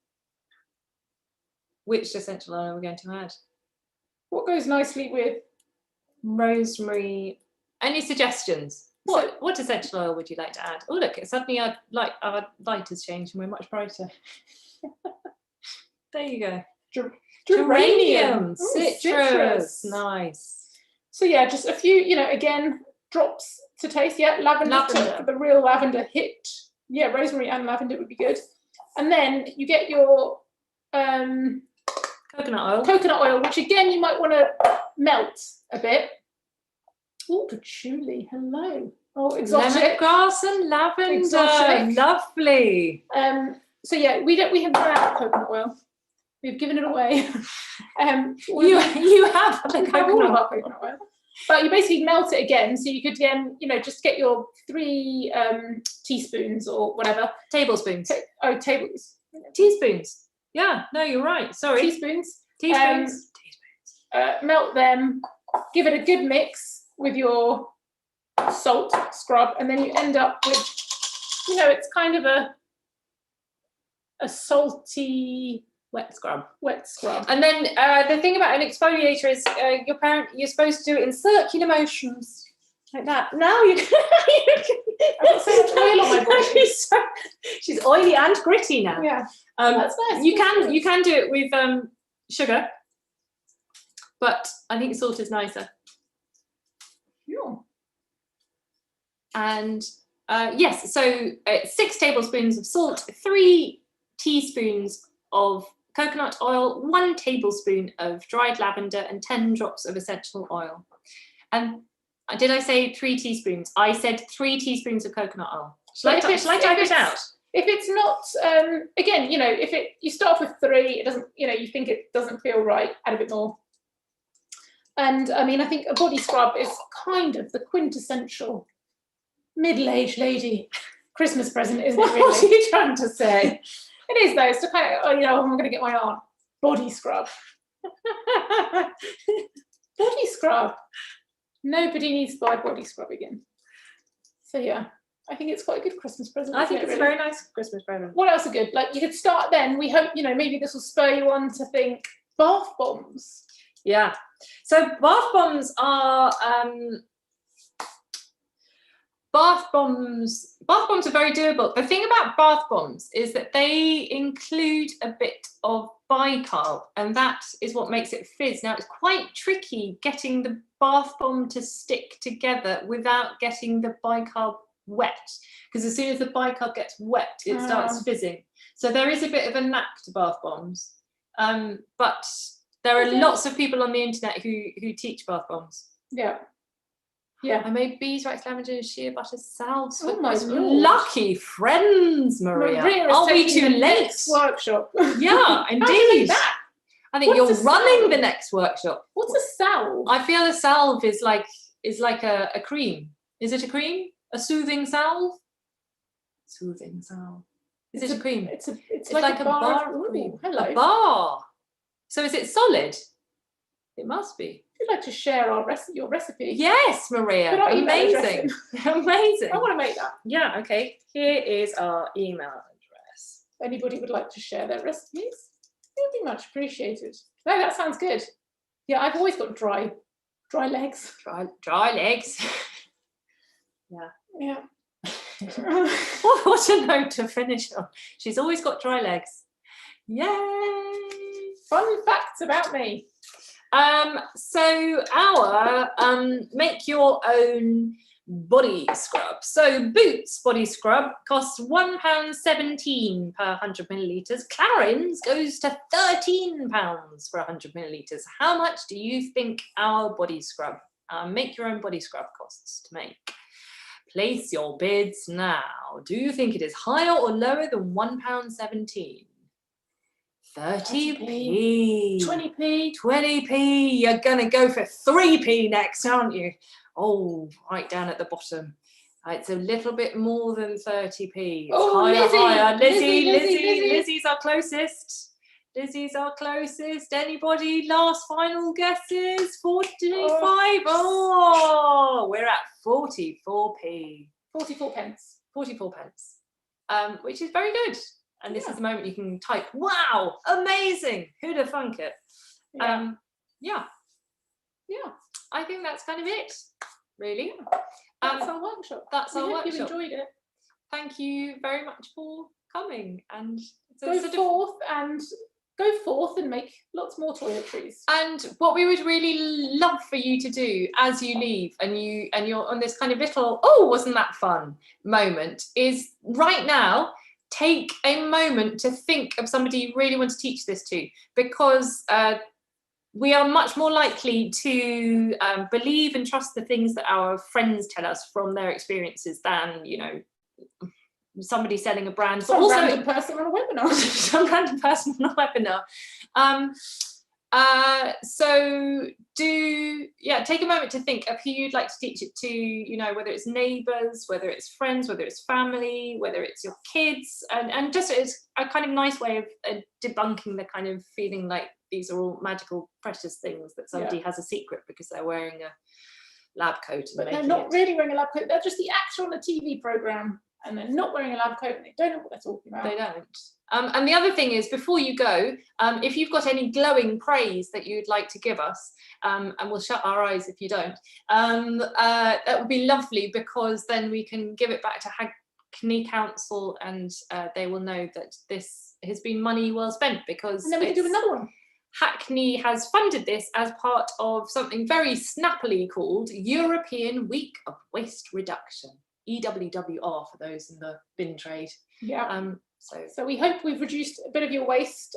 [SPEAKER 1] Which essential oil are we going to add?
[SPEAKER 2] What goes nicely with
[SPEAKER 1] rosemary? Any suggestions? What essential oil would you like to add? Oh look, suddenly our light has changed and we're much brighter. There you go. Geranium, citrus. Nice.
[SPEAKER 2] So yeah, just a few, again, drops to taste. Yeah, lavender. For the real lavender hit. Yeah, rosemary and lavender would be good. And then you get your coconut oil, which again you might want to melt a bit. Oh, patchouli, hello. Oh, exotic.
[SPEAKER 1] Lemongrass and lavender.
[SPEAKER 2] Exotic.
[SPEAKER 1] Lovely.
[SPEAKER 2] So yeah, we have run out of coconut oil. We've given it away.
[SPEAKER 1] You have
[SPEAKER 2] all of our coconut oil. But you basically melt it again. So you could again, just get your 3 teaspoons or whatever.
[SPEAKER 1] Tablespoons.
[SPEAKER 2] Tablespoons.
[SPEAKER 1] Teaspoons. Yeah, no, you're right. Sorry.
[SPEAKER 2] Teaspoons.
[SPEAKER 1] Melt
[SPEAKER 2] them. Give it a good mix with your salt scrub, and then you end up with, it's kind of a salty
[SPEAKER 1] wet scrub.
[SPEAKER 2] And
[SPEAKER 1] then the thing about an exfoliator is you're supposed to do it in circular motions. Like that. Now you can.
[SPEAKER 2] I've got so much oil on my body.
[SPEAKER 1] She's oily and gritty now.
[SPEAKER 2] Yeah. That's nice.
[SPEAKER 1] You can do it with sugar, but I think salt is nicer.
[SPEAKER 2] Yeah.
[SPEAKER 1] And yes, so 6 tablespoons of salt, 3 teaspoons of coconut oil, 1 tablespoon of dried lavender, and 10 drops of essential oil. And did I say 3 teaspoons? I said 3 teaspoons of coconut oil. Shall I type it out?
[SPEAKER 2] If it's not, again, if you start off with 3, it doesn't, you think it doesn't feel right, add a bit more. And I mean, I think a body scrub is kind of the quintessential middle-aged lady Christmas present, isn't it? Really?
[SPEAKER 1] What are you trying to say?
[SPEAKER 2] It is though. It's to kind of, I'm going to get my aunt body scrub. Body scrub. Nobody needs to buy body scrub again. So yeah, I think it's quite a good Christmas present.
[SPEAKER 1] I think it's a very nice Christmas present.
[SPEAKER 2] What else are good? Like you could start then. We hope maybe this will spur you on to think bath bombs.
[SPEAKER 1] Yeah. So bath bombs are very doable. The thing about bath bombs is that they include a bit of bicarb, and that is what makes it fizz. Now it's quite tricky getting the bath bomb to stick together without getting the bicarb wet, because as soon as the bicarb gets wet, it starts fizzing. So there is a bit of a knack to bath bombs, but there are lots of people on the internet who teach bath bombs.
[SPEAKER 2] Yeah. Yeah.
[SPEAKER 1] I made beeswax, lavender, and shea butter salves for
[SPEAKER 2] my
[SPEAKER 1] lucky friends, Maria.
[SPEAKER 2] Are
[SPEAKER 1] we too late?
[SPEAKER 2] Workshop.
[SPEAKER 1] Yeah, indeed. I think you're running the next workshop.
[SPEAKER 2] What's a salve?
[SPEAKER 1] I feel a salve is like a cream. Is it a cream? A soothing salve? Soothing salve. Is it a cream?
[SPEAKER 2] It's like a bar
[SPEAKER 1] cream.
[SPEAKER 2] Hello.
[SPEAKER 1] A bar. So is it solid? It must be.
[SPEAKER 2] If you'd like to share your recipe.
[SPEAKER 1] Yes, Maria. Amazing. Amazing.
[SPEAKER 2] I want to make that.
[SPEAKER 1] Yeah, okay. Here is our email address.
[SPEAKER 2] If anybody would like to share their recipes, it would be much appreciated. No, that sounds good. Yeah, I've always got dry legs.
[SPEAKER 1] Dry legs. Yeah.
[SPEAKER 2] Yeah.
[SPEAKER 4] What a note to finish on. She's always got dry legs. Yay!
[SPEAKER 2] Fun facts about me.
[SPEAKER 4] So our make your own body scrub. So Boots body scrub costs £1.17 per 100 millilitres. Clarins goes to £13 for 100 millilitres. How much do you think our body scrub, make your own body scrub costs to make? Place your bids now. Do you think it is higher or lower than £1.17? 30p.
[SPEAKER 2] 20p.
[SPEAKER 4] 20p. You're gonna go for 3p next, aren't you? Oh, right down at the bottom. It's a little bit more than 30p. It's higher,
[SPEAKER 2] Lizzie.
[SPEAKER 4] higher.
[SPEAKER 2] Lizzie.
[SPEAKER 4] Lizzie's our closest. Lizzie's our closest. Anybody? Last final guesses? 45. Oh, we're at 44p.
[SPEAKER 2] 44 pence.
[SPEAKER 4] 44 pence. Which is very good. And this is the moment you can type, wow, amazing. Who'd have thunk it?
[SPEAKER 2] Yeah.
[SPEAKER 4] I think that's kind of it, really.
[SPEAKER 2] That's our workshop.
[SPEAKER 4] That's our
[SPEAKER 2] hope
[SPEAKER 4] workshop.
[SPEAKER 2] You enjoyed it.
[SPEAKER 4] Thank you very much for coming. And
[SPEAKER 2] go forth and make lots more toiletries.
[SPEAKER 4] And what we would really love for you to do as you leave and you're on this kind of little, oh, wasn't that fun moment, is right now take a moment to think of somebody you really want to teach this to, because we are much more likely to believe and trust the things that our friends tell us from their experiences than, you know, somebody selling a brand.
[SPEAKER 2] Some random person on a webinar.
[SPEAKER 4] Some random person on a webinar. So take a moment to think of who you'd like to teach it to, you know, whether it's neighbours, whether it's friends, whether it's family, whether it's your kids, and just it's a kind of nice way of debunking the kind of feeling like these are all magical, precious things that somebody has a secret because they're wearing a lab coat.
[SPEAKER 2] But they're not really wearing a lab coat. They're just the actor on a TV programme. And they're not wearing a lab coat and they don't know what they're talking about.
[SPEAKER 4] They don't. And the other thing is, before you go, if you've got any glowing praise that you'd like to give us, and we'll shut our eyes if you don't, that would be lovely, because then we can give it back to Hackney Council and they will know that this has been money well spent, because
[SPEAKER 2] and then we can do another one.
[SPEAKER 4] Hackney has funded this as part of something very snappily called European Week of Waste Reduction. EWWR for those in the bin trade.
[SPEAKER 2] Yeah. So we hope we've reduced a bit of your waste,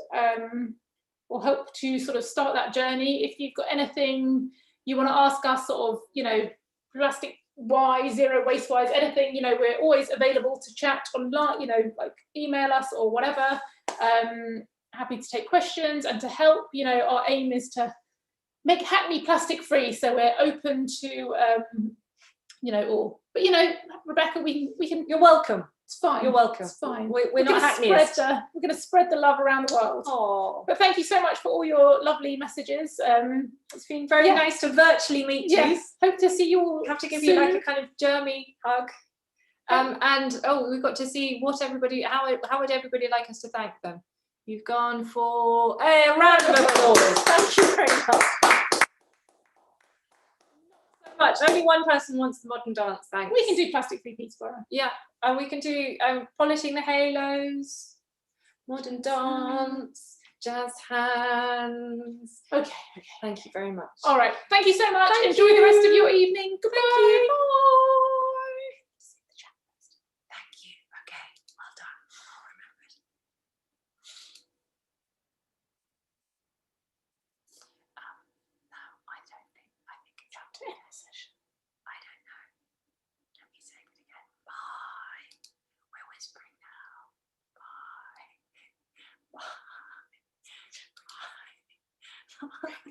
[SPEAKER 2] or help to sort of start that journey. If you've got anything you want to ask us, sort of, you know, plastic wise, zero waste wise, anything, you know, we're always available to chat online, you know, like email us or whatever. Happy to take questions and to help. You know, our aim is to make Hackney plastic free, so we're open to you know, all. But you know, Rebecca, we can.
[SPEAKER 4] You're welcome.
[SPEAKER 2] It's fine.
[SPEAKER 4] You're welcome.
[SPEAKER 2] It's fine.
[SPEAKER 4] We're not Hackneyist.
[SPEAKER 2] We're going to spread the love around the world.
[SPEAKER 4] Oh,
[SPEAKER 2] but thank you so much for all your lovely messages. It's been
[SPEAKER 4] very nice to virtually meet you.
[SPEAKER 2] Yes. Hope to see you all.
[SPEAKER 4] Have to give
[SPEAKER 2] soon.
[SPEAKER 4] you like a kind of germy hug. And we've got to see what everybody. How would everybody like us to thank them? You've gone for a round of applause. Thank you very much. Much. Only one person wants the modern dance, thanks.
[SPEAKER 2] We can do plastic free Peterborough.
[SPEAKER 4] Yeah, and we can do polishing the halos, modern dance, jazz hands.
[SPEAKER 2] Okay.
[SPEAKER 4] Thank you very much.
[SPEAKER 2] All right. Thank you so much. Enjoy the rest of your evening. Goodbye.
[SPEAKER 4] Thank you. Bye. Thank you. Okay. Well done. I'll remember it. No, I think it's up to end the session. I don't know. Let me say it again. Bye. We're whispering now. Bye. Bye. Bye.